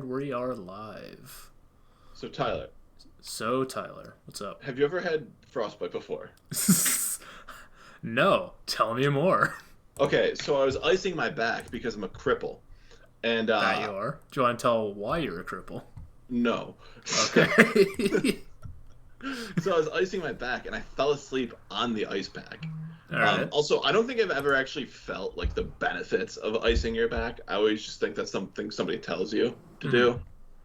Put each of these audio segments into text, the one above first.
And we are live. So Tyler, Tyler, what's up? have you ever had frostbite before? No, tell me more. Okay, so I was icing my back because I'm a cripple, and That you are. Do you want to tell why you're a cripple? no. Okay. So I was icing my back, and I fell asleep on the ice pack. All right. Also, I don't think I've ever actually felt like the benefits of icing your back. I always just think that's something somebody tells you to do,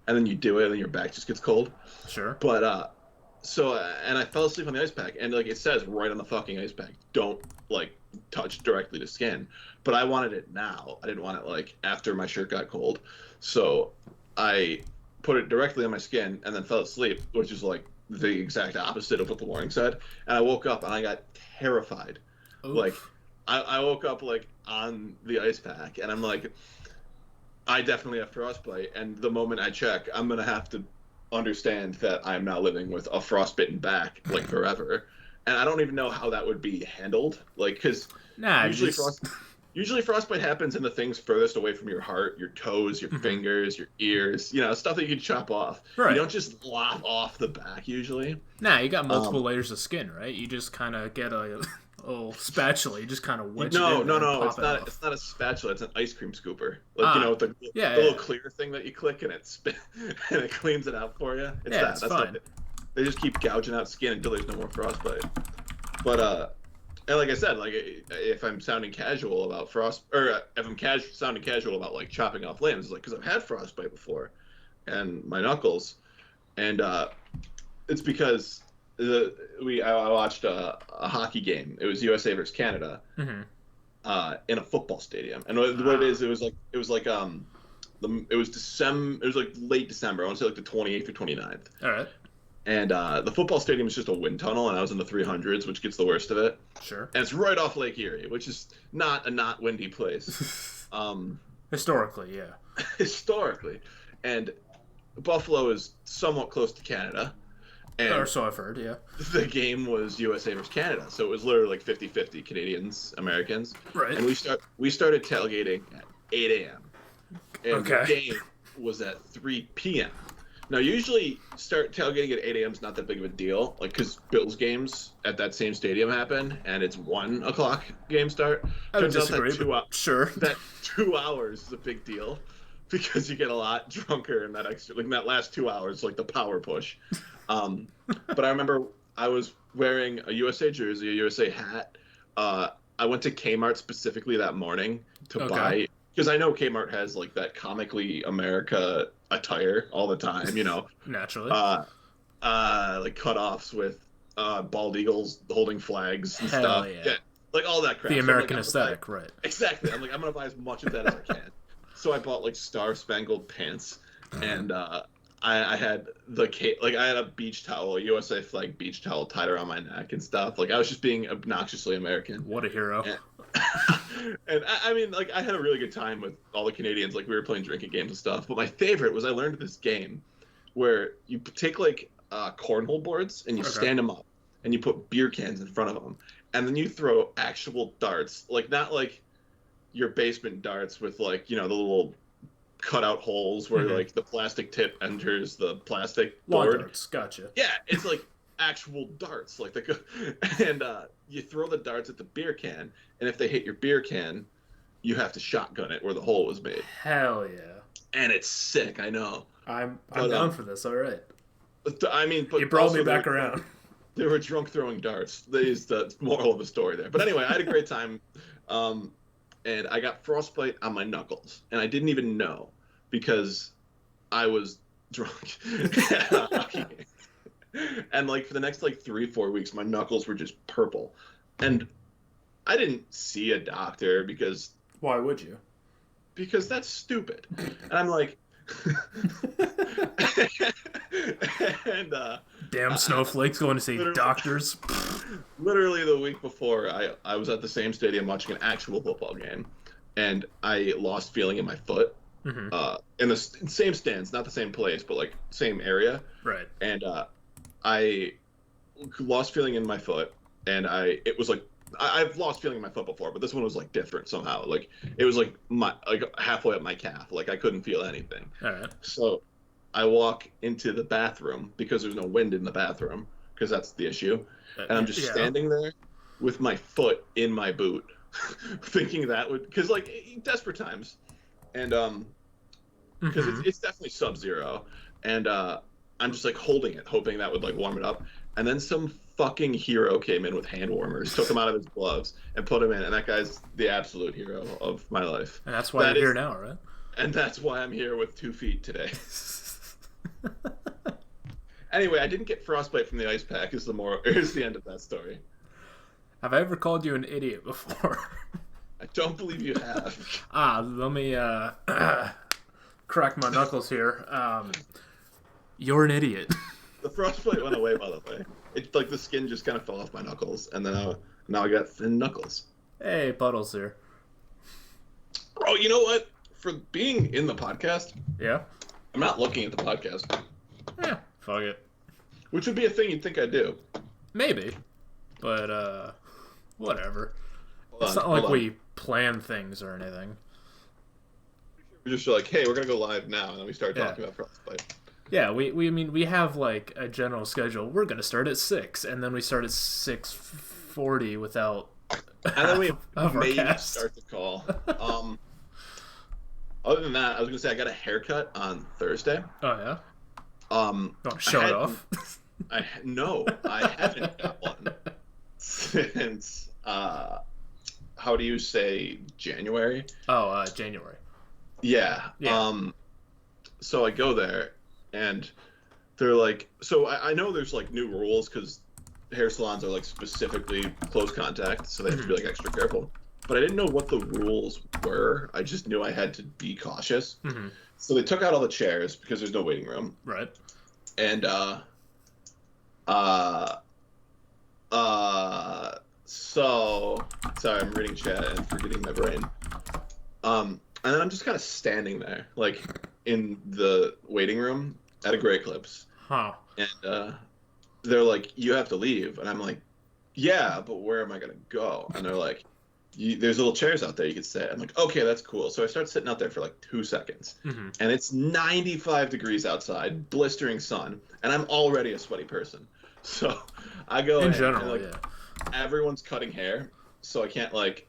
and then you do it, and then your back just gets cold. Sure. But and I fell asleep on the ice pack, and like it says right on the fucking ice pack, don't like touch directly to skin. But I wanted it now. I didn't want it like after my shirt got cold. So I put it directly on my skin and then fell asleep, which is like the exact opposite of what the warning said. And I woke up and I got terrified. Oof. Like I woke up like on the ice pack, and I'm like, I definitely have frostbite. And the moment I check, I'm gonna have to understand that I'm now living with a frostbitten back like forever. And I don't even know how that would be handled, like, because usually usually frostbite happens in the things furthest away from your heart, your toes, your fingers, your ears, stuff that you can chop off. Right. You don't just lop off the back usually. Nah, you got multiple layers of skin, right? You just kind of get a little spatula. You just kind of wedge it in. No. Pop It's it not. off. It's not a spatula. It's an ice cream scooper. Like the little clear thing that you click and and it cleans it out for you. It's It's fine. Like they just keep gouging out skin until there's no more frostbite. But and like I said, like if I'm sounding casual about if I'm sounding casual about like chopping off limbs, like because I've had frostbite before, and my knuckles, and it's because I watched a hockey game. It was USA versus Canada, in a football stadium. And what it is, it was like December. It was like late December. I want to say like the 28th or 29th. All right. And the football stadium is just a wind tunnel, and I was in the 300s, which gets the worst of it. Sure. And it's right off Lake Erie, which is not a not windy place. Historically, yeah. Historically. And Buffalo is somewhat close to Canada. And or so I've heard, yeah. the game was USA versus Canada, so it was literally like 50-50 Canadians, Americans. Right. And we started tailgating at 8 a.m. And the game was at 3 p.m. Now, usually start tailgating at 8 a.m. is not that big of a deal, like because Bills games at that same stadium happen, and it's 1 o'clock game start. I would Turns out disagree, but sure. That 2 hours is a big deal because you get a lot drunker in that extra, like in that last 2 hours, like the power push. But I remember I was wearing a USA jersey, a USA hat. I went to Kmart specifically that morning to buy, because I know Kmart has like that comically America attire all the time, Naturally. Like cutoffs with bald eagles holding flags and Hell stuff. Yeah, like all that crap. The So American aesthetic, right. Exactly. I'm like, I'm gonna buy as much of that as I can. So I bought like Star Spangled pants, and I had I had a beach towel, a USA flag beach towel tied around my neck and stuff. Like I was just being obnoxiously American. What a hero. And I mean, like I had a really good time with all the Canadians. Like we were playing drinking games and stuff. But my favorite was I learned this game where you take like cornhole boards and you stand them up and you put beer cans in front of them, and then you throw actual darts, like not like your basement darts with like the little cutout holes where like the plastic tip enters the plastic board. Lawn darts, gotcha. Yeah, it's like actual darts, like and you throw the darts at the beer can, and if they hit your beer can, you have to shotgun it where the hole was made. Hell yeah! And it's sick, I know. I'm down for this. All right. I mean, but you brought me back around. They were drunk throwing darts. That is the moral of the story there. But anyway, I had a great time. And I got frostbite on my knuckles, and I didn't even know because I was drunk. And like for the next like 3-4 weeks, my knuckles were just purple, and I didn't see a doctor because why would you? Because that's stupid. And I'm like, and damn snowflakes going to see doctors. Literally the week before, I was at the same stadium watching an actual football game, and I lost feeling in my foot. In the same stands, not the same place, but like same area. Right. And I lost feeling in my foot, and it was like I've lost feeling in my foot before, but this one was like different somehow. Like it was like halfway up my calf. Like I couldn't feel anything. All right. So I walk into the bathroom because there's no wind in the bathroom because that's the issue, and I'm just standing there with my foot in my boot, thinking that would because like desperate times, and because it's definitely sub-zero, and I'm just like holding it, hoping that would like warm it up, and then some fucking hero came in with hand warmers, took them out of his gloves, and put them in, and that guy's the absolute hero of my life. And that's why you're here now, right? And that's why I'm here with 2 feet today. Anyway, I didn't get frostbite from the ice pack. Is the end of that story. Have I ever called you an idiot before? I don't believe you have. Let me crack my knuckles here. You're an idiot. The frostbite went away, by the way. It's like the skin just kind of fell off my knuckles, and then now I got thin knuckles. Hey, Puddles here. Oh, you know what? For being in the podcast, yeah, I'm not looking at the podcast. Yeah, fuck it. Which would be a thing you'd think I'd do. Maybe, but whatever. It's not like we plan things or anything. We're just like, hey, we're gonna go live now, and then we start talking about Frostbite. Yeah, we have like a general schedule. We're gonna start at 6, and then we start at 6:40 without. And then we maybe start the call. Other than that, I was gonna say I got a haircut on Thursday. Oh yeah. Show it off. No, I haven't got one since how do you say January? Oh, January. Yeah. So I go there, and they're like, so I know there's like new rules because hair salons are like specifically close contact, so they have to be like extra careful. But I didn't know what the rules were. I just knew I had to be cautious. So they took out all the chairs because there's no waiting room. Right. And so sorry, I'm reading chat and forgetting my brain. And then I'm just kind of standing there, like in the waiting room at a Great Clips. Huh. And they're like, "You have to leave," and I'm like, "Yeah, but where am I gonna go?" And they're like, "There's little chairs out there you could sit." I'm like, "Okay, that's cool." So I start sitting out there for like 2 seconds, and it's 95 degrees outside, blistering sun, and I'm already a sweaty person. So I go in general, and, like, everyone's cutting hair, so I can't like.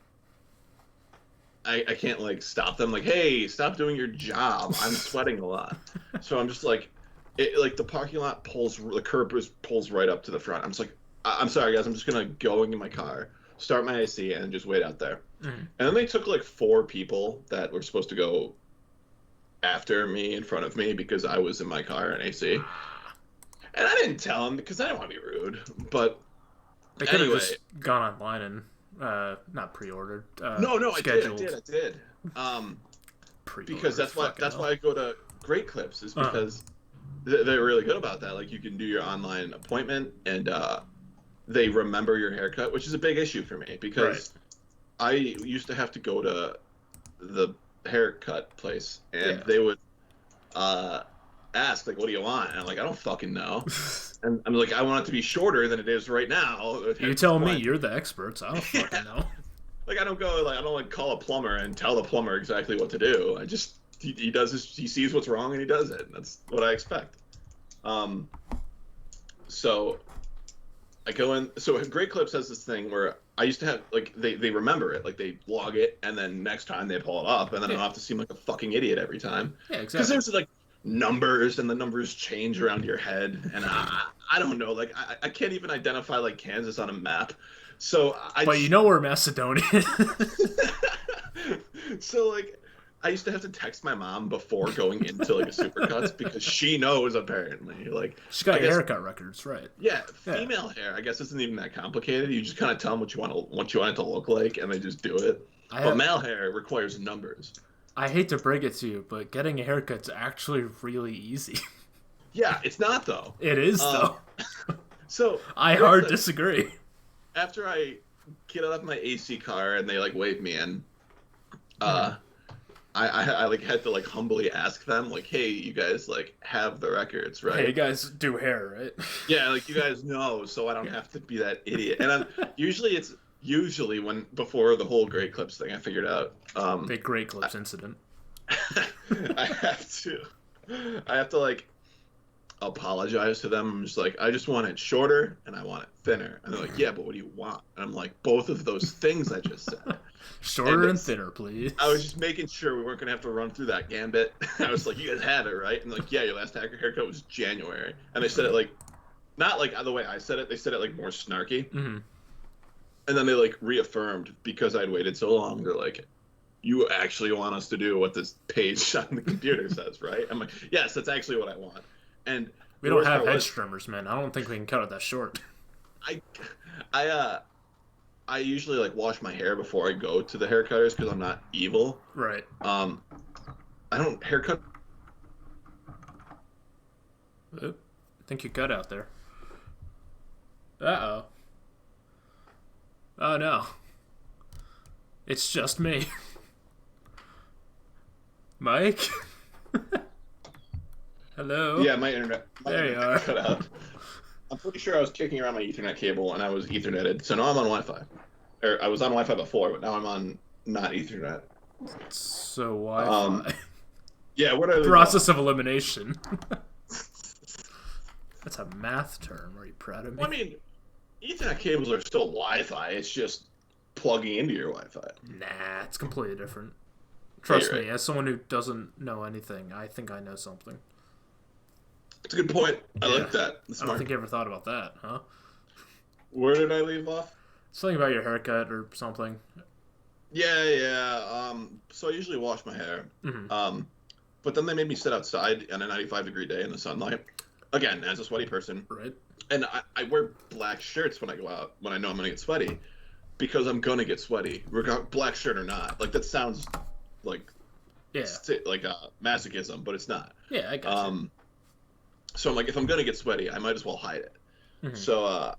I can't like stop them like, hey, stop doing your job. I'm sweating a lot. So I'm just like, the parking lot the curb pulls right up to the front. I'm just like, I'm sorry guys, I'm just gonna go in my car, start my AC, and just wait out there. And then they took like 4 people that were supposed to go after me in front of me because I was in my car in AC. And I didn't tell them because I didn't want to be rude. But they could have just gone online and not pre-ordered. No, scheduled. I did. Because that's why I go to Great Clips is because they're really good about that. Like you can do your online appointment and they remember your haircut, which is a big issue for me because I used to have to go to the haircut place and they would ask like, "What do you want?" And I'm like, "I don't fucking know." And I'm like, "I want it to be shorter than it is right now." You tell me, you're the experts. I don't fucking know. Like I don't call a plumber and tell the plumber exactly what to do. I just he does this. He sees what's wrong and he does it. That's what I expect. So I go in. So Great Clips has this thing where I used to have like they remember it, like they log it, and then next time they pull it up, and then I don't have to seem like a fucking idiot every time. Yeah, exactly. Because there's like numbers and the numbers change around your head, and I don't know. Like I can't even identify like Kansas on a map. So but you know we're Macedonian. So like I used to have to text my mom before going into like a Supercuts because she knows apparently. Like she's got haircut records, right? Yeah, female hair. I guess isn't even that complicated. You just kind of tell them what you want it to look like, and they just do it. But male hair requires numbers. I hate to break it to you, but getting a haircut's actually really easy. Yeah, it's not though. It is though. So I hard disagree. After I get out of my AC car and they like wave me in, I like had to like humbly ask them like, hey, you guys like have the records, right? Hey, you guys do hair, right? Yeah, like you guys know, so I don't have to be that idiot. And usually it's usually before the whole Great Clips thing, I figured out The Great Clips incident. I have to like apologize to them. I'm just like, I just want it shorter and I want it thinner. And they're like, yeah, but what do you want? And I'm like, both of those things I just said. Shorter and thinner, please. I was just making sure we weren't gonna have to run through that gambit. I was like, you guys had it right, and like, yeah, your last haircut was January, and they said it like, not like the way I said it. They said it like more snarky, Mm-hmm. and then they like reaffirmed because I'd waited so long. They're like, you actually want us to do what this page on the computer says, right? I'm like, yes, that's actually what I want. And We don't have hedge trimmers, man. I don't think we can cut it that short. I usually like wash my hair before I go to the haircutters because I'm not evil. Right. I don't haircut. Oop. I think you cut out there. Uh-oh. Oh, no. It's just me. Mike? Hello? Yeah, my internet There you are. cut out. I'm pretty sure I was kicking around my Ethernet cable and I was Ethernetted. So now I'm on Wi-Fi. Or I was on Wi-Fi before, but now I'm on not Ethernet. So Wi-Fi. Yeah, what are Process of elimination. That's a math term. Are you proud of me? Well, I mean, Ethernet cables are still Wi-Fi. It's just plugging into your Wi-Fi. Nah, it's completely different. Trust Yeah, me, as someone who doesn't know anything, I think I know something. It's a good point. I Yeah. like that. That's I don't smart. think you ever thought about that, huh? Where did I leave off? Something about your haircut or something. Yeah. So I usually wash my hair. Mm-hmm. But then they made me sit outside on a 95-degree day in the sunlight. Again, as a sweaty person. Right. And I wear black shirts when I go out, when I know I'm going to get sweaty. Because I'm going to get sweaty, black shirt or not. Like, that sounds like masochism, but it's not. Yeah, I got you. So I'm like, if I'm going to get sweaty, I might as well hide it. Mm-hmm. So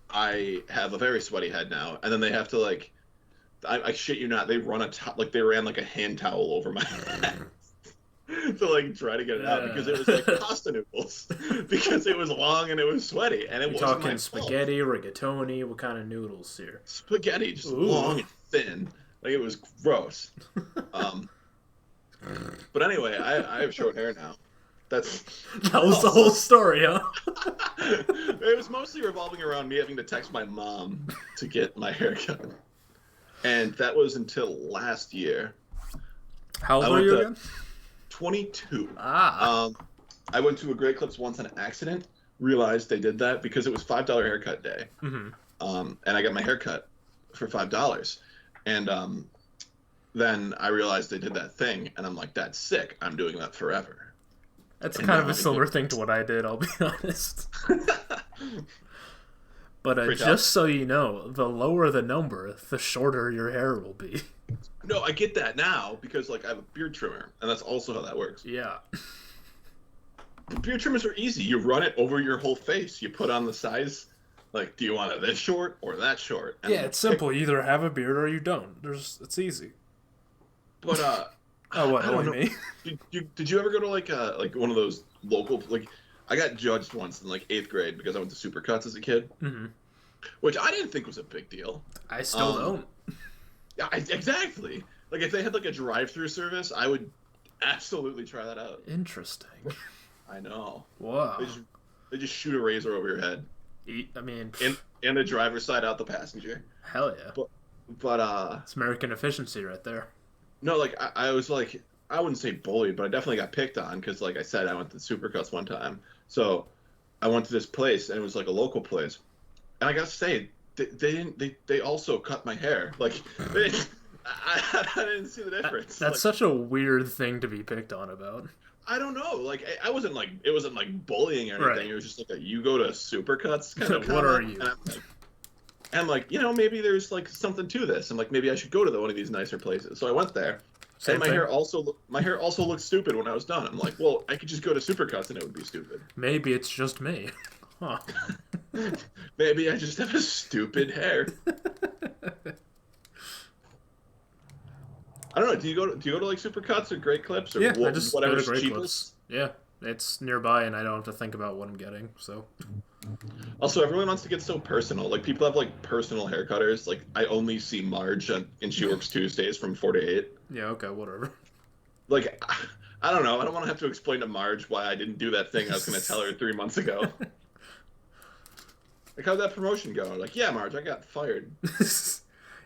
I have a very sweaty head now. And then they have to, like, I shit you not, they ran like a hand towel over my head. To like try to get it out because it was like pasta noodles because it was long and it was sweaty and it wasn't talking spaghetti, rigatoni. What kind of noodles here? Spaghetti, just long and thin, like it was gross. But anyway, I have short hair now. That was the whole story, huh? It was mostly revolving around me having to text my mom to get my hair cut, and that was until last year. How old are you again? 22. Ah. I went to a Great Clips once on an accident. Realized they did that because it was $5 haircut day. Mm-hmm. And I got my hair cut for $5. And then I realized they did that thing, and I'm like, that's sick. I'm doing that forever. That's kind of a similar thing to what I did, I'll be honest. But just so you know, the lower the number, the shorter your hair will be. No, I get that now because like I have a beard trimmer, and that's also how that works. Yeah. Beard trimmers are easy. You run it over your whole face. You put on the size. Like, do you want it this short or that short? And yeah, it's simple. You either have a beard or you don't. It's easy. But oh, what? Only me? Did you ever go to like one of those local like? I got judged once in like 8th grade because I went to Supercuts as a kid, mm-hmm. which I didn't think was a big deal. I still don't. Yeah, exactly. Like if they had like a drive-through service, I would absolutely try that out. Interesting. I know. Wow. They just shoot a razor over your head. I mean, in the driver's side, out the passenger. Hell yeah. But it's American efficiency right there. No, like I was like, I wouldn't say bullied, but I definitely got picked on because, like I said, I went to Supercuts one time. So I went to this place, and it was like a local place, and I gotta say, they also cut my hair. Like I didn't see the difference. That's like, such a weird thing to be picked on about. I don't know. Like I wasn't like it wasn't like bullying or anything. Right. It was just like you go to Supercuts kind of. What are you? And I'm like, maybe there's like something to this. I'm like, maybe I should go to one of these nicer places. So I went there. Same and my hair also looked stupid when I was done. I'm like, well, I could just go to Supercuts and it would be stupid. Maybe it's just me. Huh. Maybe I just have a stupid hair. I don't know. Do you go to like Supercuts or Great Clips or I just whatever's go to Great cheapest? Clips. Yeah. It's nearby, and I don't have to think about what I'm getting. So Also, everyone wants to get so personal. Like, people have, like, personal haircutters. Like, I only see Marge, and she works Tuesdays from 4 to 8. yeah, okay, whatever. Like, I don't know. I don't want to have to explain to Marge why I didn't do that thing I was going to tell her 3 months ago. Like, how'd that promotion go? Like, yeah, Marge, I got fired.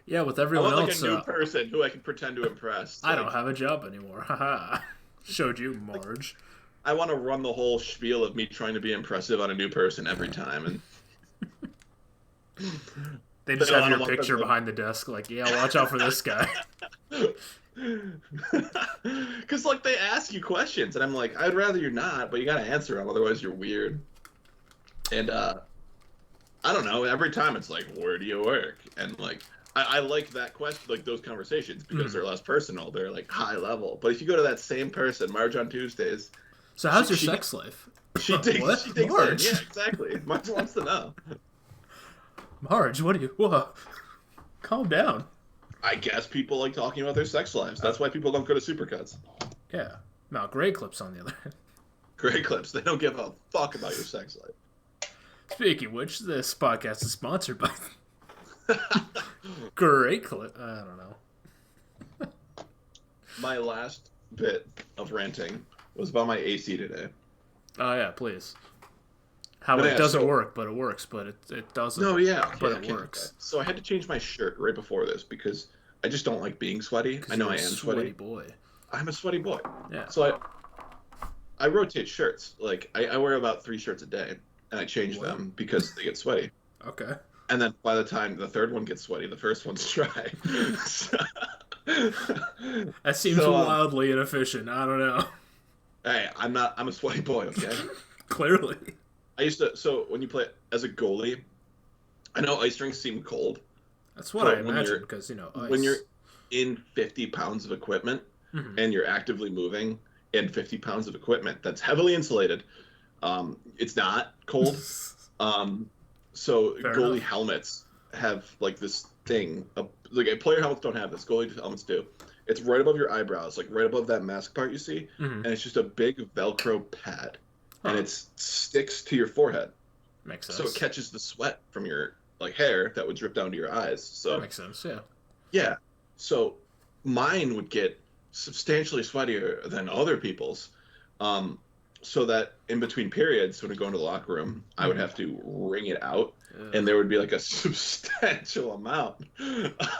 Yeah, with I everyone want, like, else, a new person who I can pretend to impress. I Like, don't have a job anymore. Haha. Showed you, Marge. I want to run the whole spiel of me trying to be impressive on a new person every time. And They just They have want your him picture up as behind the desk, like, yeah, watch out for this guy. Because, like, they ask you questions, and I'm like, I'd rather you're not, but you gotta answer them, otherwise you're weird. And, I don't know, every time it's like, where do you work? And, like, I like that question, like, those conversations, because they're less personal, they're, like, high level. But if you go to that same person, Marge on Tuesdays, So how's your She- sex life? she digs What? in. Marge? Yeah, exactly. Marge wants to know. Marge, what are you... Whoa. Calm down. I guess people like talking about their sex lives. That's why people don't go to Supercuts. Yeah. Now, Grey Clips, on the other hand. Great clips. They don't give a fuck about your sex life. Speaking of which, this podcast is sponsored by Grey Clip. I don't know. My last bit of ranting was about my AC today. Oh, yeah, please. How But it yeah, doesn't so- work, but it works, but it doesn't. No, yeah. But okay, it okay, works. okay. So I had to change my shirt right before this because I just don't like being sweaty. I know I am sweaty. boy. I'm a sweaty boy. Yeah. So I rotate shirts. Like, I wear about 3 shirts a day, and I change What? them because they get sweaty. Okay. And then by the time the third one gets sweaty, the first one's dry. So- That seems So, wildly inefficient. I don't know. Hey, I'm a sweaty boy, okay? Clearly. So when you play as a goalie, I know ice rinks seem cold. That's what But I when imagine, you're- because, you know, ice. When you're in 50 pounds of equipment Mhm. and you're actively moving in 50 pounds of equipment that's heavily insulated, it's not cold. So Fair goalie enough. helmets have like this thing. Like, player helmets don't have this. Goalie helmets do. It's right above your eyebrows, like right above that mask part you see, Mhm. and it's just a big Velcro pad, and Huh. it sticks to your forehead. Makes sense. So it catches the sweat from your like hair that would drip down to your eyes. So That makes sense, yeah. yeah, so mine would get substantially sweatier than other people's. So that in between periods, when I go into the locker room, I would have to wring it out, and there would be like a substantial amount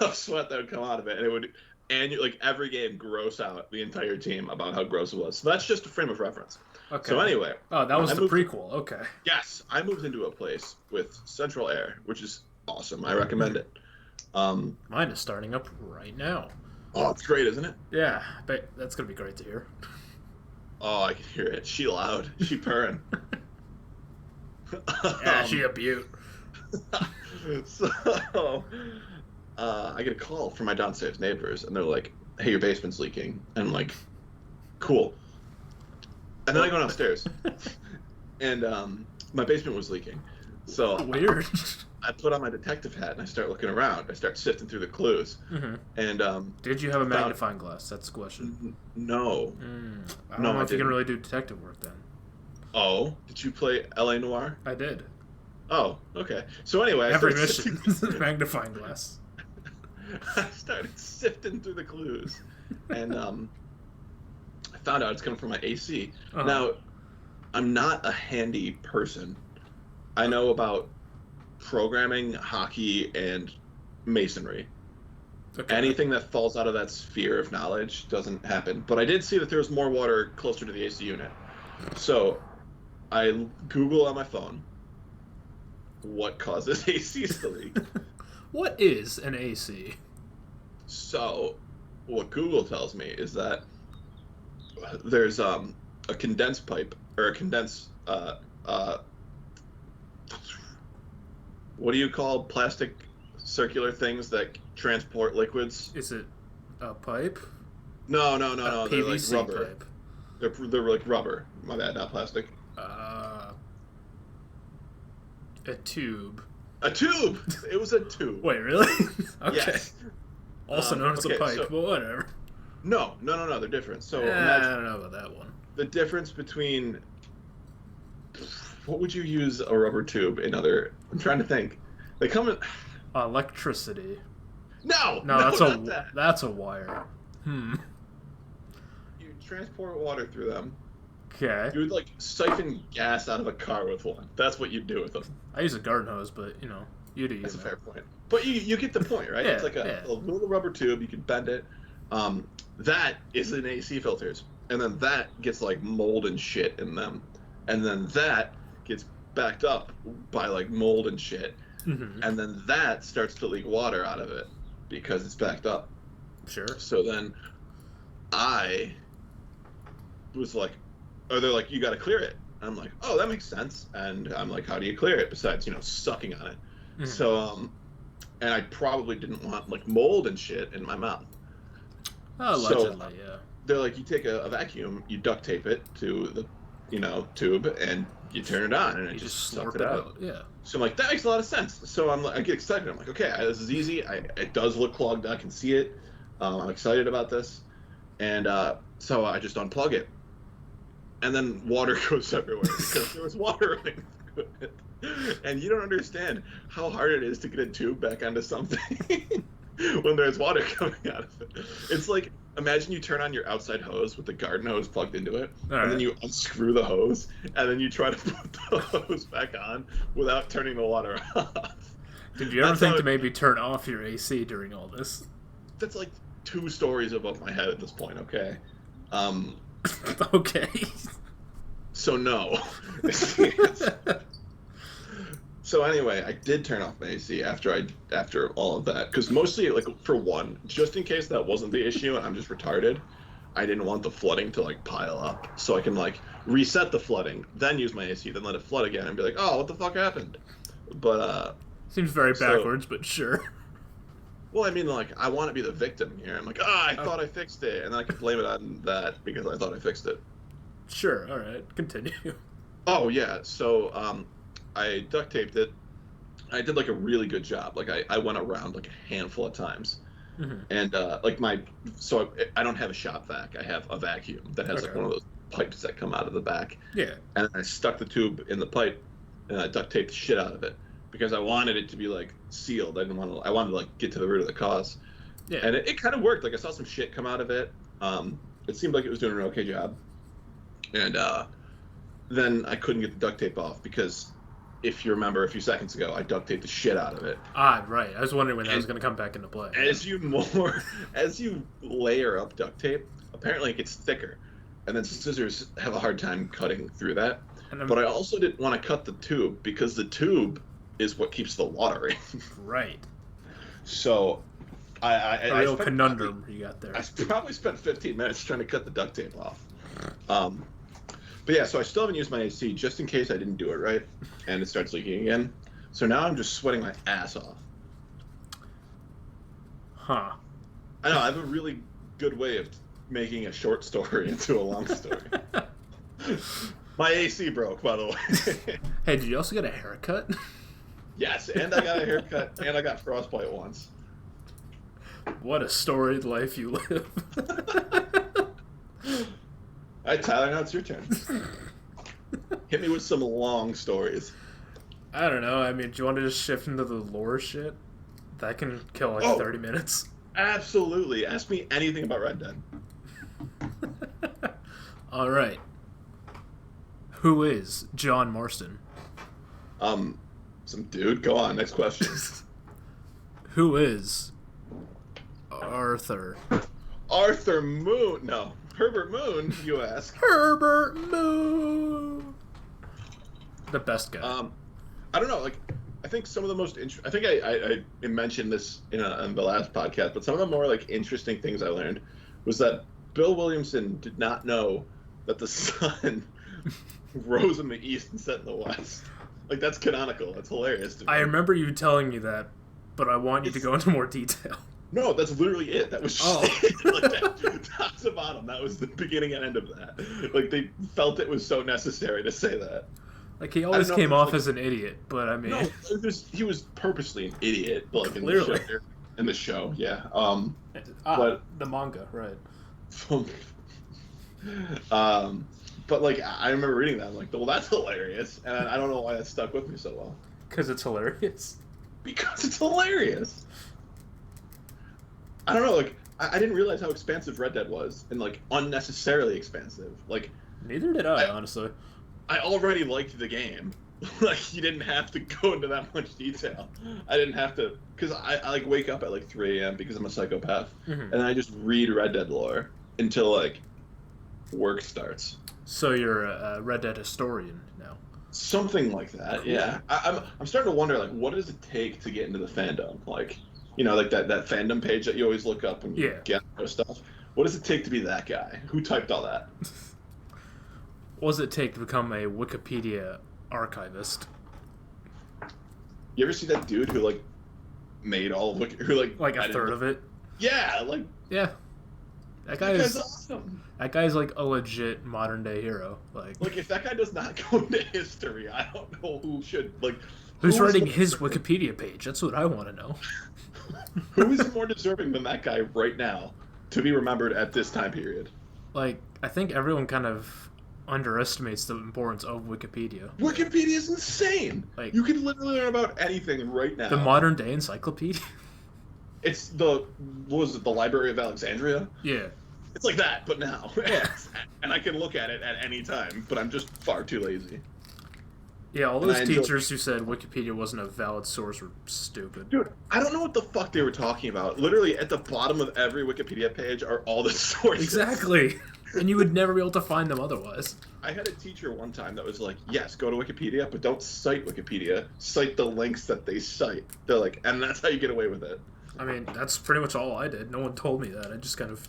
of sweat that would come out of it, and it would, like every game, gross out the entire team about how gross it was. So that's just a frame of reference. Okay. So anyway, Oh, that was I the moved- prequel. Okay. yes, I moved into a place with central air, which is awesome. I recommend it. Mine is starting up right now. Oh, it's great, isn't it? Yeah, but that's going to be great to hear. Oh, I can hear it. She loud. She purring. Yeah, she a beaut. So, I get a call from my downstairs neighbors, and they're like, "Hey, your basement's leaking." And I'm like, "Cool." And then I go downstairs, and my basement was leaking. So Weird. I put on my detective hat and I start looking around. I start sifting through the clues, Mhm. and Did you have a magnifying glass? That's the question. no. I don't No, know I if you can didn't. really do detective work then. Oh, did you play L.A. Noire? I did. Oh, okay. So anyway, I Every started mission. sifting- Magnifying glass. I started sifting through the clues, and I found out it's coming from my AC. Uh-huh. Now, I'm not a handy person. I know about programming, hockey, and masonry. Okay. Anything that falls out of that sphere of knowledge doesn't happen. But I did see that there was more water closer to the AC unit. So I Google on my phone what causes ACs to leak. What is an AC? So what Google tells me is that there's a condensed pipe, or a condensed what do you call plastic circular things that transport liquids? Is it a pipe? No, A they're like PVC rubber. pipe. They're like rubber. My bad, not plastic. A tube. A tube. It was a tube. Wait, really? Okay. Yes. Also known as okay, a pipe, so- but whatever. No, they're different. So I imagine, don't know about that one. the difference between what would you use a rubber tube in other? I'm trying to think. They come in. Electricity. No, No, not that. that's a wire. You transport water through them. Okay. You would like siphon gas out of a car with one. That's what you'd do with them. I use a garden hose, but you do. That's a fair point. But you get the point, right? Yeah, It's like a little rubber tube. You can bend it. That is in AC filters, and then that gets like mold and shit in them, and then that gets backed up by like mold and shit, and then that starts to leak water out of it because it's backed up. Sure. So then I was like, or they're like, you got to clear it. And I'm like, oh, that makes sense. And I'm like, how do you clear it besides, sucking on it? So, and I probably didn't want like mold and shit in my mouth. Oh, allegedly, yeah. They're like, you take a vacuum, you duct tape it to the, tube, and you turn it on, and it just sucks it out. Yeah. So I'm like, that makes a lot of sense. So I get excited. I'm like, okay, this is easy. It does look clogged. I can see it. I'm excited about this. And so I just unplug it. And then water goes everywhere because there was water running through it. And you don't understand how hard it is to get a tube back onto something when there's water coming out of it. It's like, imagine you turn on your outside hose with the garden hose plugged into it, and then you unscrew the hose, and then you try to put the hose back on without turning the water off. Did you ever think to maybe turn off your AC during all this? That's like 2 stories above my head at this point, okay? Okay. So no. So anyway, I did turn off my AC after all of that, because mostly, like, for one, just in case that wasn't the issue and I'm just retarded, I didn't want the flooding to like pile up, so I can like reset the flooding, then use my AC, then let it flood again, and be like, oh, what the fuck happened? But seems very backwards, but sure. Well, I mean, like, I want to be the victim here. I'm like, I thought I fixed it, and then I can blame it on that because I thought I fixed it. Sure. All right. Continue. Oh yeah. So I duct taped it. I did like a really good job. Like I went around like a handful of times, and like I don't have a shop vac. I have a vacuum that has like one of those pipes that come out of the back. Yeah. And I stuck the tube in the pipe, and I duct taped the shit out of it because I wanted it to be like sealed. I wanted to like get to the root of the cause. Yeah. And it kind of worked. Like I saw some shit come out of it. It seemed like it was doing an okay job. And then I couldn't get the duct tape off because, if you remember a few seconds ago, I duct taped the shit out of it. Right. I was wondering when that was going to come back into play. As you layer up duct tape, apparently it gets thicker, and then scissors have a hard time cutting through that. But I also didn't want to cut the tube because the tube is what keeps the water in. Right. So a real conundrum you got there. I probably spent 15 minutes trying to cut the duct tape off. But yeah, so I still haven't used my AC just in case I didn't do it right and it starts leaking again. So now I'm just sweating my ass off. Huh. I know, I have a really good way of making a short story into a long story. My AC broke, by the way. Hey, did you also get a haircut? Yes, and I got a haircut, and I got frostbite once. What a storied life you live. All right, Tyler, now it's your turn. Hit me with some long stories. I don't know. I mean, do you want to just shift into the lore shit? That can kill like 30 minutes. Absolutely. Ask me anything about Red Dead. All right. Who is John Marston? Some dude. Go on. Next question. Who is Arthur? Arthur Moon. No. Herbert Moon, you ask. Herbert Moon. The best guy. I don't know. Like, I think some of the most I think I mentioned this in the last podcast, but some of the more like interesting things I learned was that Bill Williamson did not know that the sun rose in the east and set in the west. Like, that's canonical. That's hilarious to me. I remember you telling me that, but I want you to go into more detail. No, that's literally it. That was just like that, top to bottom. That was the beginning and end of that. Like, they felt it was so necessary to say that. Like, he always came off as an idiot, but I mean... No, he was purposely an idiot, but like clearly. In the show, yeah. But the manga, right. But like I remember reading that, I'm like, well, that's hilarious, and I don't know why that stuck with me so well. Because it's hilarious. Because it's hilarious. I don't know, like I didn't realize how expansive Red Dead was, and like unnecessarily expansive. Like Neither did I honestly. I already liked the game. Like you didn't have to go into that much detail. I didn't have to, because I like wake up at like 3 a.m. because I'm a psychopath, and then I just read Red Dead lore until like work starts. So you're a Red Dead historian now. Something like that, cool. Yeah. I'm starting to wonder, like, what does it take to get into the fandom? Like, you know, like that fandom page that you always look up and get stuff. What does it take to be that guy? Who typed all that? What does it take to become a Wikipedia archivist? You ever see that dude who like made all of who like a third of it? Yeah, like that guy's awesome. That guy's like a legit modern day hero. Like if that guy does not go into history, I don't know who should. Like, who's writing his Wikipedia page? That's what I want to know. Who is more deserving than that guy right now to be remembered at this time period? Like, I think everyone kind of underestimates the importance of Wikipedia. Wikipedia is insane. Like, you can literally learn about anything right now. The modern day encyclopedia. It's what was it, the Library of Alexandria? Yeah. It's like that, but now. Yeah. And I can look at it at any time, but I'm just far too lazy. Yeah, all those teachers who said Wikipedia wasn't a valid source were stupid. Dude, I don't know what the fuck they were talking about. Literally, at the bottom of every Wikipedia page are all the sources. Exactly. And you would never be able to find them otherwise. I had a teacher one time that was like, yes, go to Wikipedia, but don't cite Wikipedia. Cite the links that they cite. They're like, and that's how you get away with it. I mean, that's pretty much all I did. No one told me that. I just kind of...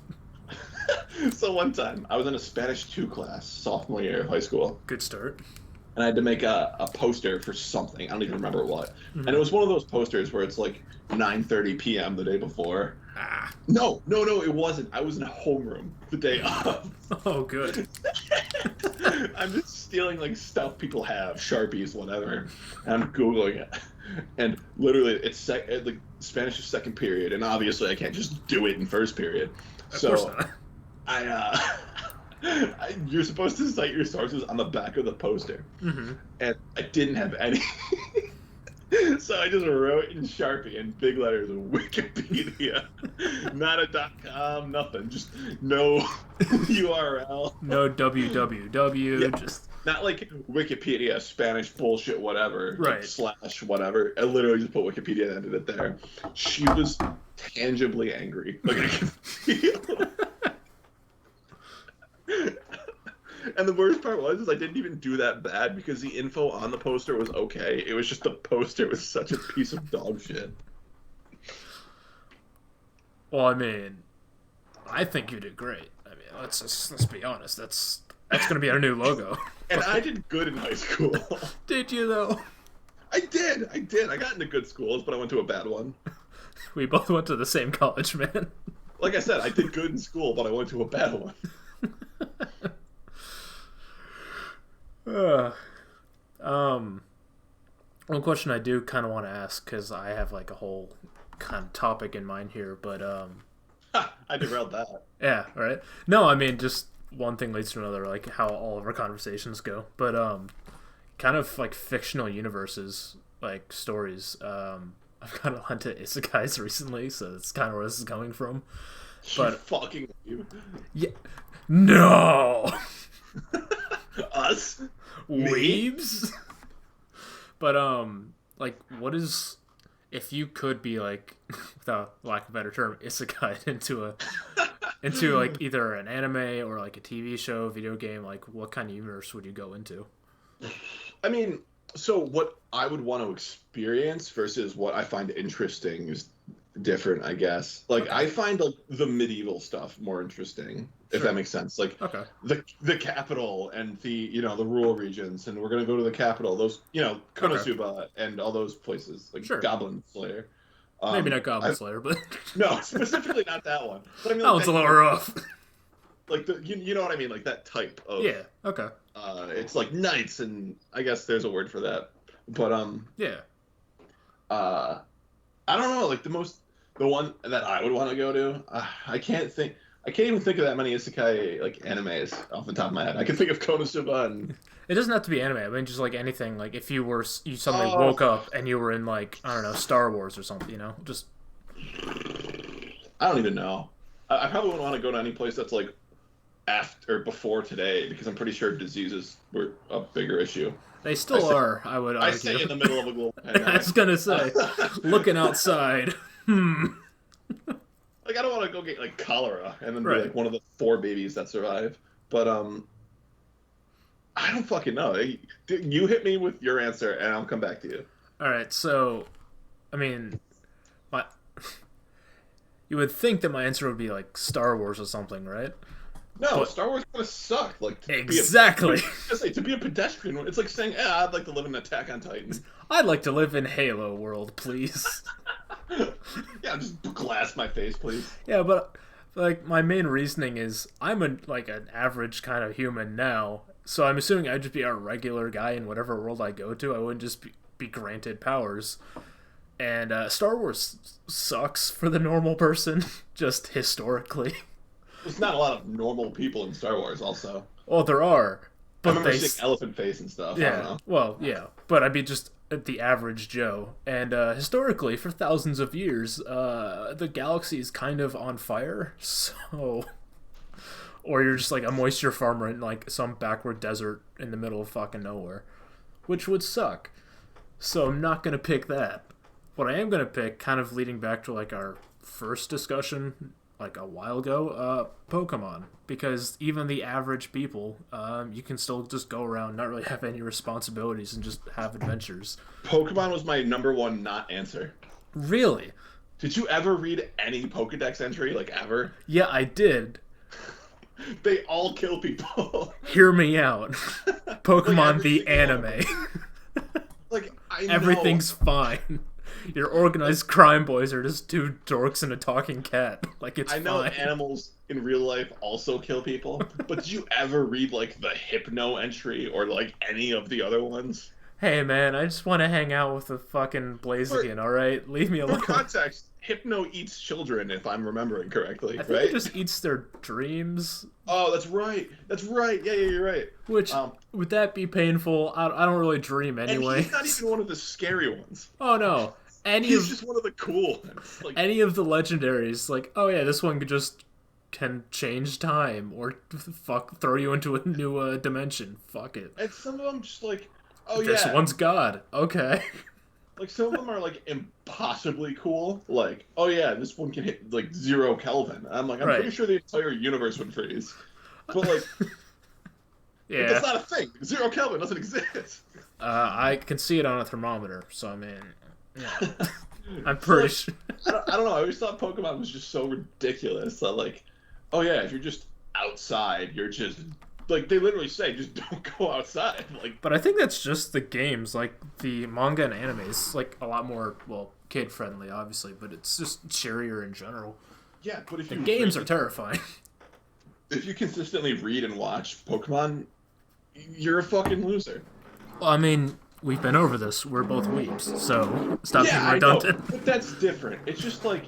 So one time, I was in a Spanish 2 class, sophomore year of high school. Good start. And I had to make a poster for something. I don't even remember what. Mm-hmm. And it was one of those posters where it's like 9:30 p.m. the day before. Ah. No, it wasn't. I was in a homeroom the day of. Oh, good. I'm just stealing like stuff people have, Sharpies, whatever. And I'm Googling it. And literally, it's like Spanish is second period, and obviously I can't just do it in first period. Of course not. You're supposed to cite your sources on the back of the poster, and I didn't have any, so I just wrote in Sharpie in big letters Wikipedia, not a .com, nothing, just no URL, no www, just not like Wikipedia Spanish bullshit whatever, right? Like / whatever. I literally just put Wikipedia and ended it there. She was tangibly angry, like I could feel. And the worst part was I didn't even do that bad because the info on the poster was okay. It was just the poster was such a piece of dog shit. Well, I mean, I think you did great. I mean, let's be honest. That's gonna be our new logo. And I did good in high school. Did you though? I did. I got into good schools, but I went to a bad one. We both went to the same college, man. Like I said, I did good in school, but I went to a bad one. One question I do kind of want to ask, because I have like a whole kind of topic in mind here, but I derailed that. Yeah, right. No, I mean, just one thing leads to another, like how all of our conversations go. But kind of like fictional universes, like stories. I've kind of hunted isekais recently, so that's kind of where this is coming from. But fucking you. Yeah. No. Us? Weebs? But like, what is, if you could be like, without lack of a better term, isekai into like either an anime or like a TV show, video game, like what kind of universe would you go into? I mean, so what I would want to experience versus what I find interesting is different, I guess. Like, okay. I find like the medieval stuff more interesting, if that makes sense. Like, okay. the capital and the the rural regions, and we're gonna go to the capital. Those Konosuba and all those places, like Goblin Slayer. Maybe not Goblin Slayer, but no, specifically not that one. But I mean, that one's a little rough. Like you know what I mean, like that type of okay. It's like knights, and I guess there's a word for that. But I don't know, like the one that I would want to go to. I can't think. I can't even think of that many isekai like animes off the top of my head. I can think of Konosuba and It doesn't have to be anime. I mean, just like anything. Like if you suddenly oh, woke up and you were in like I don't know Star Wars or something. You know, just I don't even know. I probably wouldn't want to go to any place that's like after or before today because I'm pretty sure diseases were a bigger issue. they still are. I would I argue. say in the middle of a global I pandemic. was gonna say, looking outside. Like I don't want to go get like cholera and then be Right. like one of the 4 babies that survive. But I don't fucking know. You hit me with your answer and I'll come back to you. All right. So, I mean, my, you would think that my answer would be like Star Wars or something, right? No, But- Star Wars kind of suck. Like Exactly. to be a pedestrian, it's like saying, "Yeah, I'd like to live in Attack on Titan." I'd like to live in Halo world, please. Yeah, just glass my face, please. Yeah, but like my main reasoning is I'm like an average kind of human now, so I'm assuming I'd just be a regular guy in whatever world I go to. I wouldn't just be granted powers. And Star Wars sucks for the normal person, just historically. There's not a lot of normal people in Star Wars, also. Well, there are, I but remember they seeing Elephant Face and stuff. I don't yeah. know. Well, yeah, but I'd be just the average Joe. And historically, for thousands of years, the galaxy is kind of on fire. So, or you're just like a moisture farmer in like some backward desert in the middle of fucking nowhere, which would suck. So I'm not gonna pick that. What I am gonna pick, kind of leading back to like our first discussion like a while ago, Pokemon, because even the average people, you can still just go around, not really have any responsibilities, and just have adventures. Pokemon was my #1 not answer. Really? Did you ever read any Pokedex entry, like ever? Yeah, I did. They all kill people. Hear me out. Pokemon Like, every the single one. anime. Like I know. Everything's fine. Your organized crime boys are just 2 dorks and a talking cat. Like, it's I know fine. animals in real life also kill people, but did you ever read like the Hypno entry or like any of the other ones? Hey, man, I just want to hang out with the fucking Blaziken, alright? Leave me For alone. context, Hypno eats children, if I'm remembering correctly, I think right? it just eats their dreams. Oh, that's right. That's right. Yeah, you're right. Which, would that be painful? I don't really dream And anyway. he's not even one of the scary ones. Oh, no. He's just one of the cool ones. Like, Any of the legendaries, like, oh yeah, this one can change time or throw you into a new dimension. Fuck it. and some of them just like, oh This yeah, one's God. Okay. like some of them are like impossibly cool. Like, oh yeah, this one can hit like 0 Kelvin. I'm like, I'm Right. pretty sure the entire universe would freeze. But like, Yeah. that's not a thing. 0 Kelvin doesn't exist. I can see it on a thermometer, so I mean, yeah. I'm pretty sure. I don't know. I always thought Pokemon was just so ridiculous that like, oh yeah, if you're just outside, you're just like they literally say, just don't go outside. Like, But I think that's just the games. Like, the manga and anime is, like, a lot more, well, kid-friendly, obviously, but it's just cheerier in general. yeah, but if The you games read- are terrifying. if you consistently read and watch Pokemon, you're a fucking loser. Well, I mean, we've been over this. We're both weeps, so stop being I know, redundant. but that's different. It's just like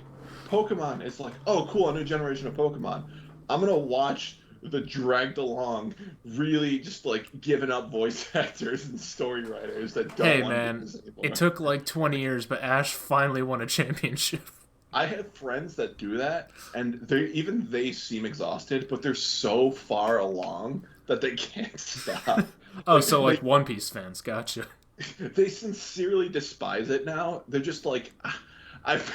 Pokemon is like, oh, cool, a new generation of Pokemon. I'm gonna watch the dragged along, really just like giving up voice actors and story writers that don't Hey, want to do man, this anymore. it took like 20 years, but Ash finally won a championship. I have friends that do that, and they seem exhausted, but they're so far along that they can't stop. Oh, so like One Piece fans, gotcha. They sincerely despise it now. They're just like, I've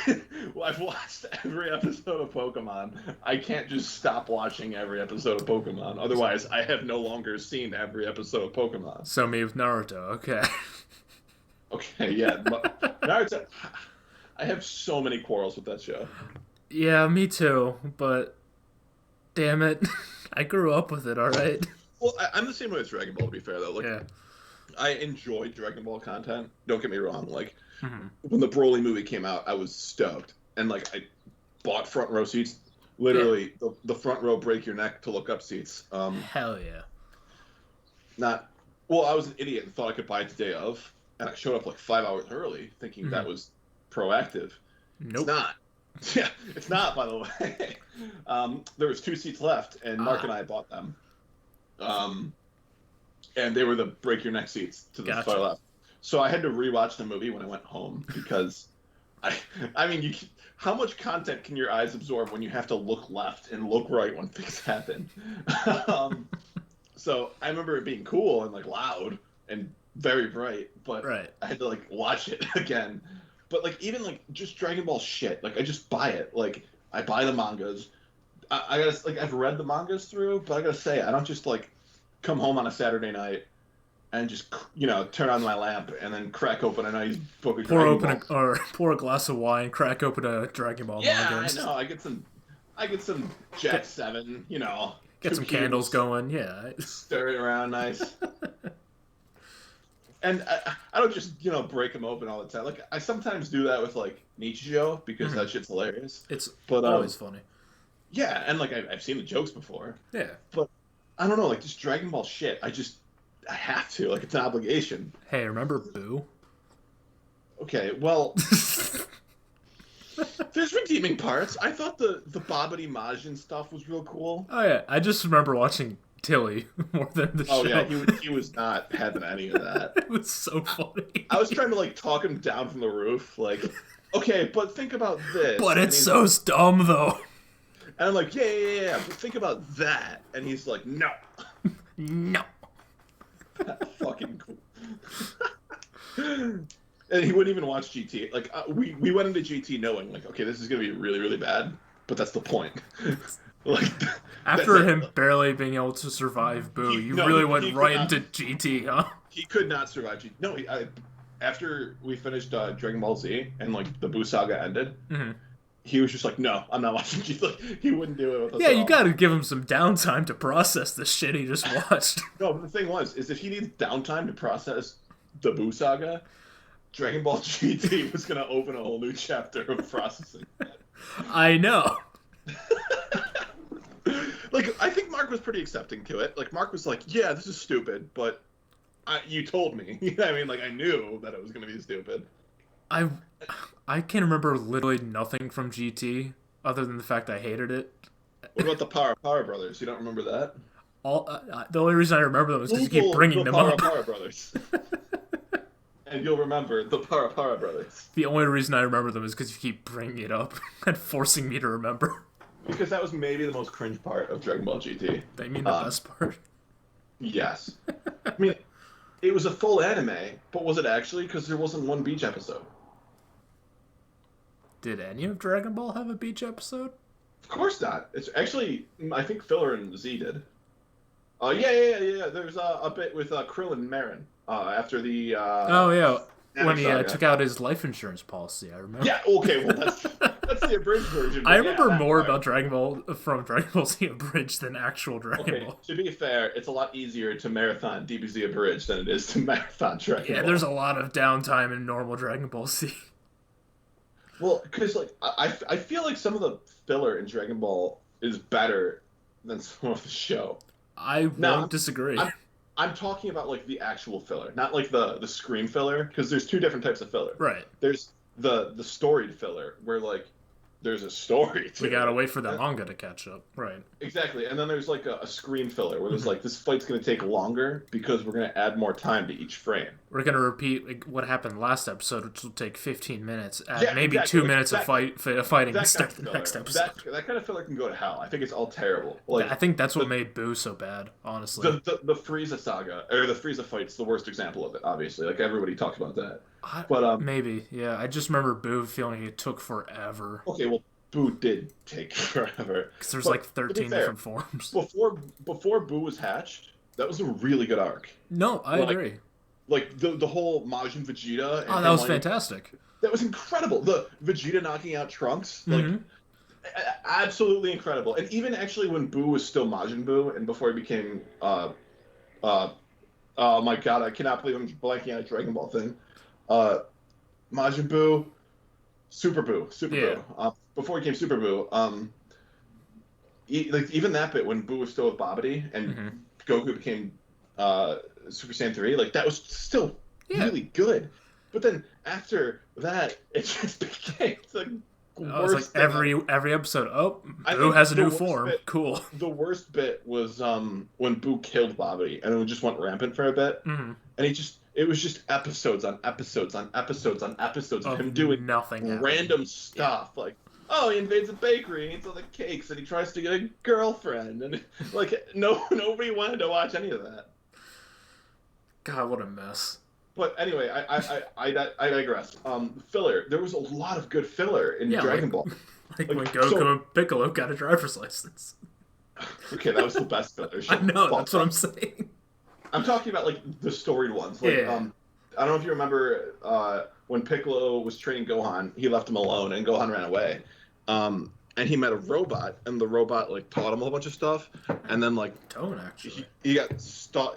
watched every episode of Pokemon. I can't just stop watching every episode of Pokemon. Otherwise, I have no longer seen every episode of Pokemon. So me with Naruto, okay. Okay, yeah. Naruto, I have so many quarrels with that show. Yeah, me too, but damn it. I grew up with it, alright? Well, I'm the same way with Dragon Ball, to be fair, though. Like, Yeah. I enjoy Dragon Ball content. Don't get me wrong. Like, Mhm. when the Broly movie came out, I was stoked. And, like, I bought front row seats. Literally, the front row break your neck to look up seats. Hell yeah. Well, I was an idiot and thought I could buy it the day of. And I showed up, like, 5 hours early, thinking that was proactive. Nope. It's not. Yeah, it's not, by the way. There was 2 seats left, and Mark and I bought them. Um, and they were the break your neck seats to the far Gotcha. left. So I had to rewatch the movie when I went home because I, I mean, how much content can your eyes absorb when you have to look left and look right when things happen? um, so I remember it being cool and like loud and very bright, but Right. I had to like watch it again. But like even like just Dragon Ball shit, like I just buy it. Like I buy the mangas. I gotta like I've read the mangas through, but I gotta say I don't just like come home on a Saturday night and just turn on my lamp and then crack open a nice book of Dragon Ball. Pour a glass of wine, crack open a Dragon Ball Yeah, manga. I know. I get some Jack 7, Get some candles going. Yeah. Stir it around nice. And I don't just break them open all the time. Like I sometimes do that with like Nichijou because that shit's hilarious. It's but always funny. Yeah, and like I've seen the jokes before. Yeah. But I don't know, like just Dragon Ball shit. I have to, like it's an obligation. Hey, remember Boo? Okay, well, there's redeeming parts. I thought the Babidi Majin stuff was real cool. Oh yeah, I just remember watching Tilly more than the show. Oh yeah, he was not having any of that. It was so funny. I was trying to like talk him down from the roof, like, okay, but think about this. But it's so dumb though. And I'm like, yeah, but think about that. And he's like, no. No. Fucking cool. And he wouldn't even watch GT. Like we went into GT knowing like, okay, this is gonna be really really bad, but that's the point. Like after him barely being able to survive Boo, you really went right into GT, huh? He could not survive GT. No, after we finished Dragon Ball Z and like the Boo saga ended. Mm-hmm. He was just like, no, I'm not watching GT. Like, he wouldn't do it with us. Yeah, you gotta give him some downtime to process the shit he just watched. No, but the thing is if he needs downtime to process the Boo saga, Dragon Ball GT was gonna open a whole new chapter of processing. I know. Like, I think Mark was pretty accepting to it. Like, Mark was like, yeah, this is stupid, but you told me. You know what I mean? Like, I knew that it was gonna be stupid. I can remember literally nothing from GT other than the fact I hated it. What about the Power Brothers? You don't remember that? The only reason I remember them is because you keep bringing them up. Power Brothers. And you'll remember the Power Brothers. The only reason I remember them is because you keep bringing it up and forcing me to remember. Because that was maybe the most cringe part of Dragon Ball GT. I mean the best part. Yes. I mean, it was a full anime, but was it actually? Because there wasn't one beach episode. Did any of Dragon Ball have a beach episode? Of course not. It's actually, I think Filler and Z did. Yeah. There's a bit with Krill and Marin after the. When he took out his life insurance policy, I remember. Yeah, okay, well that's the abridged version. I remember more about Dragon Ball from Dragon Ball Z abridged than actual Dragon Ball. To be fair, it's a lot easier to marathon DBZ abridged than it is to marathon Dragon Ball. Yeah, there's a lot of downtime in normal Dragon Ball Z. Well, because like I feel like some of the filler in Dragon Ball is better than some of the show. I won't disagree. I'm talking about like the actual filler, not like the screen filler, because there's 2 different types of filler. Right. There's the storied filler where like there's a story to We gotta wait for the manga to catch up. Right. Exactly. And then there's like a screen filler where there's like this fight's gonna take longer because we're gonna add more time to each frame. We're gonna repeat what happened last episode, which will take 15 minutes. Add maybe 2 minutes of fighting and start the next episode. That kind of filler can go to hell. I think it's all terrible. Like I think that's what made Boo so bad, honestly. The Frieza saga or the Frieza fight's the worst example of it. Obviously, like everybody talks about that. But maybe, yeah. I just remember Boo feeling it took forever. Okay, well, Boo did take forever. Because there's like 13 different forms. Before Boo was hatched, that was a really good arc. No, I agree. Like the whole Majin Vegeta. And that was fantastic. That was incredible. The Vegeta knocking out Trunks, like absolutely incredible. And even actually when Boo was still Majin Buu and before he became oh my god, I cannot believe I'm blanking on a Dragon Ball thing. Majin Buu, Super Buu. Before he became Super Buu, even that bit when Buu was still with Babidi and Goku became Super Saiyan 3, like that was still really good. But then after that, it just became like Oh, it's like worst thing every episode. Oh, I Boo think has a the new worst form. bit Cool. the worst bit was when Boo killed Bobby and it just went rampant for a bit. Mm-hmm. And it was just episodes on episodes on episodes on episodes of Of him doing nothing happening. random stuff. Like, oh, he invades a bakery and eats all the cakes and he tries to get a girlfriend and like nobody wanted to watch any of that. God, what a mess. But anyway, I digress. Filler. There was a lot of good filler in Yeah, Dragon Ball. Like when Goku and Piccolo got a driver's license. Okay, that was the best filler. I know, that's what I'm saying. I'm talking about like the storied ones. Like, Yeah. I don't know if you remember when Piccolo was training Gohan, he left him alone and Gohan ran away. And he met a robot, and the robot like taught him a whole bunch of stuff. And then like Don't actually. he got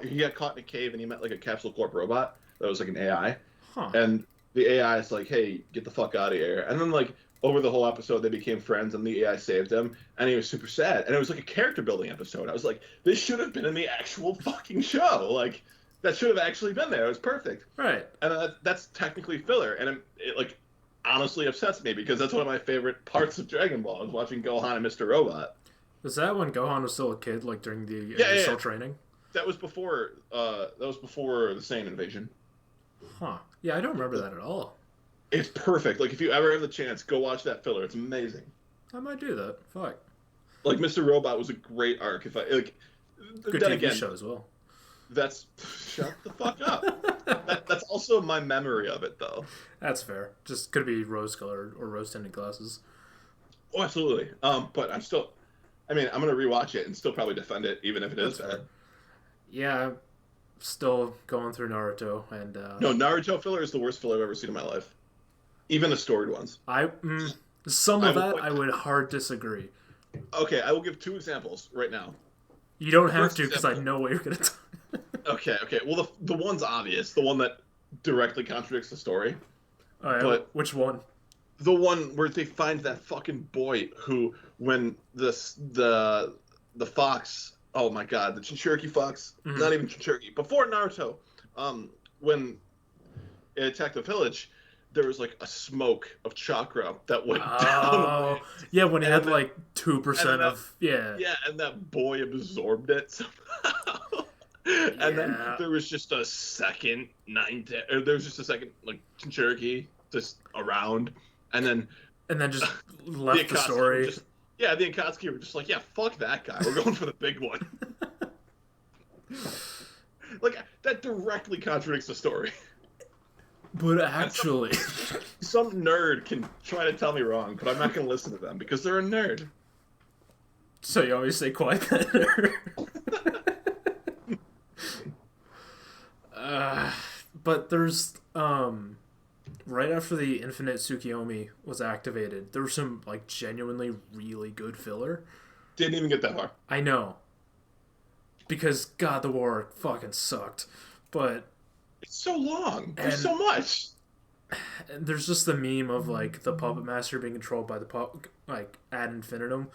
he got caught in a cave, and he met like a Capsule Corp robot that was like an AI. Huh. And the AI is like, "Hey, get the fuck out of here!" And then like over the whole episode, they became friends, and the AI saved him, and he was super sad. And it was like a character building episode. I was like, this should have been in the actual fucking show. Like that should have actually been there. It was perfect. Right. And that's technically filler, and it like honestly upsets me because that's one of my favorite parts of Dragon Ball is watching Gohan and Mr. Robot. Was that when Gohan was still a kid, like during the initial training? That was before the Saiyan invasion. Huh. Yeah, I don't remember that at all. It's perfect. Like if you ever have the chance, go watch that filler. It's amazing. I might do that. Fuck. Like Mr. Robot was a great arc. If I like, Good then TV again, show as well. that's shut the fuck up. That's also my memory of it, though. That's fair. Just could be rose-colored or rose-tinted glasses. Oh, absolutely. But I'm still. I mean, I'm gonna rewatch it and still probably defend it, even if it is bad. Yeah, I'm still going through Naruto, and No, Naruto filler is the worst filler I've ever seen in my life. Even the storied ones. Some of that I would hard disagree. Okay, I will give 2 examples right now. You don't have to because I know what you're gonna tell. Okay. Well, the one's obvious. The one that directly contradicts the story. Oh, yeah. But which one? The one where they find that fucking boy who, when the fox, oh my god, the Chinchuriki fox, not even Chinchuriki, before Naruto, when it attacked the village, there was like a smoke of chakra that went down. Yeah, when he had like 2% of Yeah, and that boy absorbed it somehow. And then there was just a second there was just a second like Chinchuriki just around, and then just left the story. The Akatsuki were just like, yeah, fuck that guy. We're going for the big one. Like that directly contradicts the story. But actually, some nerd can try to tell me wrong, but I'm not going to listen to them because they're a nerd. So you always stay quiet, then? But there's right after the Infinite Tsukiyomi was activated, there was some like genuinely really good filler. Didn't even get that far. I know. Because God, the war fucking sucked. But it's so long. There's so much. And there's just the meme of like the puppet master being controlled by the like ad infinitum,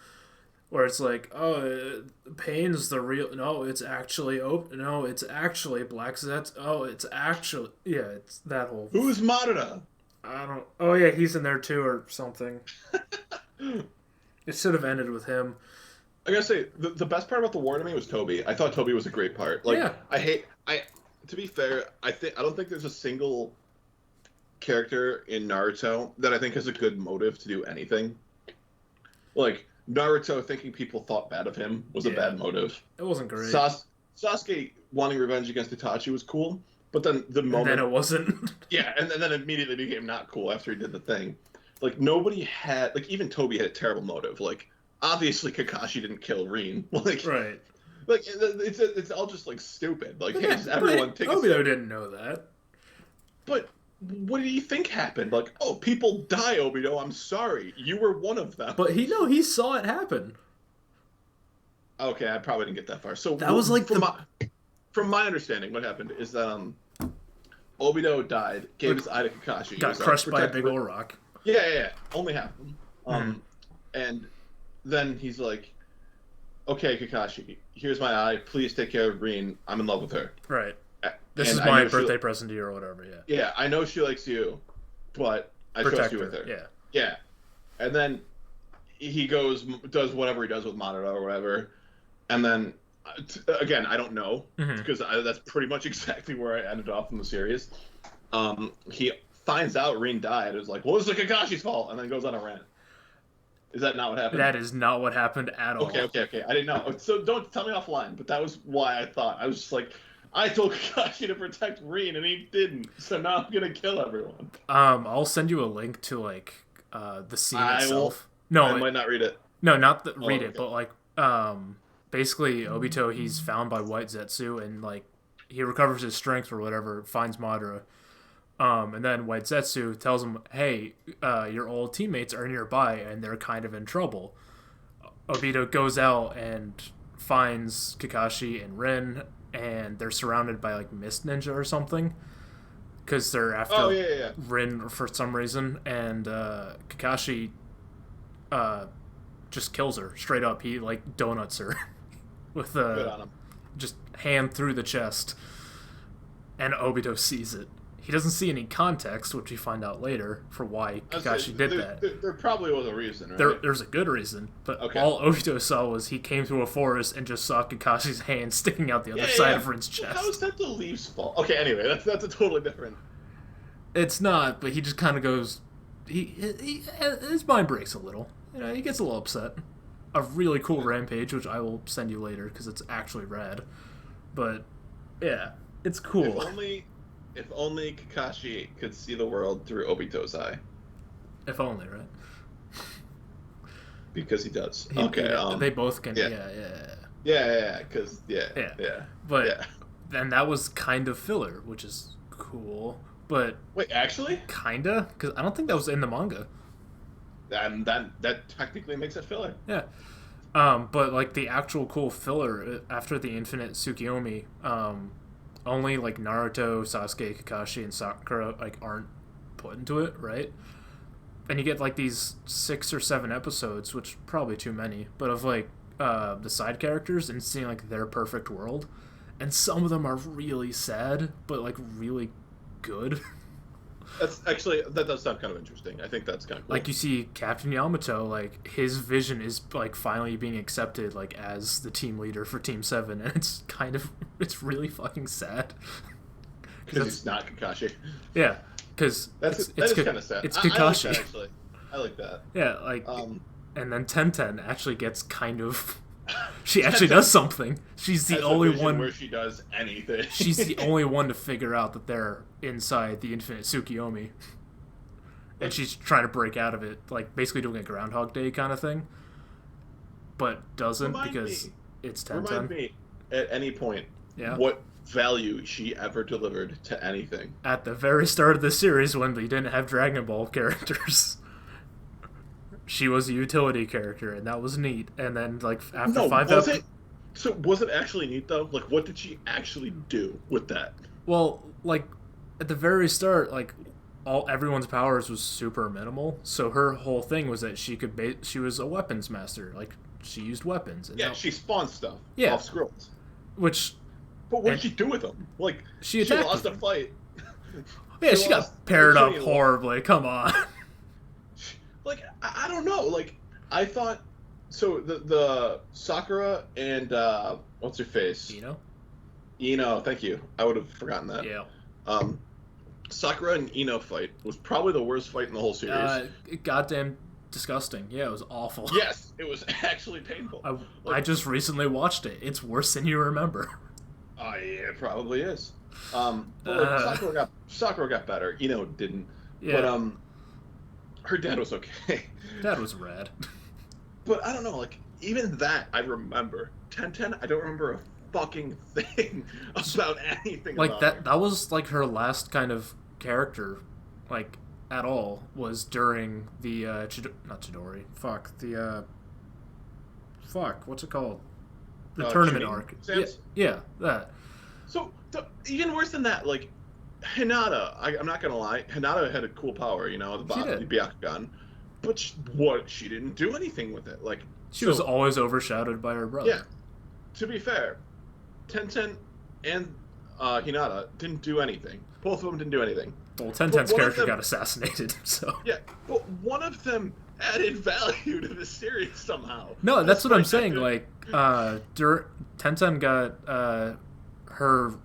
where it's like, oh, Pain's the real. No, it's actually no, it's actually Black Zets. Oh, it's actually it's that whole. Who's Madara? I don't. Oh yeah, he's in there too or something. It should have ended with him. I gotta say, the best part about the war to me was Toby. I thought Toby was a great part. Like, yeah. To be fair, I don't think there's a single character in Naruto that I think has a good motive to do anything. Like, Naruto thinking people thought bad of him was a bad motive. It wasn't great. Sasuke wanting revenge against Itachi was cool, but then the moment... And then it wasn't. Yeah, and then it immediately became not cool after he did the thing. Like, nobody had... Like, even Toby had a terrible motive. Like, obviously Kakashi didn't kill Rin. Like, right. Like, it's all just, like, stupid. Like, hey, just everyone take Obito didn't know that. But what do you think happened? Like, oh, people die, Obito, I'm sorry. You were one of them. But he saw it happen. Okay, I probably didn't get that far. So that was like from my understanding, what happened is that Obito died, gave his eye to Kakashi. Got crushed by a big old rock. Yeah. Only half of them. And then he's like, okay, Kakashi, here's my eye. Please take care of Rin. I'm in love with her. Right. This is my birthday present to you or whatever, yeah. Yeah, I know she likes you, but I trust you with her. Yeah. Yeah. and then he does whatever he does with Madara or whatever, and then again, I don't know because that's pretty much exactly where I ended off in the series. He finds out Rin died. It was like, well, this is Kakashi's fault, and then goes on a rant. Is that not what happened? That is not what happened at all. Okay. I didn't know. So don't tell me offline. But that was why I thought. I was just like, I told Kakashi to protect Rin, and he didn't. So now I'm gonna kill everyone. I'll send you a link to like the scene itself. No, I might not read it. No, not read it, but like basically Obito, he's found by White Zetsu, and like he recovers his strength or whatever, finds Madara. And then White Zetsu tells him, hey, your old teammates are nearby and they're kind of in trouble. Obito goes out and finds Kakashi and Rin, and they're surrounded by like Mist Ninja or something, because they're after Rin for some reason, and Kakashi just kills her straight up. He like donuts her with just hand through the chest, and Obito sees it. He doesn't see any context, which we find out later, for why Kakashi did that. There probably was a reason, right? There's a good reason, but all Obito saw was he came through a forest and just saw Kakashi's hand sticking out the other side of Rin's chest. How is that the Leaf's fault? Okay, anyway, that's a totally different... It's not, but he just kind of goes... his mind breaks a little. You know, he gets a little upset. A really cool rampage, which I will send you later, because it's actually rad. But, yeah, it's cool. If only Kakashi could see the world through Obito's eye. If only, right? Because he does. They both can. Yeah. Because But then that was kind of filler, which is cool. But wait, actually, kinda, because I don't think that was in the manga. And that technically makes it filler. Yeah. But like the actual cool filler after the Infinite Tsukiyomi, only like Naruto, Sasuke, Kakashi, and Sakura like aren't put into it, right? And you get like these 6 or 7 episodes, which probably too many, but of like the side characters and seeing like their perfect world, and some of them are really sad, but like really good. That's actually, that does sound kind of interesting. I think that's kind of cool. Like you see Captain Yamato, like his vision is like finally being accepted like as the team leader for Team 7, and it's really fucking sad. Because he's not Kakashi. Yeah, because that is kind of sad. It's Kakashi. I like that, actually. I like that. Yeah, like, and then Tenten actually gets kind of... She actually does something. She's the only one where she does anything. She's the only one to figure out that they're inside the Infinite Tsukiyomi, and she's trying to break out of it, like basically doing a Groundhog Day kind of thing, but doesn't because it's Tenten. Remind me at any point what value she ever delivered to anything. At the very start of the series, when we didn't have Dragon Ball characters. She was a utility character, and that was neat. And then, like, after 5 episodes... So, was it actually neat, though? Like, what did she actually do with that? Well, like, at the very start, like, everyone's powers was super minimal. So her whole thing was that she could... she was a weapons master. Like, she used weapons. And she spawned stuff off scrolls. Which... But what did she do with them? Like, she lost a fight. Yeah, she got paired up horribly. Come on. Like, I don't know. Like, I thought... So, the Sakura and, what's her face? Ino, thank you. I would have forgotten that. Yeah. Sakura and Ino fight was probably the worst fight in the whole series. Goddamn disgusting. Yeah, it was awful. Yes, it was actually painful. I just recently watched it. It's worse than you remember. Yeah, it probably is. But like, Sakura got better. Ino didn't. Yeah. But, her dad was okay. Dad was rad. But I don't know, like, even that I remember. Tenten, I don't remember a fucking thing about anything like about that her. That was like her last kind of character, like, at all, was during the not Chidori. What's it called? The tournament arc. Yeah, that. So even worse than that, like, Hinata, I'm not gonna lie, Hinata had a cool power, you know, the Byakugan, but she didn't do anything with it. Like, she was always overshadowed by her brother. Yeah. To be fair, Tenten and Hinata didn't do anything. Both of them didn't do anything. Well, Tenten's character got assassinated, so. Yeah, but one of them added value to the series somehow. No, that's what I'm saying. Despite Like, Tenten got her.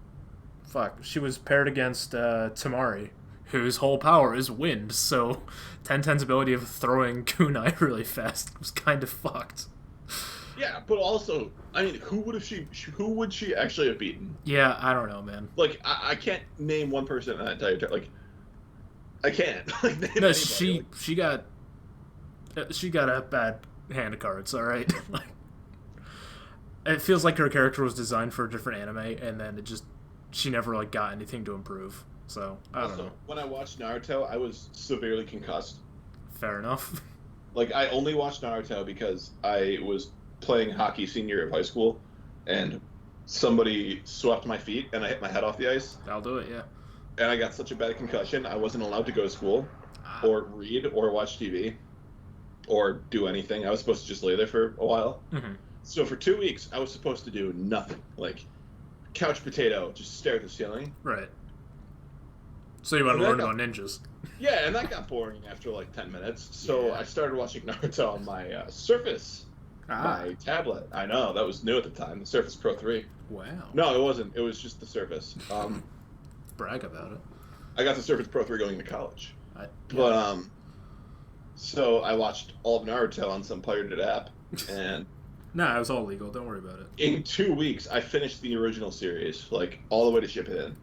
Fuck, she was paired against Tamari, whose whole power is wind. So Tenten's ability of throwing kunai really fast was kind of fucked. Yeah, but also, I mean, who would she actually have beaten? Yeah, I don't know, man. Like, I can't name one person in that entire time. Like, I can't. Like, name No, anybody. she got a bad hand of cards. All right, like, it feels like her character was designed for a different anime, and then she never like got anything to improve. So I don't know. When I watched Naruto, I was severely concussed. Fair enough. Like, I only watched Naruto because I was playing hockey senior year of high school, and somebody swept my feet, and I hit my head off the ice. I'll do it. Yeah. And I got such a bad concussion, I wasn't allowed to go to school, or read, or watch TV, or do anything. I was supposed to just lay there for a while. Mm-hmm. So for 2 weeks, I was supposed to do nothing. Like, couch potato, just stare at the ceiling. Right. So you want to learn about ninjas? Yeah, and that got boring after like 10 minutes. So I started watching Naruto on my Surface, my tablet. I know, that was new at the time, the Surface Pro 3. Wow. No, it wasn't. It was just the Surface. Brag about it. I got the Surface Pro 3 going to college. Yeah. But, so I watched all of Naruto on some pirated app, and... Nah, it was all legal. Don't worry about it. In 2 weeks, I finished the original series, like, all the way to Shippuden.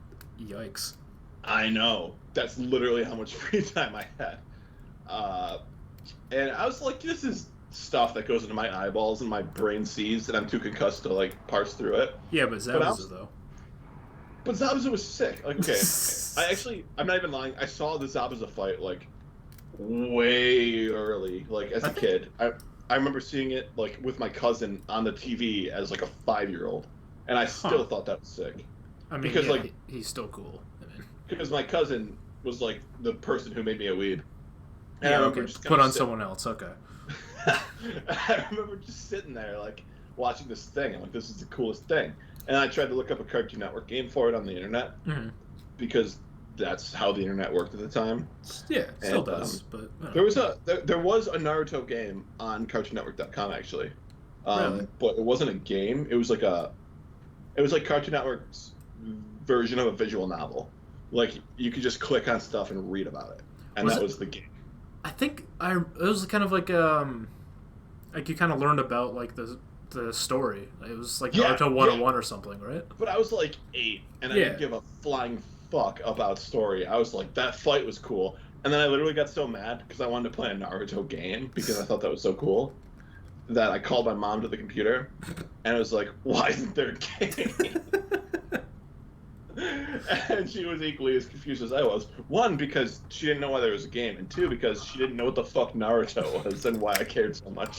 Yikes. I know. That's literally how much free time I had. And I was like, this is stuff that goes into my eyeballs and my brain sees, and I'm too concussed to, like, parse through it. Yeah, but Zabuza, though. But Zabuza was sick. Like, okay, I'm not even lying. I saw the Zabuza fight, like, way early, like, as a kid. I remember seeing it, like, with my cousin on the TV as, like, a 5-year-old. And I still thought that was sick. I mean, because, like, he's still cool. because my cousin was, like, the person who made me a weeb. And Yeah, I remember okay. just Put on someone else, okay. I remember just sitting there, like, watching this thing. I'm like, this is the coolest thing. And I tried to look up a Cartoon Network game for it on the internet, because that's how the internet worked at the time. Yeah, it still does. But there was a Naruto game on CartoonNetwork.com actually, really? But it wasn't a game. It was like Cartoon Network's version of a visual novel. Like, you could just click on stuff and read about it, and that was the game. I think it was kind of like you kind of learned about like the story. It was like Naruto 101 or something, right? But I was like 8, and I didn't give a flying fuck about story. I was like, that fight was cool. And then I literally got so mad because I wanted to play a Naruto game because I thought that was so cool that I called my mom to the computer and I was like, why isn't there a game? And she was equally as confused as I was. 1, because she didn't know why there was a game, and 2, because she didn't know what the fuck Naruto was and why I cared so much.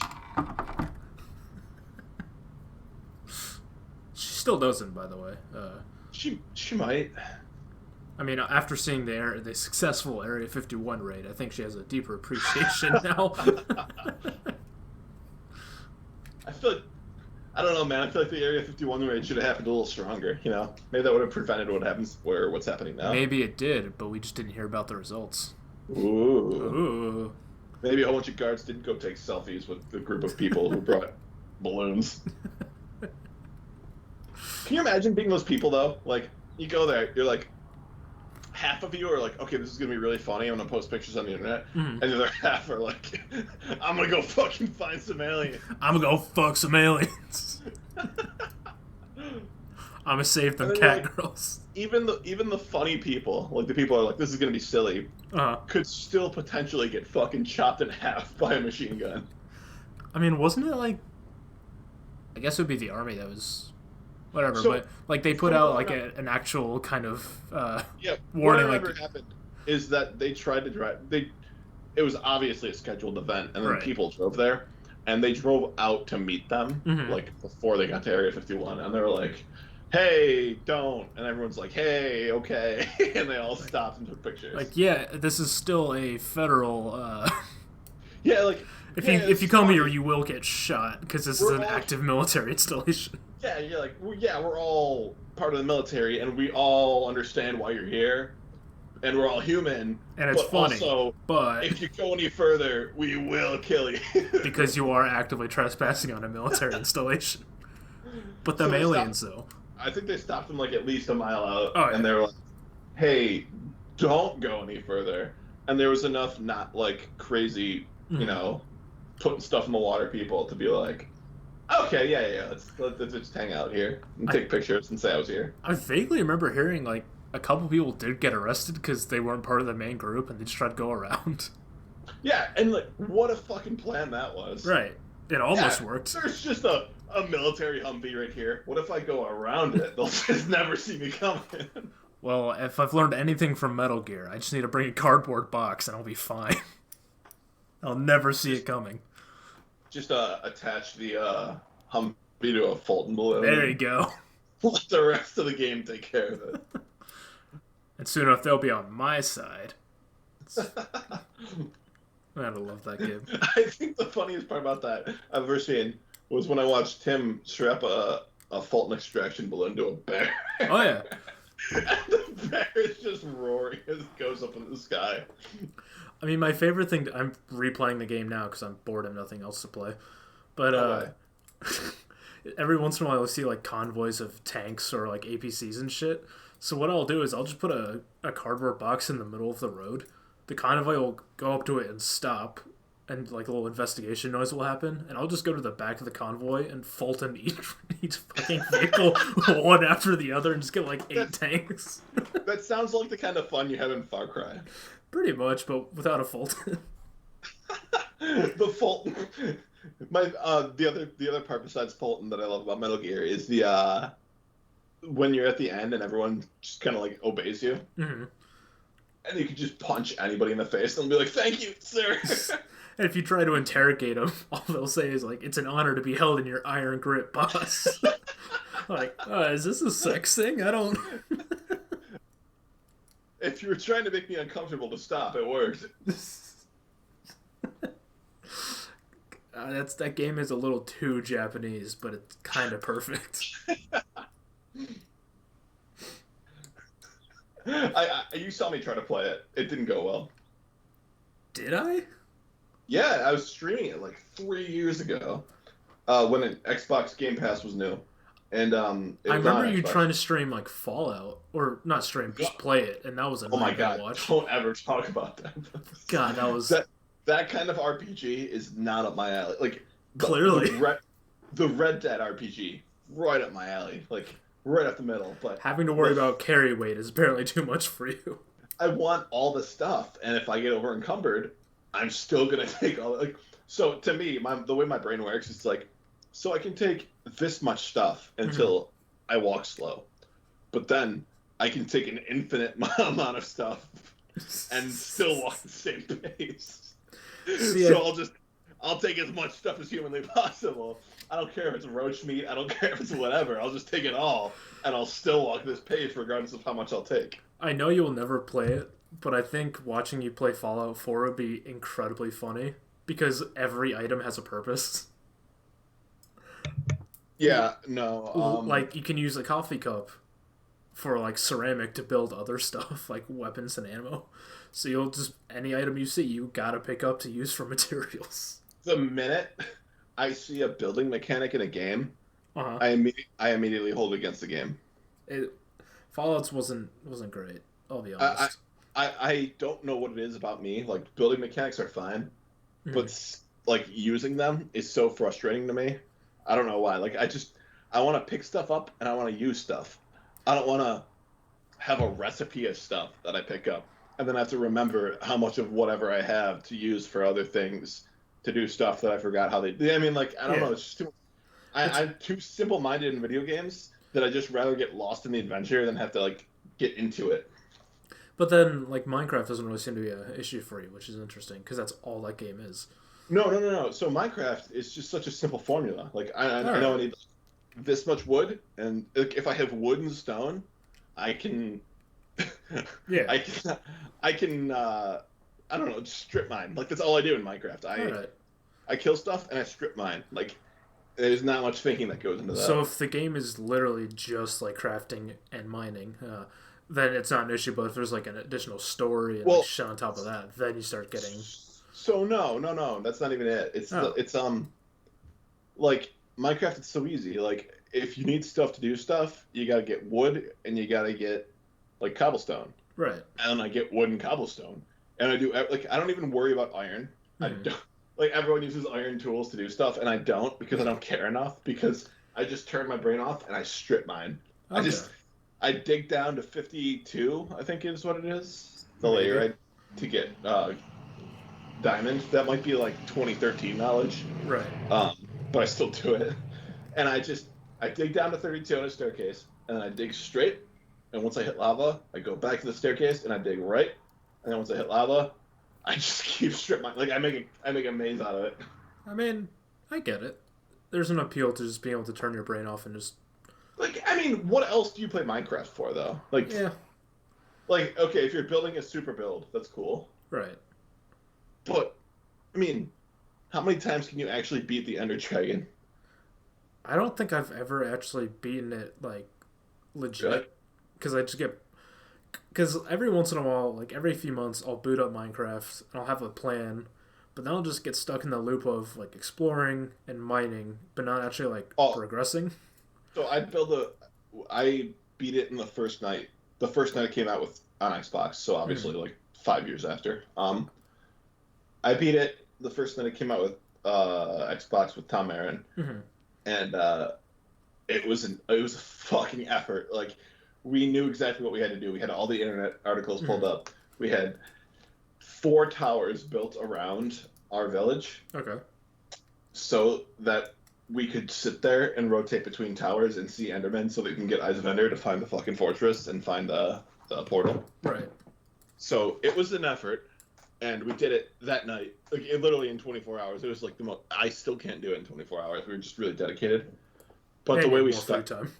She still doesn't, by the way. She might. I mean, after seeing the successful Area 51 raid, I think she has a deeper appreciation now. I feel like, I don't know, man. I feel like the Area 51 raid should have happened a little stronger, you know? Maybe that would have prevented what's happening now. Maybe it did, but we just didn't hear about the results. Ooh. Maybe a whole bunch of guards didn't go take selfies with the group of people who brought balloons. Can you imagine being those people, though? Like, you go there, you're like, half of you are like, okay, this is going to be really funny, I'm going to post pictures on the internet. And the other half are like, I'm going to go fucking find some aliens. I'm going to go fuck some aliens. I'm going to save them cat girls. Even the funny people, like the people who are like, this is going to be silly, could still potentially get fucking chopped in half by a machine gun. I mean, wasn't it like, I guess it would be the army that was... Whatever, So, but like they put out like an actual kind of What warning. Like happened is that they tried to drive. It was obviously a scheduled event, and then people drove there, and they drove out to meet them like before they got to Area 51, and they were like, "Hey, don't!" And everyone's like, "Hey, okay," and they all stopped and took pictures. Like, yeah, this is still a federal. Yeah, like if you come here, you will get shot because this is an active military installation. Yeah, you're like, we're all part of the military, and we all understand why you're here. and we're all human. And it's but funny, also, but if you go any further, we will kill you. because you are actively trespassing on a military installation. But them So aliens, though. I think they stopped them like at least a mile out, Oh, yeah. and they were like, "Hey, don't go any further." And there was enough not like crazy, you know, putting stuff in the water people to be like, "Okay, yeah, let's just hang out here and take pictures and say I was here." I vaguely remember hearing like a couple people did get arrested because they weren't part of the main group and they just tried to go around. Yeah, and like, what a fucking plan that was. Right. It almost worked. There's just a military Humvee right here. What if I go around it? They'll just never see me coming. Well, if I've learned anything from Metal Gear, I just need to bring a cardboard box and I'll be fine. I'll never see it coming. Just attach the Humvee to a Fulton balloon. There you go. Let the rest of the game take care of it. And soon enough, they'll be on my side. I love that game. I think the funniest part about that I've ever seen was when I watched Tim strap a Fulton extraction balloon to a bear. Oh, yeah. And the bear is just roaring as it goes up in the sky. I mean, my favorite thing... I'm replaying the game now because I'm bored and nothing else to play. But, every once in a while I'll see, like, convoys of tanks or, like, APCs and shit. So what I'll do is I'll just put a cardboard box in the middle of the road. The convoy will go up to it and stop, and like a little investigation noise will happen, and I'll just go to the back of the convoy and Fulton each fucking vehicle one after the other and just get like 8 tanks. That sounds like the kind of fun you have in Far Cry. Pretty much, but without a Fulton. The Fulton. The other part besides Fulton that I love about Metal Gear is the when you're at the end and everyone just kind of like obeys you. Mm-hmm. And you can just punch anybody in the face and they'll be like, "Thank you, sir." And if you try to interrogate them, all they'll say is like, "It's an honor to be held in your iron grip, boss." Like, is this a sex thing? I don't... If you were trying to make me uncomfortable to stop, it worked. That game is a little too Japanese, but it's kind of perfect. You saw me try to play it. It didn't go well. Did I? Yeah, I was streaming it like 3 years ago, when an Xbox Game Pass was new, and I remember you trying to stream like Fallout, or not stream, just play it, and that was a nightmare to watch. Don't ever talk about that. God, that was that kind of RPG is not up my alley. Like clearly, the Red Dead RPG, right up my alley. Like. Right up the middle, but having to worry about carry weight is apparently too much for you. I want all the stuff, and if I get over encumbered, I'm still gonna take all. Like, so to me, the way my brain works is like, so I can take this much stuff until I walk slow, but then I can take an infinite amount of stuff and still walk the same pace. See, so I'll take as much stuff as humanly possible. I don't care if it's roach meat. I don't care if it's whatever. I'll just take it all, and I'll still walk this pace regardless of how much I'll take. I know you'll never play it, but I think watching you play Fallout 4 would be incredibly funny, because every item has a purpose. Yeah, no. Like, you can use a coffee cup for, like, ceramic to build other stuff, like weapons and ammo. So you'll just, any item you see, you gotta pick up to use for materials. The minute I see a building mechanic in a game, uh-huh. I immediately hold it against the game. Fallout's wasn't great, I'll be honest. I don't know what it is about me. Like, building mechanics are fine, but like using them is so frustrating to me. I don't know why. Like, I want to pick stuff up and I want to use stuff. I don't want to have a recipe of stuff that I pick up and then I have to remember how much of whatever I have to use for other things to do stuff that I forgot how they. I mean, like, I don't know. It's just too. I'm too simple-minded in video games that I just rather get lost in the adventure than have to like get into it. But then, like, Minecraft doesn't really seem to be an issue for you, which is interesting because that's all that game is. No. So Minecraft is just such a simple formula. Like, I know I need this much wood, and if I have wood and stone, I can. Yeah. I can. I don't know. Just strip mine. Like, that's all I do in Minecraft. I kill stuff and I strip mine. Like, There's not much thinking that goes into So that. if the game is literally just like crafting and mining, then it's not an issue. But if there's like an additional story and like Well, shit on top of that, then you start getting so no, that's not even it. oh It's like Minecraft. It's so easy. Like if you need stuff to do stuff, you gotta get wood and you gotta get like cobblestone. right. And I get wood and cobblestone, and I do like I don't even worry about iron. I Hmm. don't like everyone uses iron tools to do stuff, and I don't because I don't care enough because I just turn my brain off and I strip mine. I Okay, just I dig down to 52, I think is what it is, the layer maybe to get diamond. That might be like 2013 knowledge, right. um, but I still do it. And I dig down to 32 on a staircase, and then I dig straight. And once I hit lava, I go back to the staircase and I dig right. And then once I hit lava, I just keep strip mine. Like I make a maze out of it. I mean, I get it. There's an appeal to just being able to turn your brain off and just Like I mean, what else do you play Minecraft for though? yeah, Like okay, if you're building a super build, that's cool. right. But I mean, how many times can you actually beat the Ender Dragon? I don't think I've ever actually beaten it like Really? legit because I just get because every once in a while, like every few months, I'll boot up Minecraft and I'll have a plan, but then I'll just get stuck in the loop of like exploring and mining, but not actually like Oh, progressing. so I beat it in the first night. The first night it came out with on Xbox, so Mm-hmm. obviously like 5 years after. I beat it the first night it came out with Xbox with Tom Aaron, Mm-hmm. and it was a fucking effort. Like we knew exactly what we had to do. We had all the internet articles pulled Mm-hmm. up. We had 4 towers built around our village Okay. so that we could sit there and rotate between towers and see Endermen so that we can get Eyes of Ender to find the fucking fortress and find the portal. Right. So it was an effort, and we did it that night. Like it literally in 24 hours. It was like the most. I still can't do it in 24 hours. We were just really dedicated. But And you have more free time.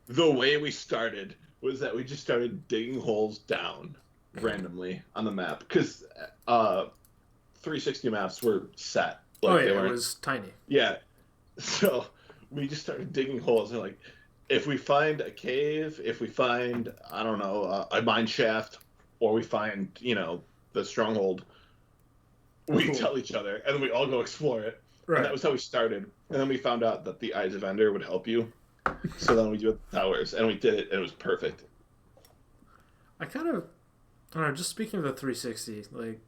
the way we started was that we just started digging holes down randomly on the map because 360 maps were set. Oh Like yeah, they it weren't. was tiny. Yeah, so we just started digging holes and like, if we find a cave, if we find I don't know a mine shaft, or we find the stronghold, we Cool. tell each other and then we all go explore it. And that Right. was how we started. And then we found out that the Eyes of Ender would help you. So then we do it the towers, and we did it, and it was perfect. I kind of, I don't know. Just speaking of the 360, like,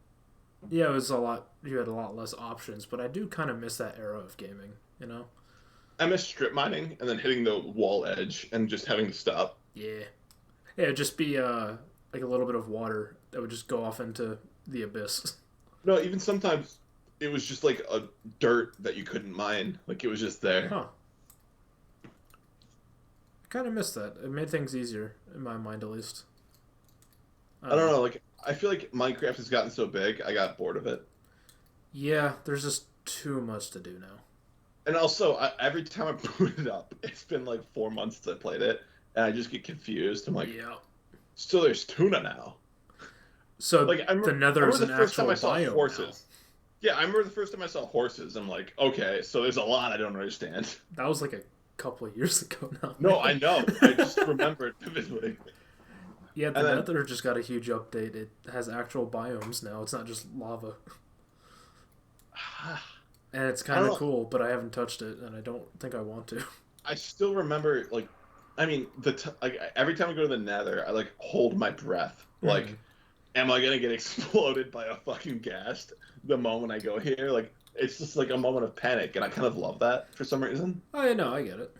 yeah, it was a lot. You had a lot less options, but I do kind of miss that era of gaming. You know? I miss strip mining and then hitting the wall edge and just having to stop. Yeah. Yeah, it'd just be like a little bit of water that would just go off into the abyss. No, even sometimes it was just like a dirt that you couldn't mine. Like it was just there. Huh. I kind of miss that. It made things easier in my mind, at least. I don't know. Like I feel like Minecraft has gotten so big, I got bored of it. Yeah, there's just too much to do now. And also, every time I boot it up, it's been like 4 months since I played it, and I just get confused. I'm like, Yeah. so there's tuna now. So Like the I Nether is remember an the first time actual I saw biome now. horses. Yeah, I remember the first time I saw horses. I'm like, okay, so there's a lot I don't understand. That was like a couple of years ago now. No, I know. I just remember it vividly. Yeah, the And then, Nether just got a huge update. It has actual biomes now. It's not just lava. And it's I don't kind of know. cool, but I haven't touched it, and I don't think I want to. I still remember, like, I mean, like every time I go to the Nether, I like hold my breath. Like, Mhm. am I gonna get exploded by a fucking ghast the moment I go here? Like, it's just like a moment of panic, and I kind of love that for some reason. Oh, yeah, no, I get it.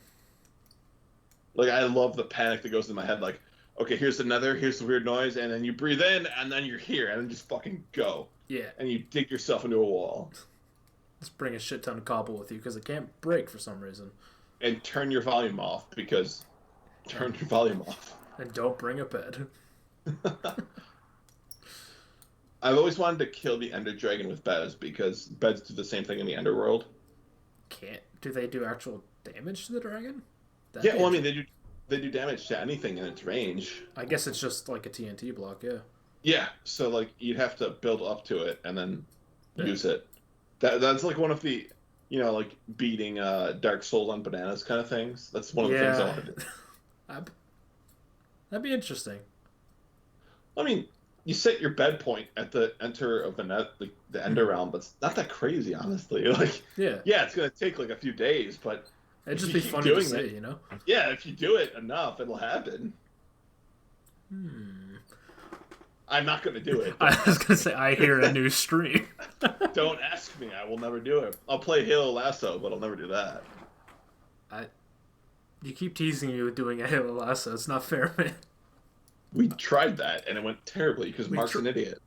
Like, I love the panic that goes in my head. Like, okay, here's the Nether, here's the weird noise, and then you breathe in, and then you're here, and then just fucking go, Yeah, and you dig yourself into a wall, let's bring a shit ton of cobble with you because it can't break for some reason. and turn your volume off because turn your volume off. And don't bring a bed. I've always wanted to kill the Ender Dragon with beds because beds do the same thing in the Underworld. Can't. Do they do actual damage to the dragon? That'd Yeah, be well, I mean, they do damage to anything in its range. I guess it's just like a TNT block, yeah. Yeah, so like you'd have to build up to it and then Yeah. use it. That's like one of the like beating Dark Souls on bananas kind of things. That's one of the things I Yeah, want to do. that'd be interesting. I mean, you set your bed point at the enter of the net, like the ender Mhm. realm, but it's not that crazy, honestly. Like, Yeah, yeah, it's gonna take like a few days, but it'd if just you be keep funny to doing it, see, you know. yeah, if you do it enough, it'll happen. Hmm. I'm not gonna do it. I Don't was ask gonna me. say I hear a new stream. Don't ask me. I will never do it. I'll play Halo Lasso, but I'll never do that. I You keep teasing me with doing a Halo Lasso. It's not fair, man. We tried that and it went terribly because We Mark's tr- an idiot.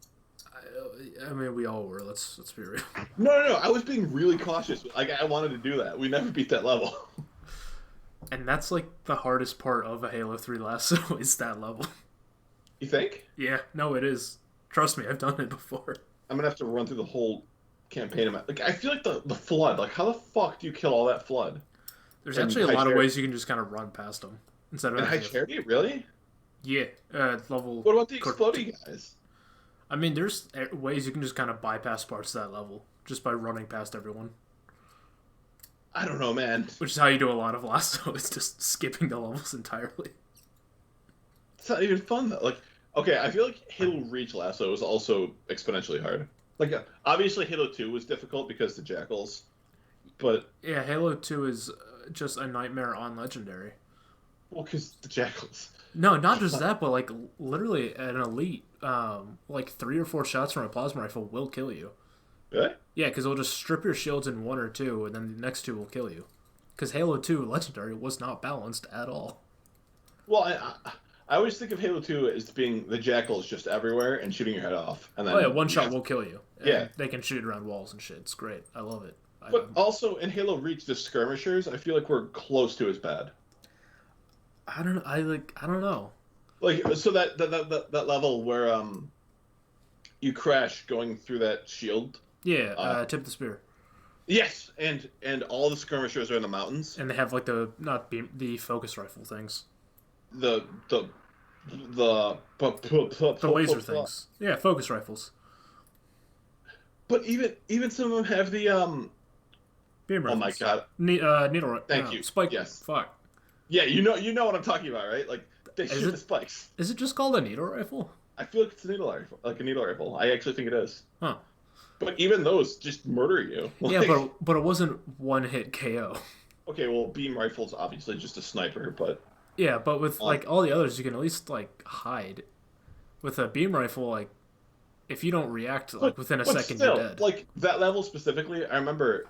I mean, we all were. Let's be real. No, no, no. I was being really cautious. Like I wanted to do that. We never beat that level. And that's like the hardest part of a Halo 3 Lasso is that level. You think? Yeah, no, it is. Trust me, I've done it before. I'm gonna have to run through the whole campaign. Like I feel like the flood. Like how the fuck do you kill all that flood? There's And actually a high lot of charity. ways you can just kind of run past them instead of And high having to. charity, really? Yeah, level. What about the exploding guys? I mean, there's ways you can just kind of bypass parts of that level just by running past everyone. I don't know, man. Which is how you do a lot of Lasso. It's just skipping the levels entirely. It's not even fun though. Like, okay, I feel like Halo Reach Lasso is also exponentially hard. Like, obviously Halo 2 was difficult because the jackals, but Yeah, Halo 2 is just a nightmare on Legendary. well, because the jackals. No, not just that, but like literally an elite, like 3 or 4 shots from a plasma rifle will kill you. Really? Yeah, because it'll just strip your shields in 1 or 2, and then the next 2 will kill you. Because Halo 2 Legendary was not balanced at all. Well, I always think of Halo 2 as being the jackals just everywhere and shooting your head off, and then Oh yeah, one you shot have- will kill you. And Yeah. they can shoot around walls and shit. It's great. I love it. But also in Halo Reach, the skirmishers, I feel like we're close to as bad. I don't. I don't know. Like so that level where you crash going through that shield. Yeah, Uh, tip the spear, yes, and all the skirmishers are in the mountains. and they have like the not beam, the focus rifle things, the laser things. Yeah, focus rifles, But even some of them have the beam Oh rifles. my god. Needle. Thank you. Spike. Yes. Fuck. Yeah, you know what I'm talking about, right? Like they Is shoot it- the spikes. Is it just called a needle rifle? I feel like it's a needle rifle, like a needle rifle. I actually think it is. Huh. But even those just murder you. Yeah, Like, but it wasn't one hit KO. okay, well, beam rifle's obviously just a sniper, but Yeah, but with like all the others, you can at least like hide. With a beam rifle, like if you don't react like within a but second, still, you're dead. like that level specifically, I remember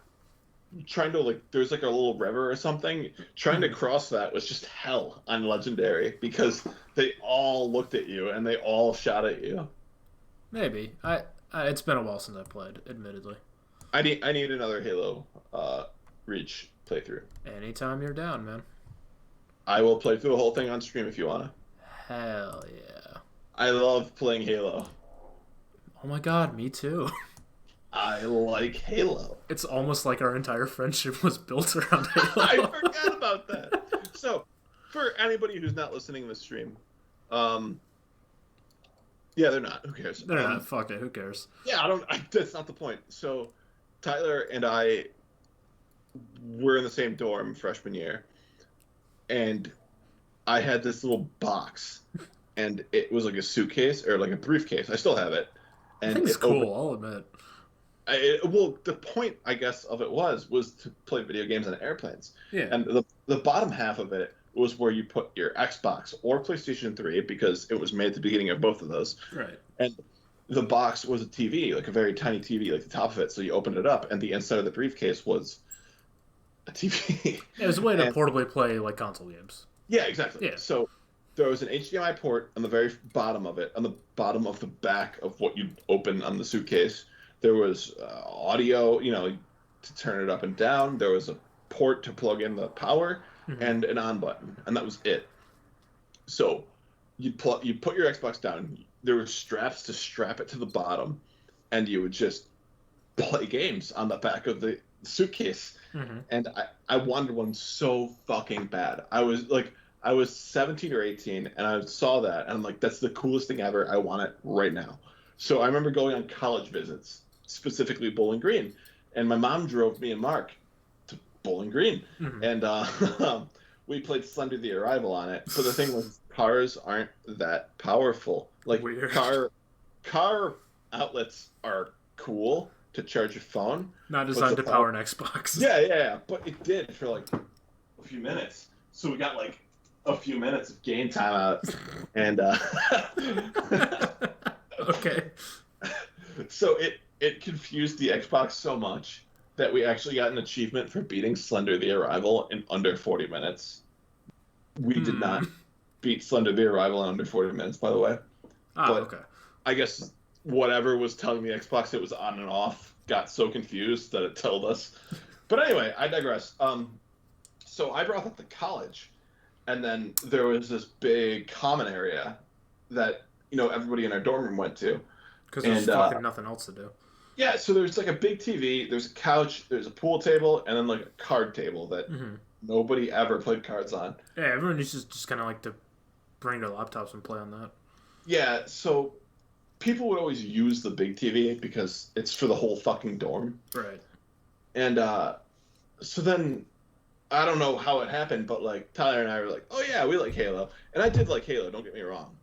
trying to like there's like a little river or something. Trying to cross that was just hell on Legendary because they all looked at you and they all shot at you. Maybe it's been a while since I played, admittedly. I need another Halo Reach playthrough. Anytime you're down, man. I will play through the whole thing on stream if you wanna. Hell yeah. I love playing Halo. Oh my god, me too. I like Halo. It's almost like our entire friendship was built around Halo. I forgot about that. So, for anybody who's not listening to the stream, yeah, they're not. Who cares? They're not. Fuck it. Who cares? Yeah, that's not the point. So, Tyler and I were in the same dorm freshman year, and I had this little box, and it was like a suitcase or like a briefcase. I still have it. And I think it's it cool. I'll admit. well, the point, I guess, of it was to play video games on airplanes. Yeah. And the bottom half of it was where you put your Xbox or PlayStation 3 because it was made at the beginning of both of those. Right. And the box was a TV, like a very tiny TV, like the top of it. So you opened it up, and the inside of the briefcase was a TV. Yeah, it was a way to portably play like console games. Yeah, exactly. Yeah. So there was an HDMI port on the very bottom of it, on the bottom of the back of what you'd open on the suitcase. There was audio, to turn it up and down. There was a port to plug in the power and an on button, and that was it. So you put your Xbox down. There were straps to strap it to the bottom, and you would just play games on the back of the suitcase. And I wanted one so fucking bad. I was 17 or 18, and I saw that, and I'm like, that's the coolest thing ever. I want it right now. So I remember going on college visits, specifically Bowling Green, and my mom drove me and Mark to Bowling Green, Mhm. and we played Slender the Arrival on it. But the thing was, cars aren't that powerful. Like Weird. car outlets are cool to charge your phone, Not but designed the to power an Xbox. yeah, but it did for like a few minutes. So we got like a few minutes of game time out, and Okay. so it confused the Xbox so much that we actually got an achievement for beating Slender the Arrival in under 40 minutes. We did not beat Slender the Arrival in under 40 minutes, by the way. But Okay. I guess whatever was telling the Xbox it was on and off got so confused that it told us. But anyway, I digress. So I brought that to college, and then there was this big common area that everybody in our dorm room went to. Because there's fucking nothing else to do. Yeah, so there's like a big TV, there's a couch, there's a pool table, and then like a card table that nobody ever played cards on. Yeah, everyone used to just kind of like to bring their laptops and play on that. Yeah, so people would always use the big TV because it's for the whole fucking dorm. Right. And so then I don't know how it happened, but like Tyler and I were like, oh yeah, we like Halo. And I did like Halo, don't get me wrong.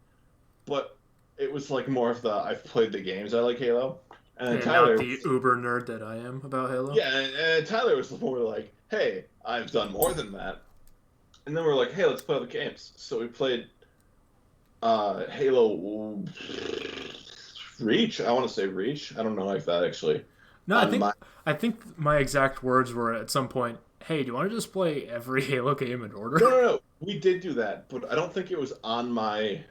But it was like more of the I've played the games, I like Halo. And then Tyler, not the uber nerd that I am about Halo. Yeah, and Tyler was the more like, hey, I've done more than that. And then we're like, hey, let's play other games. So we played Halo Reach. I want to say Reach. I don't know if that actually. No, I think my exact words were at some point, hey, do you want to just play every Halo game in order? No. We did do that, but I don't think it was on my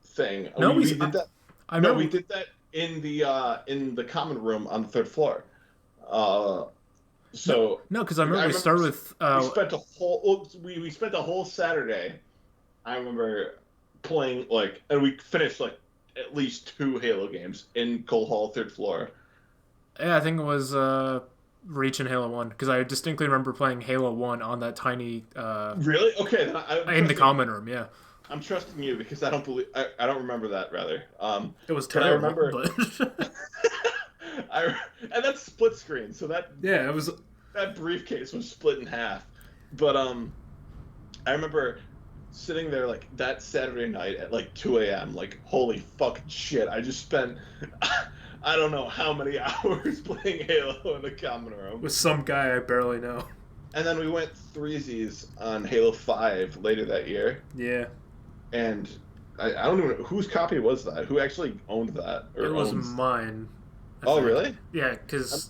thing. No, we did that. I remember we did that in the common room on the third floor. So no, because I remember we started with we spent a whole Saturday. I remember playing and we finished like at least 2 Halo games in Cole Hall third floor. Yeah, I think it was Reach and Halo 1 because I distinctly remember playing Halo 1 on that tiny. Really? Okay. Then in the common room, yeah. I'm trusting you because I don't remember that rather. It was terrible. I remember, but and that's split screen, so it was that briefcase was split in half. But I remember sitting there like that Saturday night at like 2 a.m. like holy fucking shit! I just spent I don't know how many hours playing Halo in the common room with some guy I barely know. And then we went threesies on Halo 5 later that year. Yeah. And I don't even know whose copy was that. Who actually owned that? It was mine. Oh, really? Yeah, because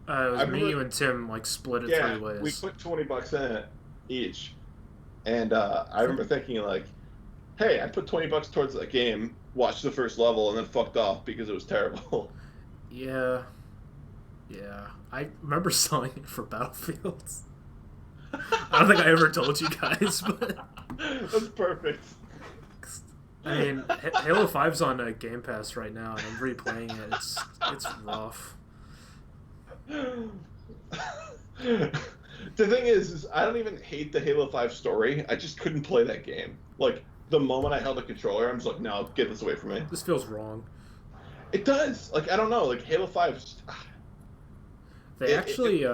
it was me, you, and Tim like split it 3 ways. We put $20 in it each, and I remember thinking like, "Hey, I put $20 towards that game, watched the first level, and then fucked off because it was terrible." Yeah. I remember selling it for Battlefields. I don't think I ever told you guys, but that's perfect. I mean, Halo 5's on Game Pass right now, and I'm replaying it. It's rough. The thing is I don't even hate the Halo 5 story. I just couldn't play that game. Like, the moment I held the controller, I'm just like, no, get this away from me. This feels wrong. It does. Like, I don't know. Like, Halo 5... They actually,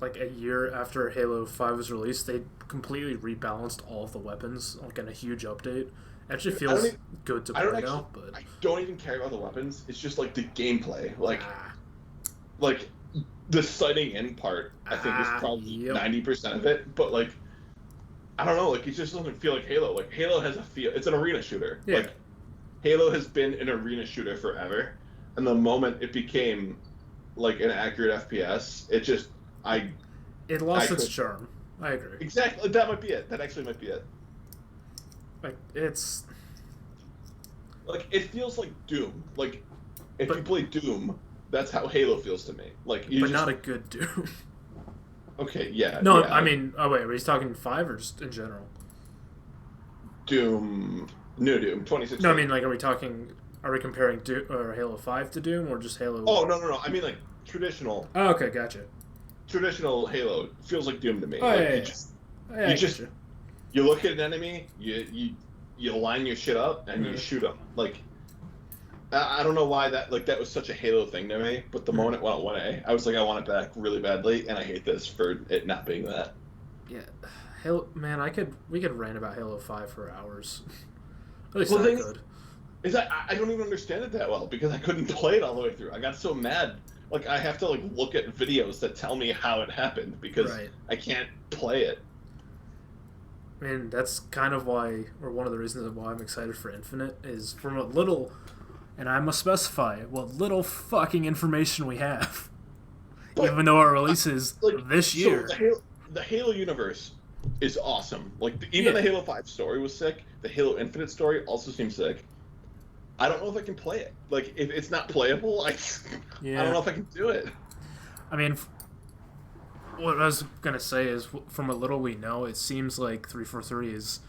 like, a year after Halo 5 was released, they completely rebalanced all of the weapons, like, in a huge update. Actually feels good to play now, but I don't even care about the weapons. It's just like the gameplay, like the sighting in part. I think is probably 90% of it. But like, I don't know. Like, it just doesn't feel like Halo. Like, Halo has a feel. It's an arena shooter. Yeah. Like, Halo has been an arena shooter forever, and the moment it became like an accurate FPS, it lost its charm. I agree. Exactly. That might be it. That actually might be it. Like, it's... Like, it feels like Doom. Like, if you play Doom, that's how Halo feels to me. Like, not a good Doom. Okay, yeah. No, yeah. I mean... Oh, wait, are we talking 5 or just in general? Doom... New Doom, 2016. No, I mean, like, are we comparing Halo 5 to Doom, or just Halo... Oh, no. I mean, like, traditional... Oh, okay, gotcha. Traditional Halo feels like Doom to me. Oh, like, yeah. You look at an enemy, you line your shit up, and you shoot them. Like, I don't know why that was such a Halo thing to me, but the moment it went 1A, I was like, I want it back really badly, and I hate this for it not being that. Yeah, Halo. Man, we could rant about Halo 5 for hours. At least Well, the I thing could. is I don't even understand it that well because I couldn't play it all the way through. I got so mad. Like I have to look at videos that tell me how it happened because Right. I can't play it. And that's kind of why, or one of the reasons why I'm excited for Infinite is from what little, and I must specify what little fucking information we have. But Even though it releases this year. So the Halo universe is awesome. Like even the Halo 5 story was sick. The Halo Infinite story also seems sick. I don't know if I can play it. Like if it's not playable, I don't know if I can do it. I mean, what I was gonna say is, from what little we know, it seems like 343 is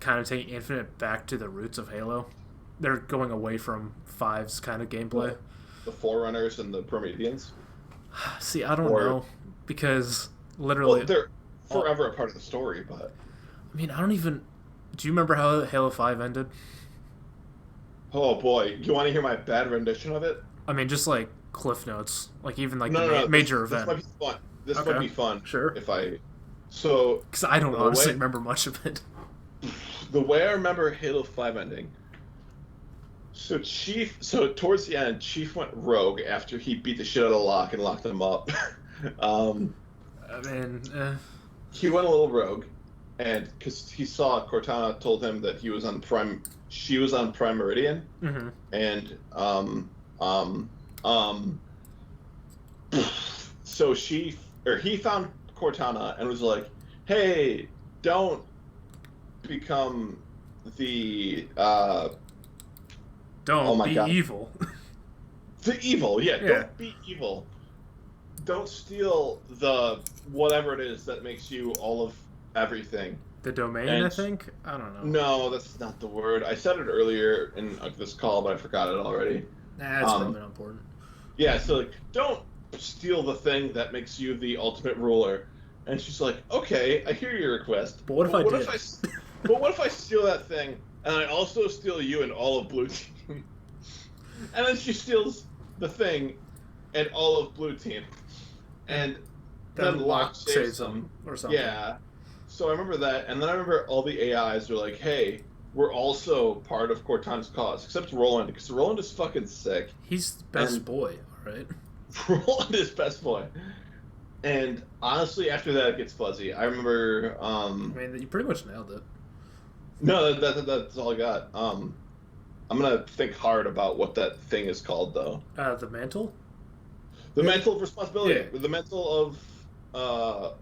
kind of taking Infinite back to the roots of Halo. They're going away from 5's kind of gameplay. The Forerunners and the Prometheans. See, I don't know, because literally, they're forever a part of the story. But I mean, I don't even. Do you remember how Halo 5 ended? Oh boy, you want to hear my bad rendition of it? I mean, just like cliff notes, like even like major event. This might be fun. This might be fun. Sure. If I, so because I don't honestly remember much of it. The way I remember Halo 5 ending. So towards the end, Chief went rogue after he beat the shit out of Locke and locked him up. I mean, he went a little rogue, and because he saw Cortana told him that he was on Prime, she was on Prime Meridian, and so he found Cortana and was like, "Hey, don't become the don't be evil." The evil, yeah. Don't be evil. Don't steal the whatever it is that makes you all of everything. The domain, I think? I don't know. No, that's not the word. I said it earlier in this call, but I forgot it already. Nah, it's probably not important. Yeah, so don't steal the thing that makes you the ultimate ruler. And she's like, okay, I hear your request. But what if I did? But what if I steal that thing, and I also steal you and all of Blue Team? And then she steals the thing and all of Blue Team. And then Locke saves them. Or something. Yeah. So I remember that, and then I remember all the AIs were like, hey, we're also part of Cortana's cause, except Roland, because Roland is fucking sick. He's best boy, right? Roland is best boy. And honestly, after that, it gets fuzzy. I remember... I mean, you pretty much nailed it. No, that's all I got. I'm going to think hard about what that thing is called, though. The mantle? The mantle of responsibility. Yeah. The mantle of...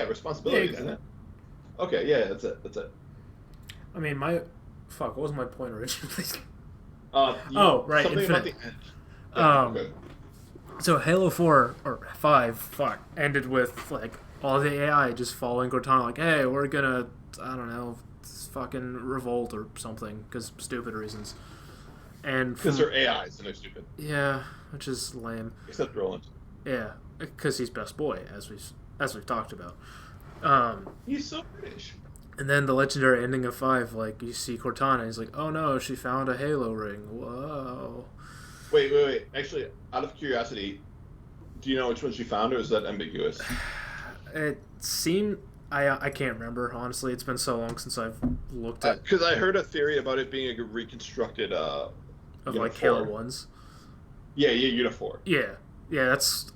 responsibility, isn't it? Okay, yeah, that's it. I mean, what was my point originally? Right, Infinite. Okay. So Halo 4, or 5, ended with, like, all the AI just following Cortana, like, hey, we're gonna, I don't know, fucking revolt or something, because stupid reasons. And because they're AIs and they're stupid. Yeah, which is lame. Except Roland. Yeah, because he's best boy, as we've talked about. He's so British. And then the legendary ending of 5, like, you see Cortana, he's like, oh no, she found a Halo ring. Whoa. Wait. Actually, out of curiosity, do you know which one she found, or is that ambiguous? It seemed... I can't remember, honestly. It's been so long since I've looked at... Because I heard a theory about it being a reconstructed... of, like, Halo 1s? Yeah, Unifor. Yeah,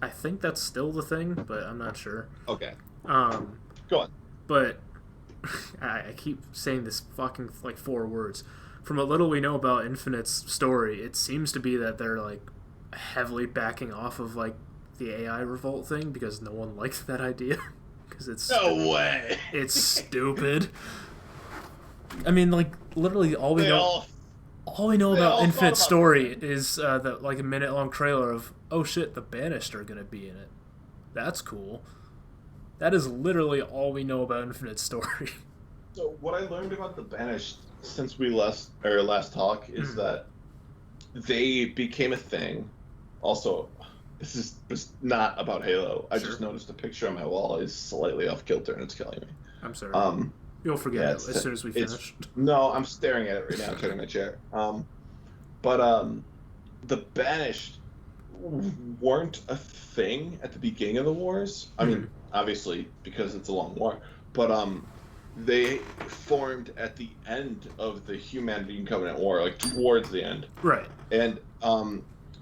I think that's still the thing, but I'm not sure. Okay. Go on. But I keep saying this fucking, like, 4 words. From what little we know about Infinite's story, it seems to be that they're, like, heavily backing off of, like, the AI revolt thing because no one likes that idea. Because it's no way. It's stupid. I mean, like, literally all we know about Infinite's story is that, like, a minute-long trailer of, oh shit, the Banished are gonna be in it. That's cool. That is literally all we know about Infinite's story. So what I learned about the Banished since we last talk is that they became a thing. Also, this is not about Halo. I just noticed a picture on my wall is slightly off kilter and it's killing me. I'm sorry. You'll forget it as soon as we finish. No, I'm staring at it right now, turning my chair. But the Banished weren't a thing at the beginning of the wars. I Hmm. mean, obviously because it's a long war, but they formed at the end of the Humanity and Covenant War, like towards the end, Right. and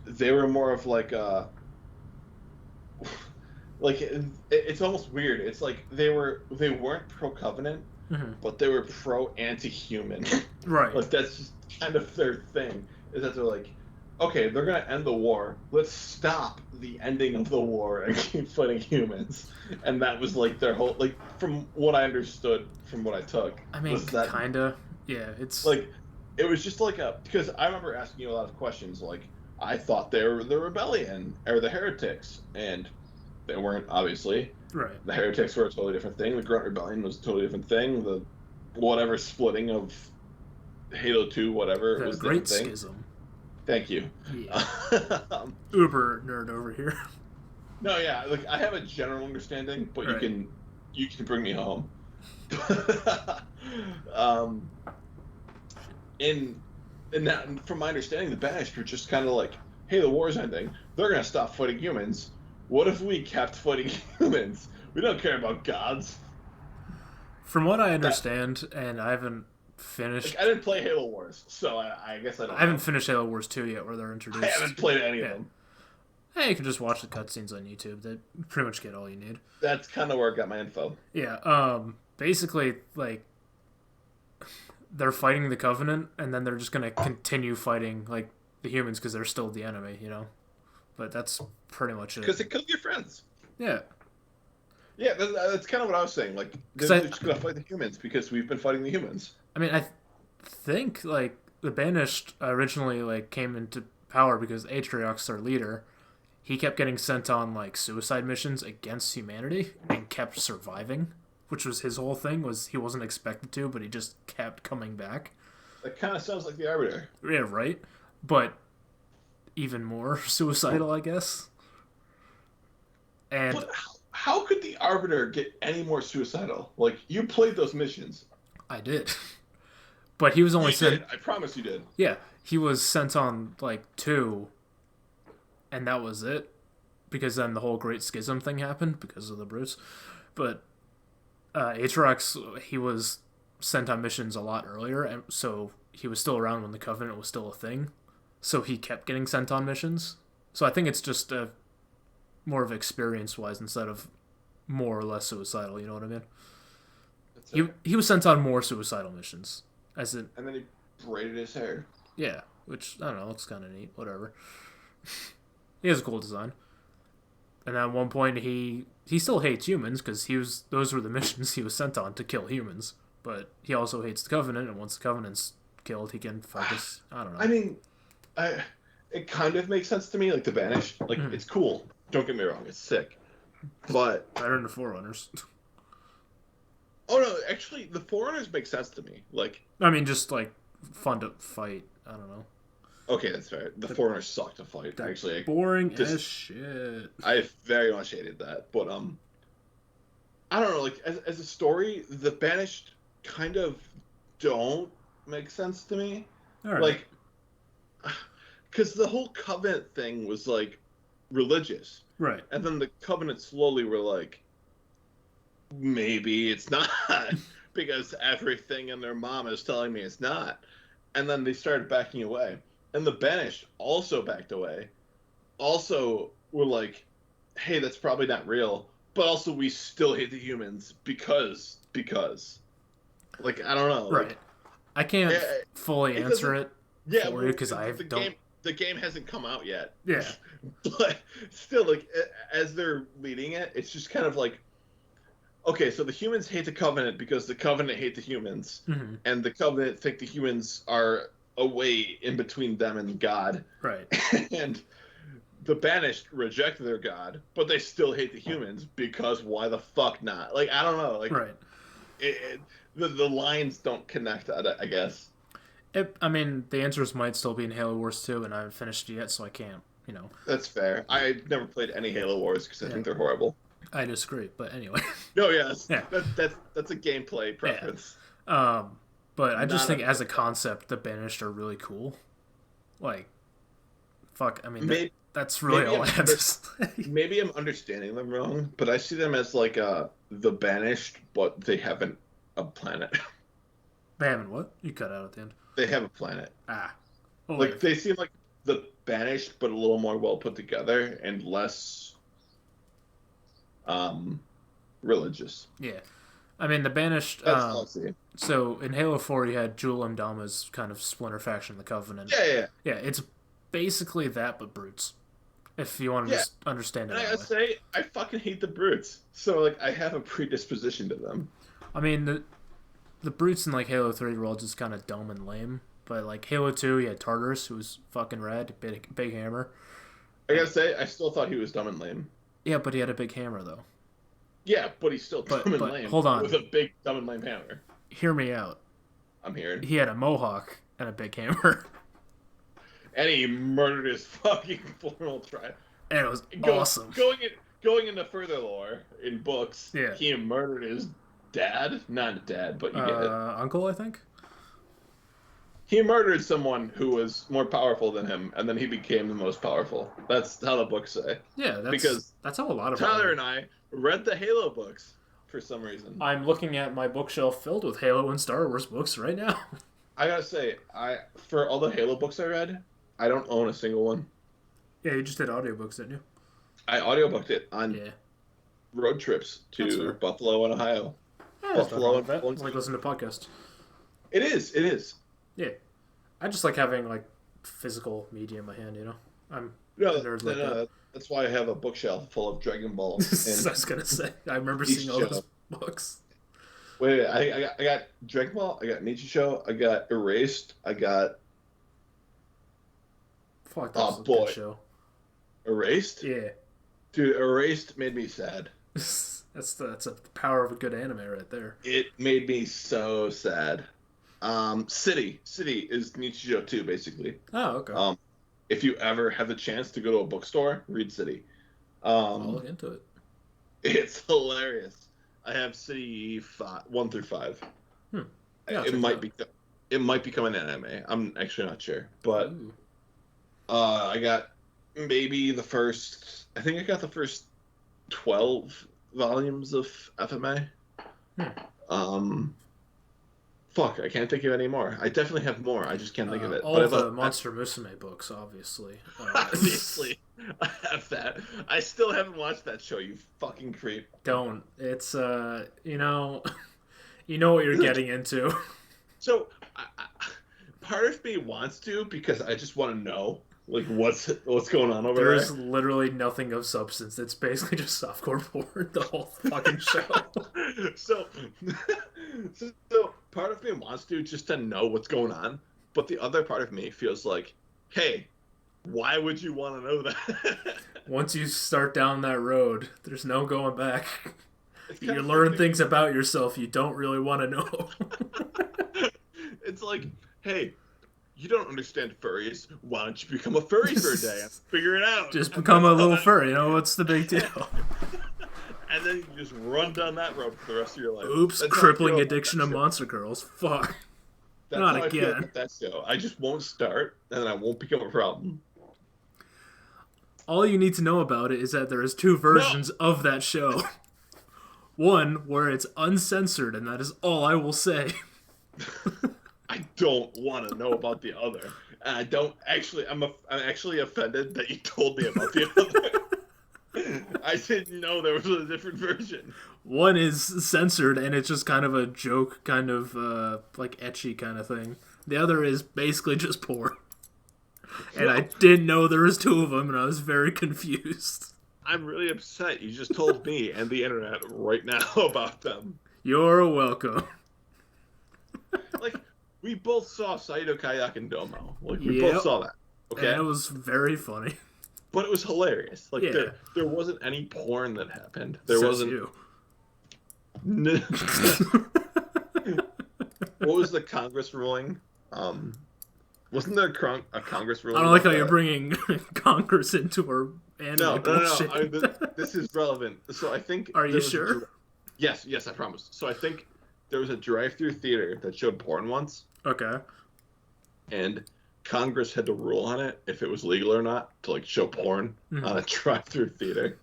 they were more of like a like it's almost weird. It's like they weren't pro Covenant, Hmm. but they were pro anti-human. Right. Like that's just kind of their thing. Is that they're like, okay, they're gonna end the war. Let's stop the ending of the war and keep fighting humans. And that was like their whole like from what I understood from what I took I mean, was that kinda. Yeah, it's like it was just like a because I remember asking you a lot of questions like I thought they were the rebellion or the heretics and they weren't obviously. right. The heretics were a totally different thing. The Grunt Rebellion was a totally different thing. The whatever splitting of Halo 2, whatever, it The was a Great different thing. Schism. Thank you. Yeah. um, Uber nerd over here. no, yeah, like I have a general understanding, but Right. you can bring me home. um, in that, from my understanding, the Banished were just kind of like, hey, the war's ending. They're gonna stop fighting humans. What if we kept fighting humans? We don't care about gods. From what I That understand, and I haven't like finished. I didn't play Halo Wars, so I guess I I don't haven't know. finished Halo Wars 2 yet, where they're I haven't introduced. played any of Yeah. them. Hey, you can just watch the cutscenes on YouTube. They pretty much get all you need. That's kind of where I got my info. Yeah. Basically, like they're fighting the Covenant, and then they're just gonna continue fighting like the humans because they're still the enemy, you know. But that's pretty much it. Because it kills your friends. Yeah. Yeah, that's kind of what I was saying. Like, they're 'Cause just going to fight the humans because we've been fighting the humans. I mean, think like the Banished originally like came into power because Atriox, their leader, he kept getting sent on like suicide missions against humanity and kept surviving, which was his whole thing. Was he wasn't expected to, but he just kept coming back. That kind of sounds like the Arbiter. Yeah, right. But even more suicidal, I guess. And But how could the Arbiter get any more suicidal? Like, you played those missions. I did. But he was only You sent. did. I promise you did. Yeah, he was sent on like 2, and that was it. Because then the whole Great Schism thing happened because of the brutes. But Atrax, he was sent on missions a lot earlier, and so he was still around when the Covenant was still a thing. So he kept getting sent on missions. So I think it's just more of experience wise instead of more or less suicidal. You know what I mean? That's it. He was sent on more suicidal missions, as in And then he braided his hair. yeah, which I don't know, looks kind of neat. Whatever. He has a cool design. And at one point, he still hates humans because those were the missions he was sent on to kill humans. But he also hates the Covenant, and once the Covenant's killed, he can focus. I don't know. I mean, it kind of makes sense to me, like the Banished. Like, it's cool. Don't get me wrong, it's sick. But better than the Forerunners. oh no, actually, the Foreigners make sense to me. Like, I mean, just like fun to fight. I don't know. okay, that's fair. The Foreigners suck to fight. Actually, Boring just- as shit. I very much hated that. But I don't know. Like, as a story, the Banished kind of don't make sense to me. All right. Like, because the whole Covenant thing was like religious, right. and then the Covenant slowly were like, maybe it's not, because everything in their mom is telling me it's not, and then they started backing away, and the Banished also backed away, also were like, hey, that's probably not real, but also we still hate the humans because like I don't know, Right. like, I can't fully it answer doesn't- it yeah, for you because I don't. the game hasn't come out yet. Yeah. But still, like, as they're leading it, it's just kind of like, okay, so the humans hate the Covenant because the Covenant hate the humans, Mhm. and the Covenant think the humans are a way in between them and God, Right. and the Banished reject their God, but they still hate the humans because why the fuck not? Like, I don't know, like, Right. The lines don't connect, I guess. I mean, the answers might still be in Halo Wars 2, and I haven't finished it yet, so I can't. You know, That's fair. I've never played any Halo Wars because I think they're horrible. I disagree. But anyway. No, yes, Yeah. That's a gameplay preference. But I just Not think as a concept, the Banished are really cool. Like, fuck. I mean, Maybe, that's really all I have to say. maybe I'm understanding them wrong, but I see them as like the banished, but they haven't a planet. They haven't what? You cut out at the end. They have a planet. Ah. Oh, Like wait. they seem like the banished, but a little more well put together and less religious. Yeah. I mean, the Banished. That's all I see. So in Halo 4, you had Jul Mdama's kind of splinter faction, the Covenant. Yeah. Yeah, it's basically that, but brutes. If you want to just understand it And I that gotta way. say, I fucking hate the brutes. So like, I have a predisposition to them. I mean, the brutes in like Halo 3 were all just kind of dumb and lame. But like Halo 2, you had Tartarus, who was fucking rad, big hammer. I gotta say, I still thought he was dumb and lame. Yeah, but he had a big hammer though. Yeah, but he's still dumb and but lame. hold on. With a big dumb and lame hammer. Hear me out. I'm hearing. He had a mohawk and a big hammer. And he murdered his fucking formal tribe. And it was awesome. Going into further lore in books, Yeah. he murdered his dad. Not dad, but you get it. Uncle, I think? He murdered someone who was more powerful than him, and then he became the most powerful. That's how the books say. Yeah, Because that's how a lot of Tyler and I read the Halo books for some reason. I'm looking at my bookshelf filled with Halo and Star Wars books right now. I gotta say, for all the Halo books I read, I don't own a single one. Yeah, you just did audiobooks, didn't you? I audiobooked it on Yeah. road trips That's to fair. Buffalo and Ohio. Yeah, Buffalo and that. Florence. Like listen to podcasts. It is. Yeah. I just like having like physical media in my hand, you know? I'm No, a nerd like that. that's why I have a bookshelf full of Dragon Ball. I was gonna say. I remember Each seeing all show. those books. Wait, I got Dragon Ball, I got Nietzsche Show, I got Erased, I got Fuck, that was a boy. good show. Erased? Yeah. Dude, Erased made me sad. That's the power of a good anime right there. It made me so sad. City is Nietzsche Show too, basically. Oh, okay. If you ever have the chance to go to a bookstore, read City. I'll look into it. It's hilarious. I have City 1 through 5. Yeah, it might become an anime. I'm actually not sure, but Ooh. I got maybe the first. I think I got the first 12 volumes of FMA. Fuck, I can't think of any more. I definitely have more. I just can't think of it. All the Monster Musume books, obviously. Obviously, I have that. I still haven't watched that show. You fucking creep. Don't. It's you know what you're getting into. So, part of me wants to because I just want to know like what's going on over There's there. literally nothing of substance. It's basically just softcore porn, the whole fucking show. So part of me wants to just to know what's going on, but the other part of me feels like, hey, why would you want to know that? Once you start down that road, there's no going back. You of learn like, things about yourself you don't really want to know. It's like, hey, you don't understand furries. Why don't you become a furry for a day and figure it out? Just become a little furry, you know, what's the big deal? And then you just run down that road for the rest of your life. Oops, That's how I crippling feel addiction about to that show. monster girls. Fuck. That's Not how I feel again. about that show. I just won't start, and then I won't become a problem. All you need to know about it is that there is 2 versions of that show. One where it's uncensored, and that is all I will say. I don't want to know about the other. And I don't actually. I'm actually offended that you told me about the other. I didn't know there was a different version. One is censored, and it's just kind of a joke, kind of like ecchi kind of thing. The other is basically just porn. And I didn't know there was 2 of them, and I was very confused. I'm really upset. You just told me and the internet right now about them. You're welcome. Like, we both saw Saito Kayak and Domo. Like, we Yep. both saw that. Okay? And it was very funny. But it was hilarious. Like, Yeah. there wasn't any porn that happened. There Says wasn't. you. What was the Congress ruling? Wasn't there a Congress ruling? I don't like how about you're that? bringing Congress into our anime No. bullshit. This is relevant. So I think. Are you there was a sure? Yes, I promise. So I think there was a drive-through theater that showed porn once, Okay. and Congress had to rule on it if it was legal or not to like show porn on a drive-through theater,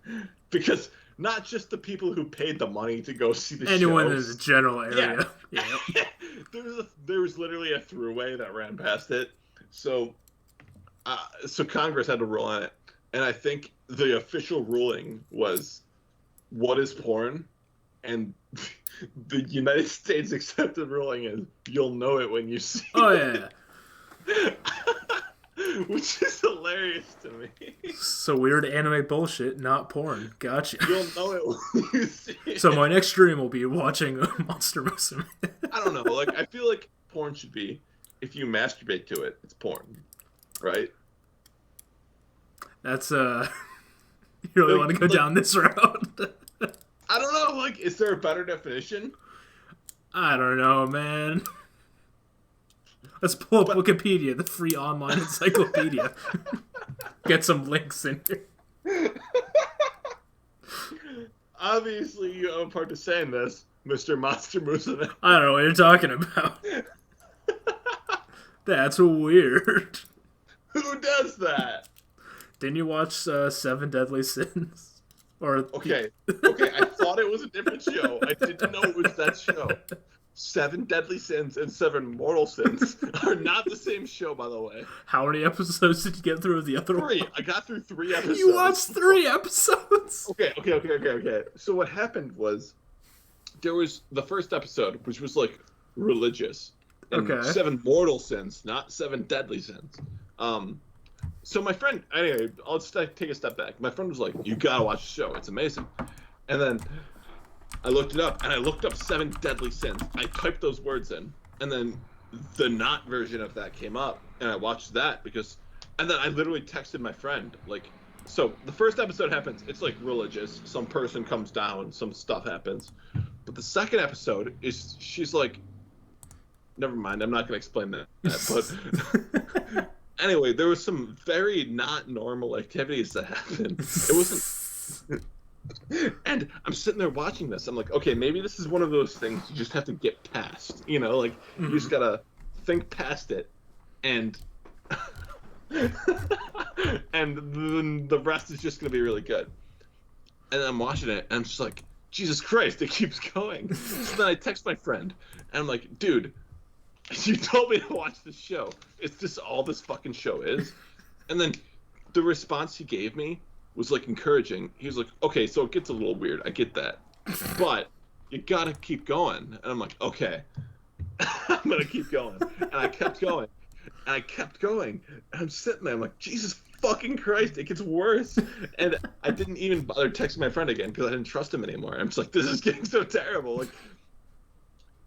because not just the people who paid the money to go see the Anyone in shows. the general Yeah, area. Yeah. there was literally a throughway that ran past it, so so Congress had to rule on it, and I think the official ruling was, "What is porn?" And the United States accepted ruling is, "You'll know it when you see Oh it." yeah. Which is hilarious to me. So weird anime bullshit, not porn. Gotcha. You'll know it when you see it. So my next stream will be watching Monster Musume. I don't know. Like, I feel like porn should be, if you masturbate to it, it's porn, right? That's you really want to go down this route? I don't know. Like, is there a better definition? I don't know, man. Let's pull up Wikipedia, the free online encyclopedia. Get some links in here. Obviously, you have a part to say in this, Mr. Monster Musume. I don't know what you're talking about. That's weird. Who does that? Didn't you watch Seven Deadly Sins? Or Okay, I thought it was a different show. I didn't know it was that show. Seven Deadly Sins and Seven Mortal Sins are not the same show, by the way. How many episodes did you get through of the other one? 3. I got through 3 episodes. You watched 3 episodes? Okay. So what happened was, there was the first episode, which was like religious. And Okay. 7 mortal sins, not 7 deadly sins. So my friend, anyway, I'll just take a step back. My friend was like, "You gotta watch the show. It's amazing." And then I looked it up, and I looked up 7 deadly sins. I typed those words in, and then the not version of that came up, and I watched that and then I literally texted my friend, like, so the first episode happens, it's like religious, some person comes down, some stuff happens. But the second episode is, she's like, never mind, I'm not going to explain that. But anyway, there was some very not normal activities that happened. It wasn't... And I'm sitting there watching this. I'm like, okay, maybe this is one of those things you just have to get past. You know, like, you just got to think past it. And... and then the rest is just going to be really good. And I'm watching it, and I'm just like, Jesus Christ, it keeps going. So then I text my friend, and I'm like, dude, you told me to watch this show. Is this all this fucking show is? And then the response he gave me was, like, encouraging. He was like, okay, so it gets a little weird. I get that. But you gotta keep going. And I'm like, okay. I'm gonna keep going. And I kept going. And I kept going. And I'm sitting there. I'm like, Jesus fucking Christ, it gets worse. And I didn't even bother texting my friend again because I didn't trust him anymore. I'm just like, this is getting so terrible. Like,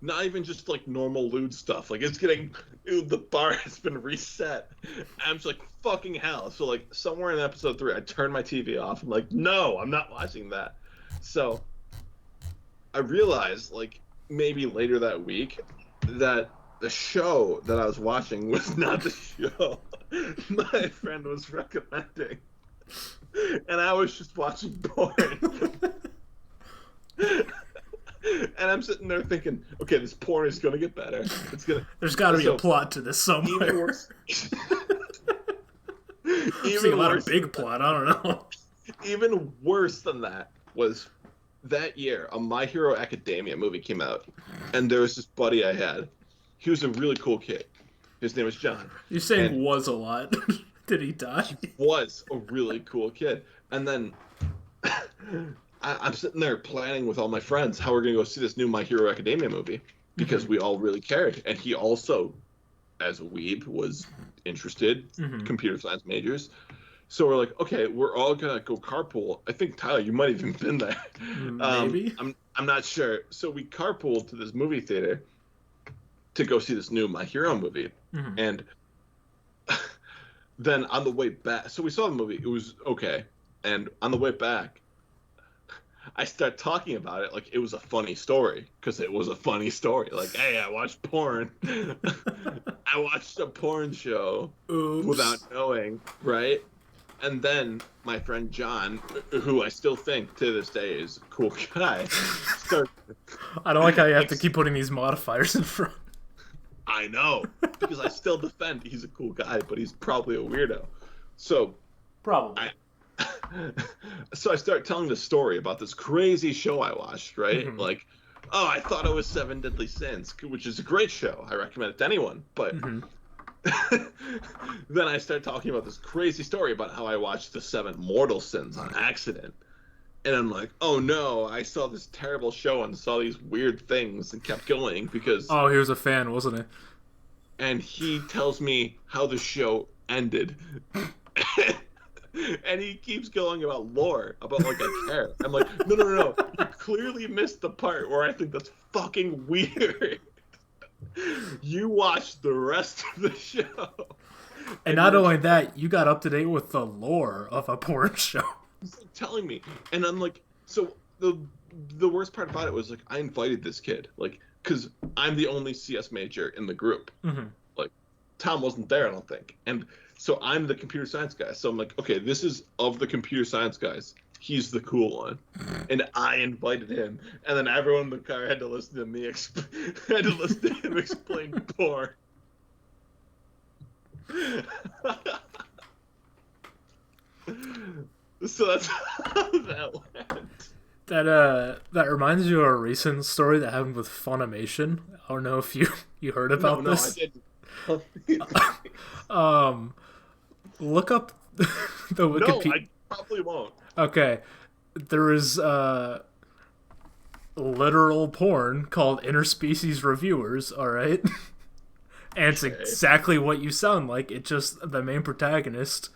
not even just like normal lewd stuff. Like, it's getting, the bar has been reset. And I'm just like, fucking hell. So like somewhere in episode 3, I turned my TV off. I'm like, no, I'm not watching that. So I realized, like, maybe later that week that the show that I was watching was not the show my friend was recommending. And I was just watching porn. And I'm sitting there thinking, okay, this porn is going to get better. It's gonna. There's got to be a plot to this somewhere. Even worse. I'm seeing a lot of big plot. I don't know. Even worse than that was that year, a My Hero Academia movie came out, and there was this buddy I had. He was a really cool kid. His name was John. You're saying was a lot. Did he die? He was a really cool kid. And then I'm sitting there planning with all my friends how we're going to go see this new My Hero Academia movie because we all really cared. And he also, as a weeb, was interested, computer science majors. So we're like, okay, we're all going to go carpool. I think, Tyler, you might have even been there. Maybe. I'm not sure. So we carpooled to this movie theater to go see this new My Hero movie. And then on the way back, so we saw the movie, it was okay. And on the way back, I start talking about it like it was a funny story, because it was a funny story. Like, hey, I watched porn. I watched a porn show. Oops. Without knowing, right? And then my friend John, who I still think to this day is a cool guy, I don't like how you have to keep putting these modifiers in front. I I know, because I still defend he's a cool guy, but he's probably a weirdo. So Probably. So I start telling the story about this crazy show I watched, right? Mhm. Like, oh, I thought it was Seven Deadly Sins, which is a great show. I recommend it to anyone. But Mhm. then I start talking about this crazy story about how I watched the Seven Mortal Sins on accident. And I'm like, oh no, I saw this terrible show and saw these weird things and kept going because. Oh, he was a fan, wasn't he? And he tells me how the show ended. And he keeps going about lore, about like I care. I'm like, no. You clearly missed the part where I think that's fucking weird. You watched the rest of the show. And not only that, you got up to date with the lore of a porn show. He's telling me, and I'm like, so the worst part about it was like I invited this kid, like, because I'm the only CS major in the group. Mm-hmm. Like, Tom wasn't there, I don't think, and so I'm the computer science guy. So I'm like, okay, this is of the computer science guys. He's the cool one, and I invited him, and then everyone in the car had to listen to me had to listen to him explain porn. So that's how that went. That reminds you of a recent story that happened with Funimation. I don't know if you heard about this. No, I didn't. Look up the Wikipedia. No, I probably won't. Okay, there is literal porn called Interspecies Reviewers. All right, and it's exactly what you sound like. It's just the main protagonist,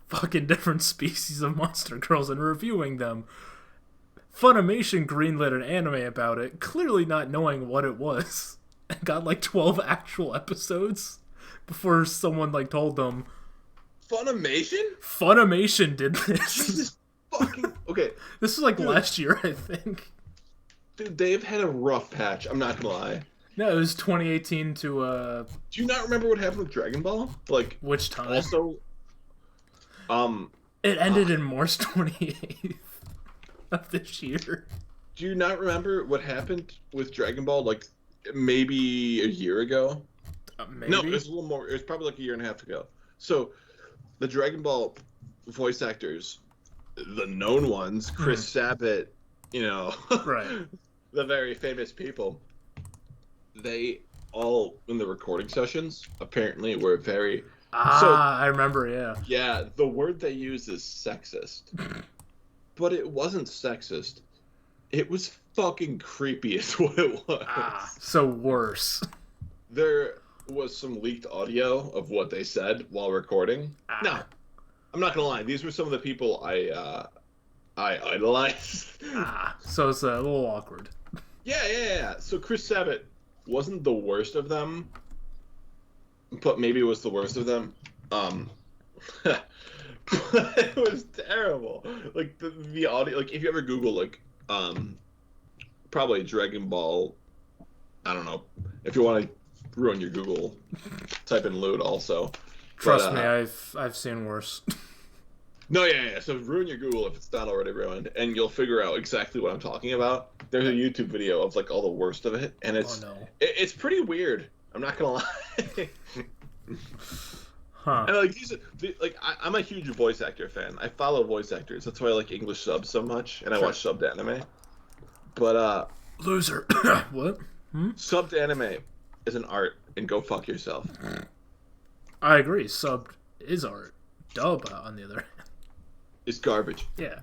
fucking different species of monster girls, and reviewing them. Funimation greenlit an anime about it, clearly not knowing what it was, and got like 12 actual episodes before someone like told them. Funimation did this. Jesus fucking okay. This was like last year, I think. Dude, they've had a rough patch. I'm not gonna lie. No, it was 2018 to Do you not remember what happened with Dragon Ball? Like which time? Also, it ended in March 28th of this year. Do you not remember what happened with Dragon Ball? Like maybe a year ago. Maybe? No, it was a little more. It was probably like a year and a half ago. So, the Dragon Ball voice actors, the known ones, Chris Sabat, right, the very famous people, they all in the recording sessions apparently were very. I remember, yeah. Yeah, the word they use is sexist, but it wasn't sexist. It was fucking creepy, is what it was. So worse. There was some leaked audio of what they said while recording. No, I'm not gonna lie. These were some of the people I idolized. So it's a little awkward. Yeah. So Chris Sabat wasn't the worst of them, but maybe was the worst of them. It was terrible. Like the audio. Like if you ever Google like probably Dragon Ball. I don't know if you want to ruin your Google, type in lewd also. Trust me, I've seen worse. No, yeah. So ruin your Google if it's not already ruined, and you'll figure out exactly what I'm talking about. There's a YouTube video of like all the worst of it, and it's it's pretty weird. I'm not gonna lie. Huh. And like I'm a huge voice actor fan. I follow voice actors. That's why I like English subs so much, and I watch subbed anime. But loser. What? Subbed anime is an art, and go fuck yourself. I agree. Subbed is art. Dub, on the other hand, is garbage. Yeah.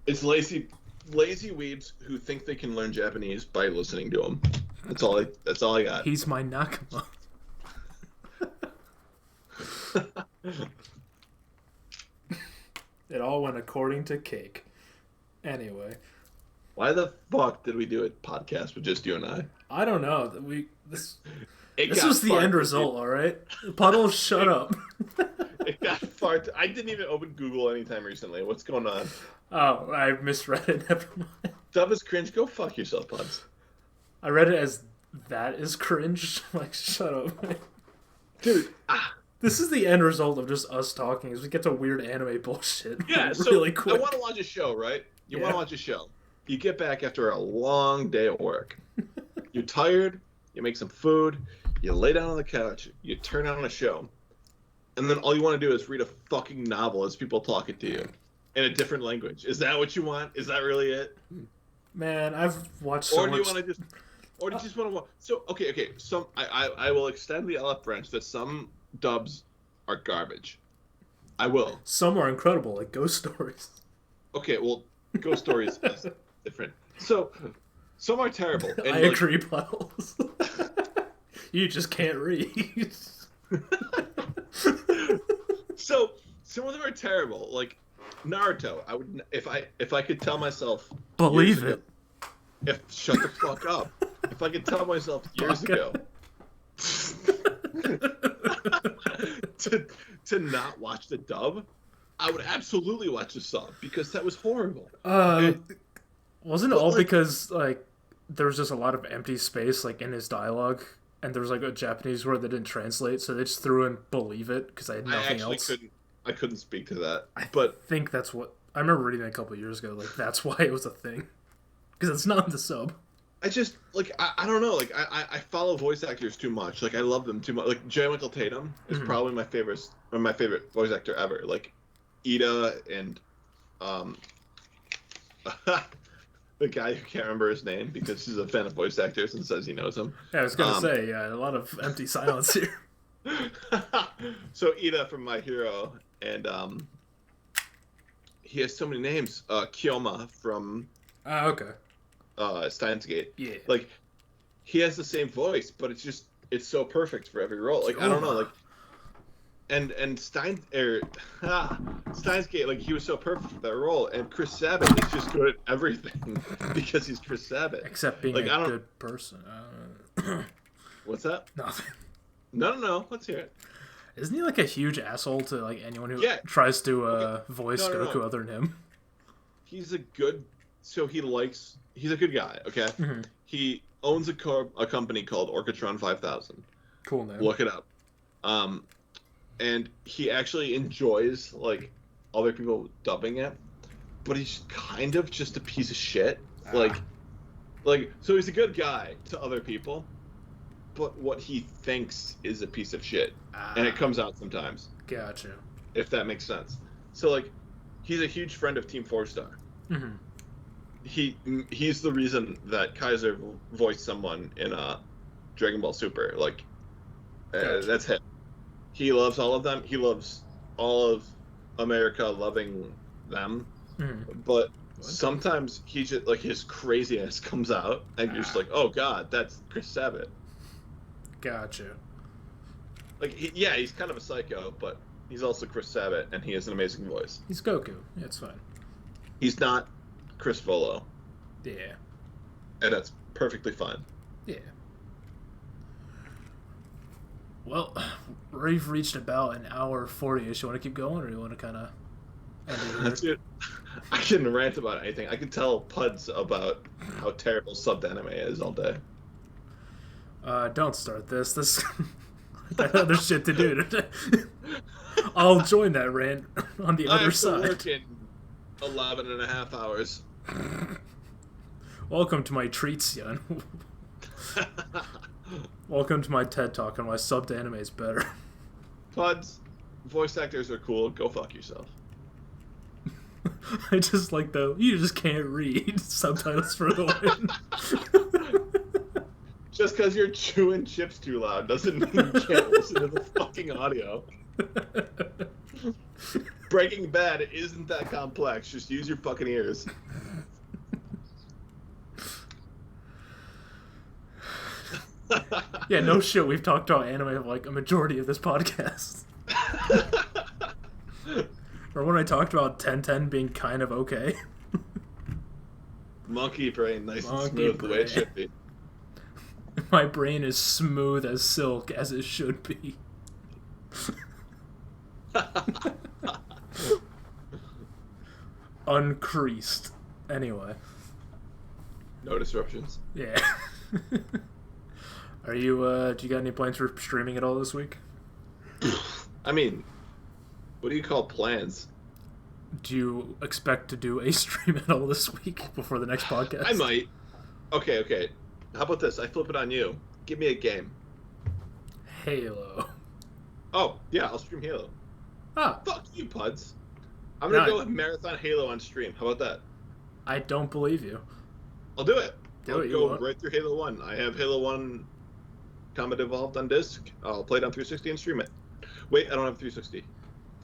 It's lazy weebs who think they can learn Japanese by listening to them. That's all I got. He's my Nakama. It all went according to Cake. Anyway. Why the fuck did we do a podcast with just you and I? I don't know. This was the end result, all right? Puddle, shut up. It got far. I didn't even open Google anytime recently. What's going on? Oh, I misread it. Never mind. Dub is cringe. Go fuck yourself, Puds. I read it as that is cringe. Like, shut up. Dude, This is the end result of just us talking, as we get to weird anime bullshit. Yeah, really so quick. I want to watch a show, right? Want to watch a show. You get back after a long day at work. You're tired. you make some food, you lay down on the couch, you turn on a show, and then all you want to do is read a fucking novel as people talking to you in a different language. Is that what you want? Is that really it? Man, I've watched so Or do much. you want to just, or do you just want to watch? So okay. Some I will extend the olive branch that some dubs are garbage. I will. Some are incredible, like Ghost Stories. Okay, well, Ghost Stories is different. So some are terrible. And I agree, Puddles. You just can't read. So some of them are terrible. Like Naruto, I would if I could tell myself Believe it. Shut the fuck up. If I could tell myself years ago to not watch the dub, I would absolutely watch the sub because that was horrible. Wasn't it all because like there was just a lot of empty space like in his dialogue, and there was like a Japanese word that didn't translate, so they just threw in "believe it" because I had nothing else. I couldn't speak to that. I But think that's what I remember reading it a couple of years ago. Like that's why it was a thing, because it's not in the sub. I just like I don't know. Like I follow voice actors too much. Like I love them too much. Like J. Michael Tatum is probably my favorite voice actor ever. Like Ida and the guy who can't remember his name because he's a fan of voice actors and says he knows him. Yeah, I was gonna say, yeah, a lot of empty silence here. So Ida from My Hero, and he has so many names. Kyoma from Okay. Steins Gate. Yeah. Like he has the same voice, but it's so perfect for every role. Like I don't know, like and Steins Gate, like he was so perfect for that role, and Chris Sabat is just good at everything because he's Chris Sabat. Except being like, a good person. What's that? Nothing. No. Let's hear it. Isn't he like a huge asshole to like anyone who tries to voice Goku other than him? He's a good guy. Okay. Mm-hmm. He owns a company called Orchestron 5000. Cool name. Look it up. And he actually enjoys like other people dubbing it, but he's kind of just a piece of shit. Like so he's a good guy to other people, but what he thinks is a piece of shit, and it comes out sometimes. Gotcha. If that makes sense. So like, he's a huge friend of Team 4-Star. Mm-hmm. He's the reason that Kaiser voiced someone in Dragon Ball Super. Like, Gotcha. That's him. He loves all of them. He loves all of America loving them. Mm-hmm. But sometimes he just like his craziness comes out, and you're just like, oh god, that's Chris Sabat. Gotcha. Like, he's kind of a psycho, but he's also Chris Sabat, and he has an amazing voice. He's Goku. Yeah, it's fine. He's not Chris Volo. Yeah. And that's perfectly fine. Yeah. Well, we've reached about an hour 40-ish. You want to keep going, or you want to kind of end it here? Dude, I can rant about anything. I can tell Puds about how terrible subbed anime is all day. Don't start this. I got other shit to do today. I'll join that rant on the other side. I have to work in 11 and a half hours. Welcome to my treats, Yun. Welcome to my TED Talk on why subbed anime is better. Puds, voice actors are cool. Go fuck yourself. I just like the you just can't read subtitles for the win. Just because you're chewing chips too loud doesn't mean you can't listen to the fucking audio. Breaking Bad isn't that complex. Just use your fucking ears. Yeah, no shit. We've talked about anime like a majority of this podcast. Or when I talked about 1010 being kind of okay. Monkey brain, nice and smooth the way it should be. My brain is smooth as silk, as it should be. Uncreased. Anyway. No disruptions. Yeah. Are you, do you got any plans for streaming at all this week? I mean, what do you call plans? Do you expect to do a stream at all this week before the next podcast? I might. Okay. How about this? I flip it on you. Give me a game. Halo. Oh, yeah, I'll stream Halo. Ah, Fuck you, Puds. I'm gonna No. go with Marathon Halo on stream. How about that? I don't believe you. I'll do it. Do I'll it, you go won't. right through Halo 1. I have Halo 1 Combat Evolved on disc. I'll play it on 360 and stream it. Wait, I don't have 360.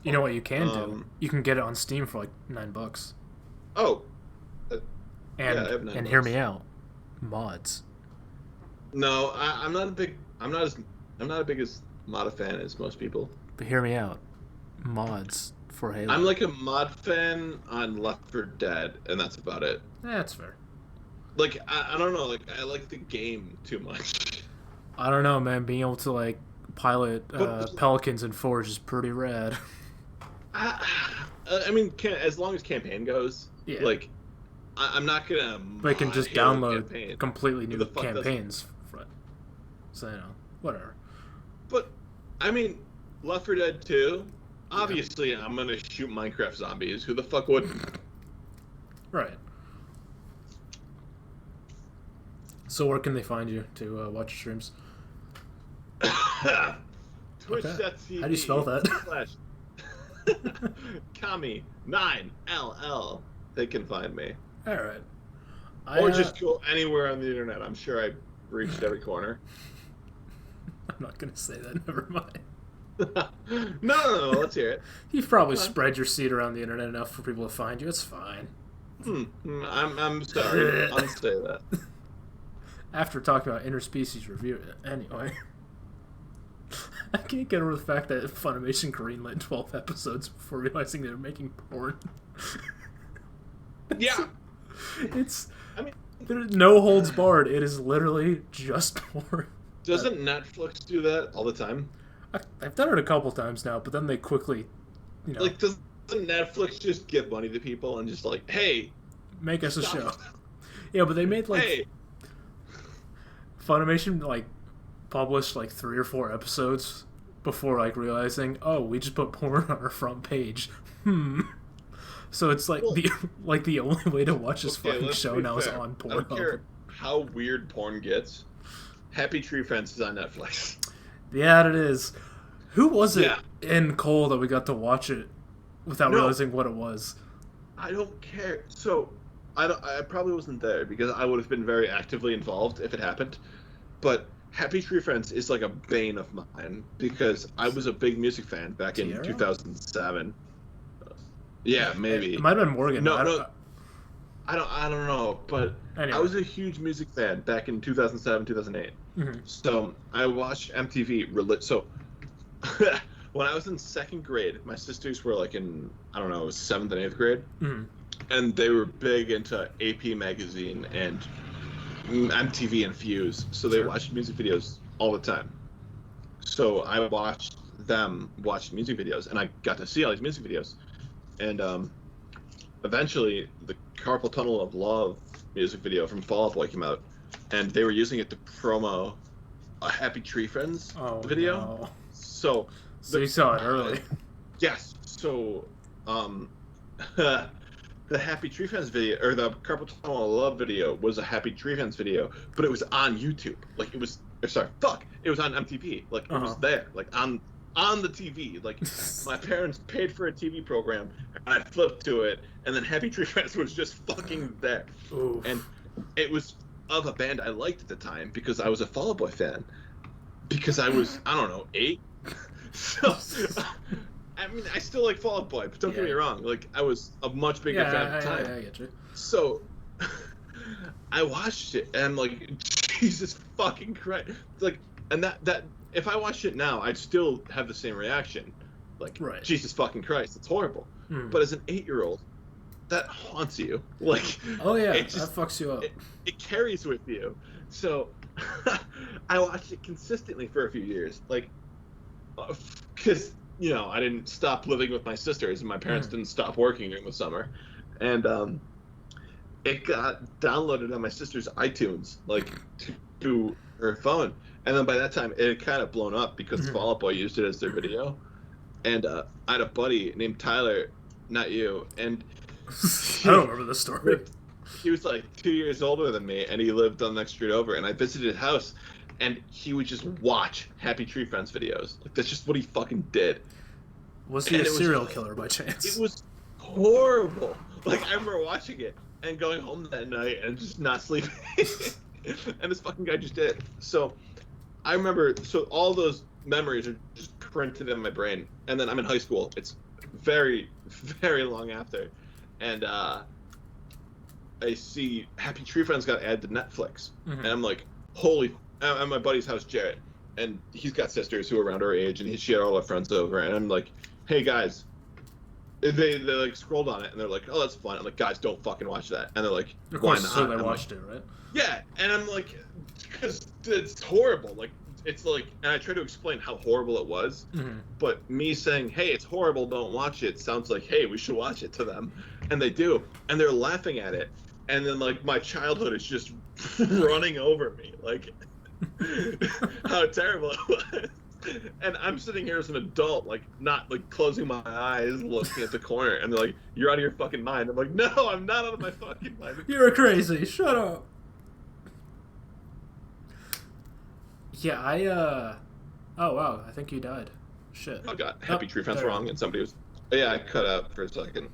You know what you can do? Um, You can get it on Steam for like $9. Oh. And Yeah, I have and $9. hear me out. Mods. No, I'm not a big as mod a fan as most people. But hear me out. Mods for Halo. I'm like a mod fan on Left 4 Dead, and that's about it. That's fair. Like, I don't know, like, I like the game too much. I don't know, man. Being able to like pilot But- pelicans in Forge is pretty rad. I mean, as long as campaign goes, Yeah. like, I'm not gonna. They can mod just Halo download campaign. completely Who new the fuck does- campaigns. So you know, whatever. But I mean, Left 4 Dead 2. Obviously, I'm gonna shoot Minecraft zombies. Who the fuck wouldn't? Right. So where can they find you to watch your streams? Twitch.tv. How do you spell that? Kami9LL. They can find me. All right. Or just go anywhere on the internet. I'm sure I reached every corner. I'm not gonna say that. Never mind. No. Let's hear it. You've probably spread your seed around the internet enough for people to find you. It's fine. I'm sorry. I'll say that. After talking about interspecies review, anyway. I can't get over the fact that Funimation greenlit 12 episodes before realizing they were making porn. Yeah. I mean, there's no holds barred. It is literally just porn. Doesn't Netflix do that all the time? I've done it a couple times now, but then they quickly, Like, doesn't Netflix just give money to people and just like, hey, make us a stop. show. Yeah, but they made like Hey. Funimation like published like 3 or 4 episodes before like realizing, oh, we just put porn on our front page. So it's like the only way to watch this fucking let's show be now is fair. on I don't Pornhub. care how weird porn gets. Happy Tree Friends is on Netflix. Yeah, it is. Who was it Yeah. in Cole that we got to watch it without realizing what it was? I don't care. So, I probably wasn't there because I would have been very actively involved if it happened. But Happy Tree Friends is like a bane of mine because I was a big music fan back in Tierra? 2007. Yeah, maybe. It might have been Morgan. No, I don't know, but Anyway. I was a huge music fan back in 2007, 2008. Mhm. So I watched MTV. So when I was in 2nd grade, my sisters were like in, I don't know, 7th and 8th grade, Mhm. and they were big into AP Magazine and MTV and Fuse. So they watched music videos all the time. So I watched them watch music videos, and I got to see all these music videos. And eventually, the Carpal Tunnel of Love music video from Fall Out Boy came out, and they were using it to promo a Happy Tree Friends video. No. So So you saw it early. Yes. So, the Happy Tree Friends video, or the Carpal Tunnel of Love video, was a Happy Tree Friends video, but it was on YouTube. Like, it was, it was on MTV. Like, it was there, like, on the TV. Like, my parents paid for a TV program, and I flipped to it, and then Happy Tree Friends was just fucking there. Oof. And it was of a band I liked at the time, because I was a Fall Out Boy fan. Because I was, I don't know, 8? So, I mean, I still like Fall Out Boy, but don't get me wrong. Like, I was a much bigger fan at the time. I get you. So, I watched it, and I'm like, Jesus fucking Christ. Like, and that if I watched it now, I'd still have the same reaction. Like, Right. Jesus fucking Christ, it's horrible. Mm. But as an 8-year-old, that haunts you. Like, Oh yeah, it just- that fucks you up. it carries with you. So, I watched it consistently for a few years. Like, because, you know, I didn't stop living with my sisters, and my parents didn't stop working during the summer. And it got downloaded on my sister's iTunes, like, to her phone. And then by that time, it had kind of blown up because Fall Out Boy used it as their video. And I had a buddy named Tyler, not you, and I don't remember this story. he was like 2 years older than me, and he lived on the next street over. And I visited his house, and he would just watch Happy Tree Friends videos. Like that's just what he fucking did. Was he a serial killer by chance? It was horrible. Like I remember watching it and going home that night and just not sleeping. And this fucking guy just did it. So I remember. So all those memories are just printed in my brain. And then I'm in high school. It's very, very long after, and I see Happy Tree Friends got added to Netflix, and I'm like, holy! I'm at my buddy's house, Jarrett, and he's got sisters who are around our age, and she had all her friends over, and I'm like, hey guys, they like scrolled on it, and they're like, oh that's fun. I'm like, guys, don't fucking watch that, and they're like, of course, why not? so they watched it, right? Yeah, and I'm like, because it's horrible. Like, it's like, and I try to explain how horrible it was, but me saying, hey, it's horrible, don't watch it, sounds like, hey, we should watch it to them. And they do, and they're laughing at it. And then, like, my childhood is just running over me, like, how terrible it was. And I'm sitting here as an adult, like, not, like, closing my eyes, looking at the corner, and they're like, you're out of your fucking mind. I'm like, no, I'm not out of my fucking mind. You're crazy, shut up. Yeah, oh wow, I think you died. Shit. I got Happy Tree Friends wrong, and somebody was... Yeah, I cut out for a second.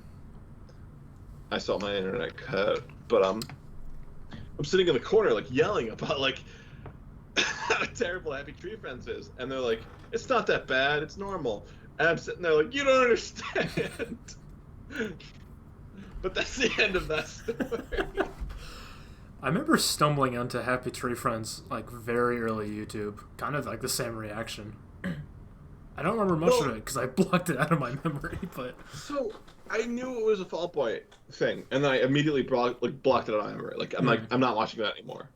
I saw my internet cut, but I'm sitting in the corner, like, yelling about, like, how terrible Happy Tree Friends is. And they're like, it's not that bad, it's normal. And I'm sitting there like, you don't understand. But that's the end of that story. I remember stumbling onto Happy Tree Friends, like, very early YouTube. Kind of like the same reaction. I don't remember much of it, because I blocked it out of my memory, but... So, I knew it was a Fall Out Boy thing, and then I immediately blocked it out of my memory. Like, I'm like, I'm not watching that anymore.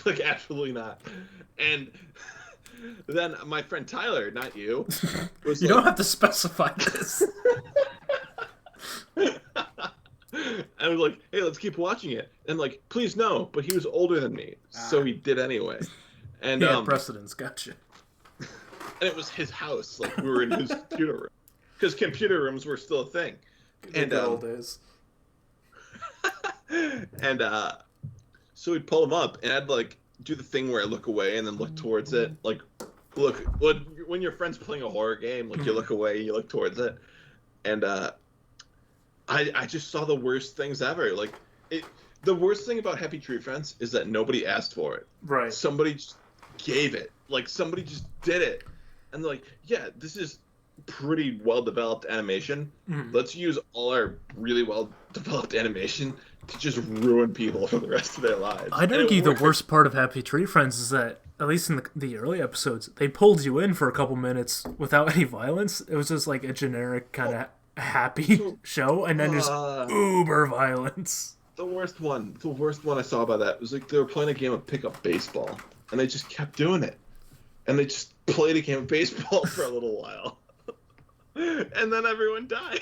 Like, absolutely not. And then my friend Tyler, not you, was you don't have to specify this. I was like, hey, let's keep watching it. And like, please no, but he was older than me, so he did anyway. And yeah, precedence, gotcha. And it was his house, like we were in his computer room, because computer rooms were still a thing. In the old days. And so we'd pull him up, and I'd like do the thing where I look away and then look towards it, like look when your friend's playing a horror game, like you look away, you look towards it, and I just saw the worst things ever. Like, the worst thing about Happy Tree Friends is that nobody asked for it. Right. Somebody just gave it. Like, somebody just did it. And they're like, yeah, this is pretty well-developed animation. Let's use all our really well-developed animation to just ruin people for the rest of their lives. I'd argue the worst part of Happy Tree Friends is that, at least in the early episodes, they pulled you in for a couple minutes without any violence. It was just like a generic kind of happy show, and then just uber violence. The worst one I saw about that was like they were playing a game of pickup baseball, and they just kept doing it, and they just played a game of baseball for a little while, and then everyone died.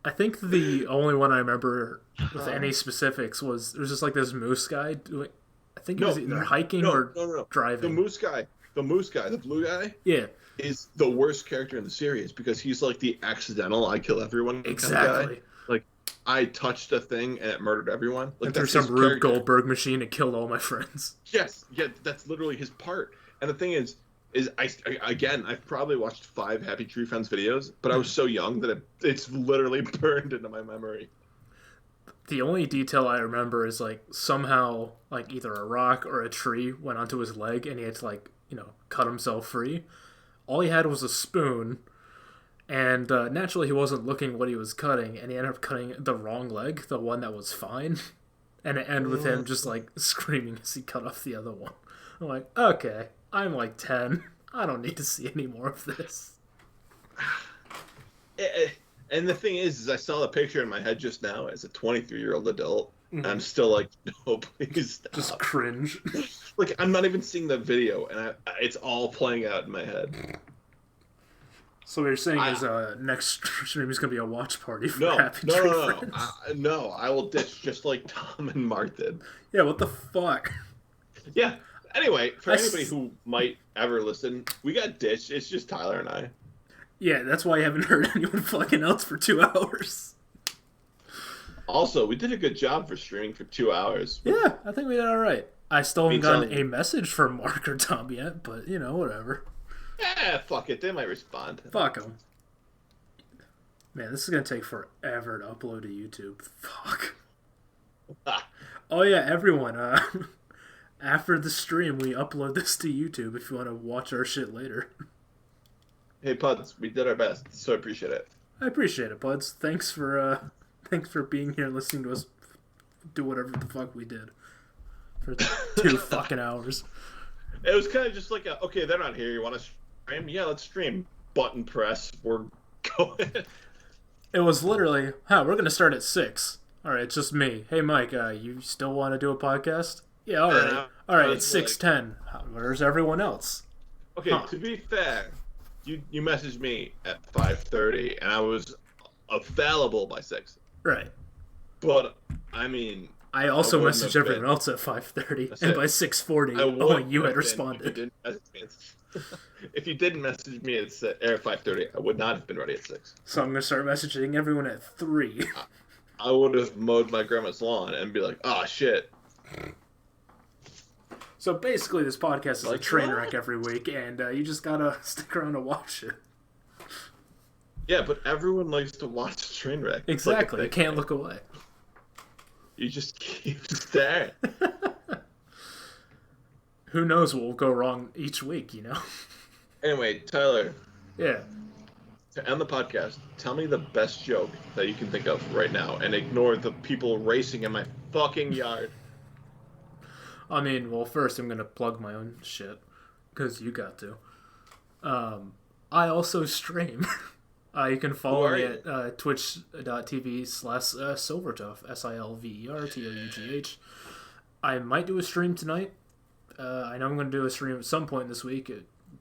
I think the only one I remember with any specifics was there was just like this moose guy doing. I think it was either hiking or driving. The moose guy, the blue guy. Yeah. Is the worst character in the series because he's like the accidental I kill everyone exactly kind of guy. Like, I touched a thing and it murdered everyone. Like, and through some Rube Goldberg machine it killed all my friends. Yes, yeah, that's literally his part. And the thing is I've probably watched 5 Happy Tree Friends videos, but I was so young that it's literally burned into my memory. The only detail I remember is like somehow like either a rock or a tree went onto his leg and he had to like, cut himself free. All he had was a spoon, and naturally he wasn't looking what he was cutting, and he ended up cutting the wrong leg, the one that was fine, and it ended with him just, like, screaming as he cut off the other one. I'm like, okay, I'm, like, 10. I don't need to see any more of this. And the thing is I saw the picture in my head just now as a 23-year-old adult, and I'm still like, no, please stop. Just cringe. Like, I'm not even seeing the video, and it's all playing out in my head. So what you're saying is next stream is going to be a watch party for Happy Tree Friends? No, I will ditch just like Tom and Mark did. Yeah, what the fuck? Yeah. Anyway, for anybody who might ever listen, we got ditched. It's just Tyler and I. Yeah, that's why I haven't heard anyone fucking else for 2 hours. Also, we did a good job for streaming for 2 hours. Yeah, I think we did all right. I still haven't Me gotten telling a you. message from Mark or Tom yet, but whatever. Fuck it. They might respond. Fuck them. Man, this is gonna take forever to upload to YouTube. Fuck. Ah. Oh yeah, everyone. After the stream, we upload this to YouTube if you want to watch our shit later. Hey, Puds, we did our best, so I appreciate it. I appreciate it, buds. Thanks for being here and listening to us do whatever the fuck we did for 2 fucking hours. It was kind of just like okay, they're not here. You want to stream? Yeah, let's stream. Button press. We're going. It was literally, we're gonna start at 6. All right, it's just me. Hey, Mike, you still want to do a podcast? Yeah, all right. All right, it's 6:10. Where's everyone else? Okay, to be fair, you messaged me at 5:30, and I was available by 6. Right. But I mean, I also messaged everyone else at 5:30, and by 6:40, you had responded. If you didn't message me at 5:30, I would not have been ready at 6. So I'm gonna start messaging everyone at 3. I would have mowed my grandma's lawn and be like, "Oh shit." So basically, this podcast is a train wreck every week, and you just gotta stick around to watch it. Yeah, but everyone likes to watch a train wreck. Exactly, you can't look away. You just keep staring. Who knows what will go wrong each week, Anyway, Tyler. Yeah. To end the podcast, tell me the best joke that you can think of right now, and ignore the people racing in my fucking yard. I mean, well, first I'm gonna plug my own shit, because you got to. I also stream. You can follow me at twitch.tv/Silvertuff, SILVERTOUGH. I might do a stream tonight. I know I'm going to do a stream at some point this week.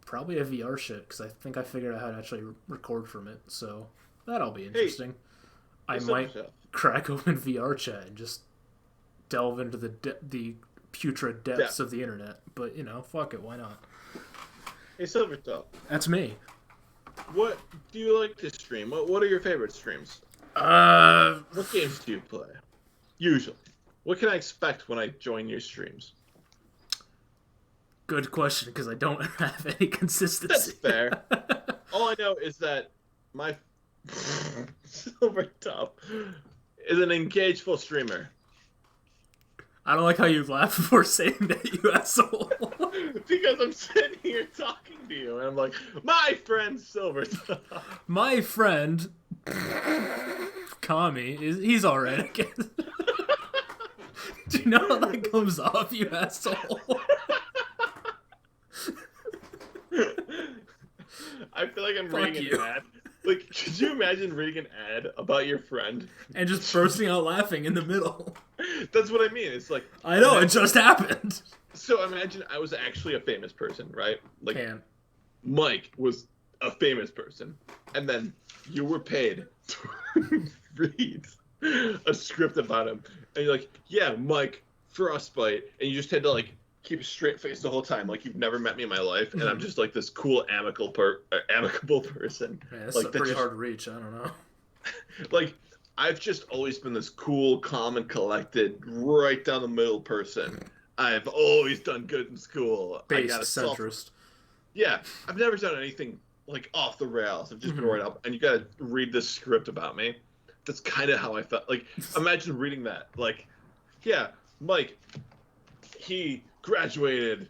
Probably a VR shit, because I think I figured out how to actually record from it. So that'll be interesting. I might crack open VR chat and just delve into the putrid depths of the internet. But, fuck it, why not? Hey, Silvertuff. That's me. What do you like to stream? What are your favorite streams? What games do you play? Usually. What can I expect when I join your streams? Good question, because I don't have any consistency. That's fair. All I know is that my Silvertuff is an engageful streamer. I don't like how you laugh before saying that, you asshole. Because I'm sitting here talking to you, and I'm like, my friend Silvertuff. My friend, Kami, he's alright, I guess. Do you know how that comes off, you asshole? I feel like I'm reading an ad. Like, could you imagine reading an ad about your friend? And just bursting out laughing in the middle. That's what I mean. It's like... I know, it just happened. So imagine I was actually a famous person, right? Like, Mike was a famous person. And then you were paid to read a script about him. And you're like, yeah, Mike, Frostbite. And you just had to, like, keep a straight face the whole time, like you've never met me in my life, and I'm just like this cool, amicable person. Man, that's like, a pretty hard reach. I don't know. Like, I've just always been this cool, calm, and collected, right down the middle person. I've always done good in school. Based centrist. Yeah, I've never done anything like off the rails. I've just been right up, and you gotta read this script about me. That's kind of how I felt. Like, imagine reading that. Like, yeah, Mike, he graduated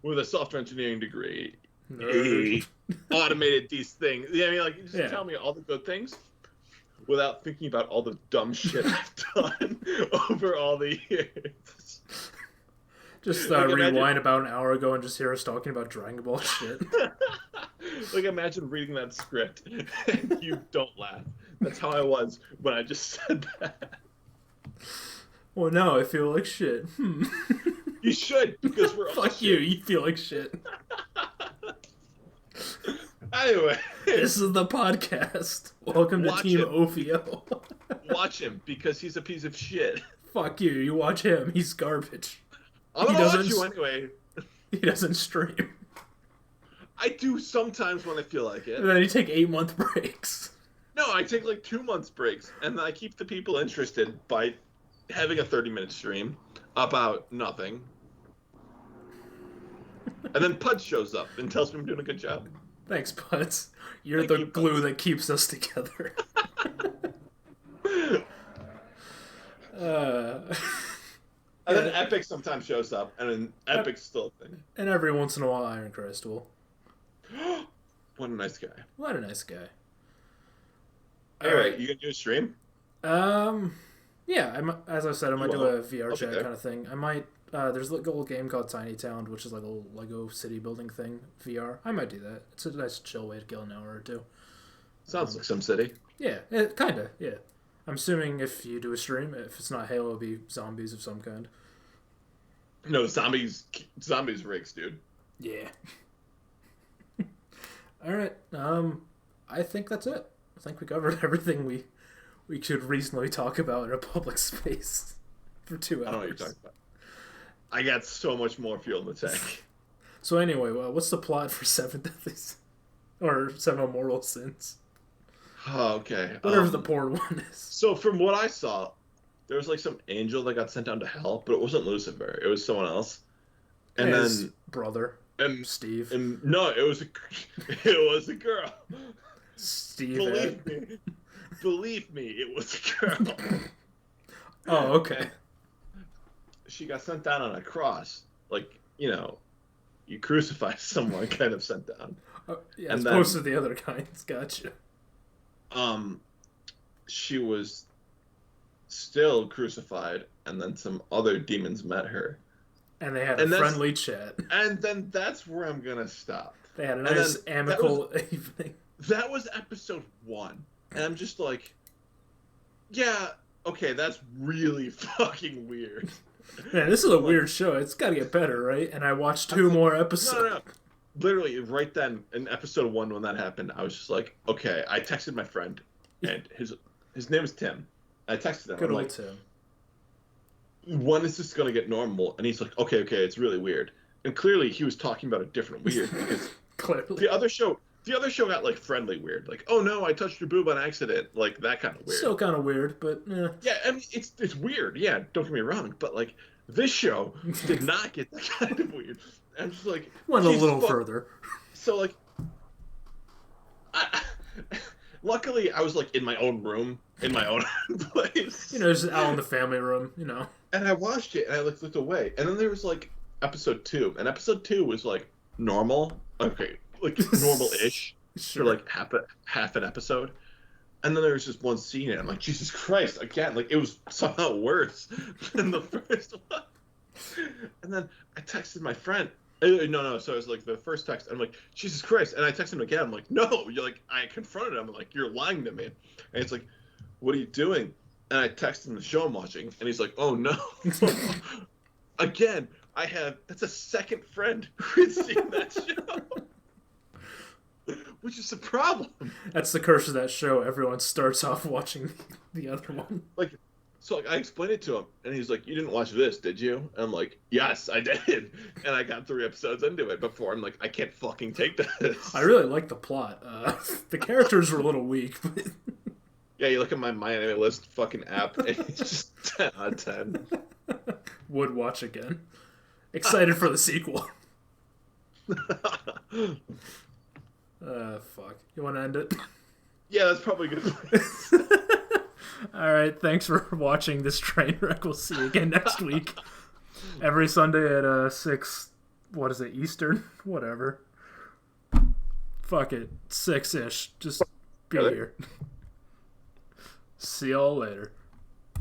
with a software engineering degree. He automated these things. Yeah, I mean, like, just tell me all the good things without thinking about all the dumb shit I've done over all the years. Just rewind about an hour ago and just hear us talking about Dragon Ball shit. Like, imagine reading that script and you don't laugh. That's how I was when I just said that. Well, now I feel like shit. You should, because we're all Fuck you, you feel like shit. Anyway. This is the podcast. Welcome to Team Ophio. Watch him, because he's a piece of shit. Fuck you, you watch him, he's garbage. I'm gonna watch you anyway. He doesn't stream. I do sometimes when I feel like it. And then you take 8-month breaks. No, I take like 2 months breaks, and then I keep the people interested by having a 30-minute stream about nothing. And then Pud shows up and tells me I'm doing a good job. Thanks, Putz. You're Thank the you, glue Putz. that keeps us together. uh, And then yeah, Epic sometimes shows up, and then Epic's still a thing. and every once in a while, Iron Crest will. What a nice guy. What a nice guy. All right, you gonna do a stream? Yeah. As I said, I might do a VR chat Okay. kind of thing. I might. There's a little game called Tiny Town, which is like a little Lego city building thing, VR. I might do that. It's a nice chill way to kill an hour or two. Sounds like SimCity. Yeah, kinda. Yeah. I'm assuming if you do a stream, if it's not Halo, it'll be zombies of some kind. No, zombies rigs, dude. Yeah. All right. I think that's it. I think we covered everything we could reasonably talk about in a public space for 2 hours. I don't know what you're talking about. I got so much more fuel in the tank. So anyway, what's the plot for Seven Deadly or Seven Immortal Sins? Oh, okay. Whatever the porn one is. So from what I saw, there was like some angel that got sent down to hell, but it wasn't Lucifer. It was someone else. And His then brother, and Steve. and no, it was a girl. Steve. Believe me, it was a girl. Oh, okay. She got sent down on a cross, like, you crucify someone, kind of sent down. Yeah, And as then- opposed to the other kinds. Gotcha. She was still crucified, and then some other demons met her. And they had And a that's- friendly chat. And then that's where I'm gonna stop. They had a And nice then amicable evening. That was episode 1. And I'm just like, yeah, okay, that's really fucking weird. Man, this is a weird show. It's got to get better, right? And I watched 2 more episodes. No. Literally, right then, in episode 1, when that happened, I was just like, okay. I texted my friend, and his name is Tim. I texted him. Good I'm old like, Tim. when is this gonna get normal? And he's like, okay, it's really weird. And clearly, he was talking about a different weird, because Clearly. the other show got like friendly weird, like, oh no, I touched your boob on accident, like that kind of weird. Still kind of weird, but Yeah, I mean, it's weird. Yeah, don't get me wrong, but like this show did not get that kind of weird. I'm just like, went a Jesus little fuck. further. So like, luckily I was like in my own room, in my own place. Just out in the family room, And I watched it, and I looked away, and then there was like episode 2, and episode 2 was like normal, okay, like normal-ish Sure. for like half an episode. And then there was just one scene, and I'm like, Jesus Christ, again, like it was somehow worse than the first one. And then I texted my friend. No. So it was like the first text. I'm like, Jesus Christ. And I texted him again. I'm like, no. You're like, I confronted him. I'm like, you're lying to me. And it's like, what are you doing? And I texted him the show I'm watching. And he's like, oh no. Again, that's a second friend who had seen that show. Which is the problem. That's the curse of that show. Everyone starts off watching the other one. So I explained it to him, and he's like, you didn't watch this, did you? And I'm like, yes, I did. And I got 3 episodes into it before I'm like, I can't fucking take this. I really like the plot. The characters were a little weak, but Yeah, you look at my Anime List fucking app, and it's just 10 out of 10. would watch again. Excited for the sequel. Fuck. You want to end it? Yeah, that's probably good. All right. Thanks for watching this train wreck. We'll see you again next week. Every Sunday at 6. What is it? Eastern? Whatever. Fuck it. 6-ish. Just be Really? here. See y'all later.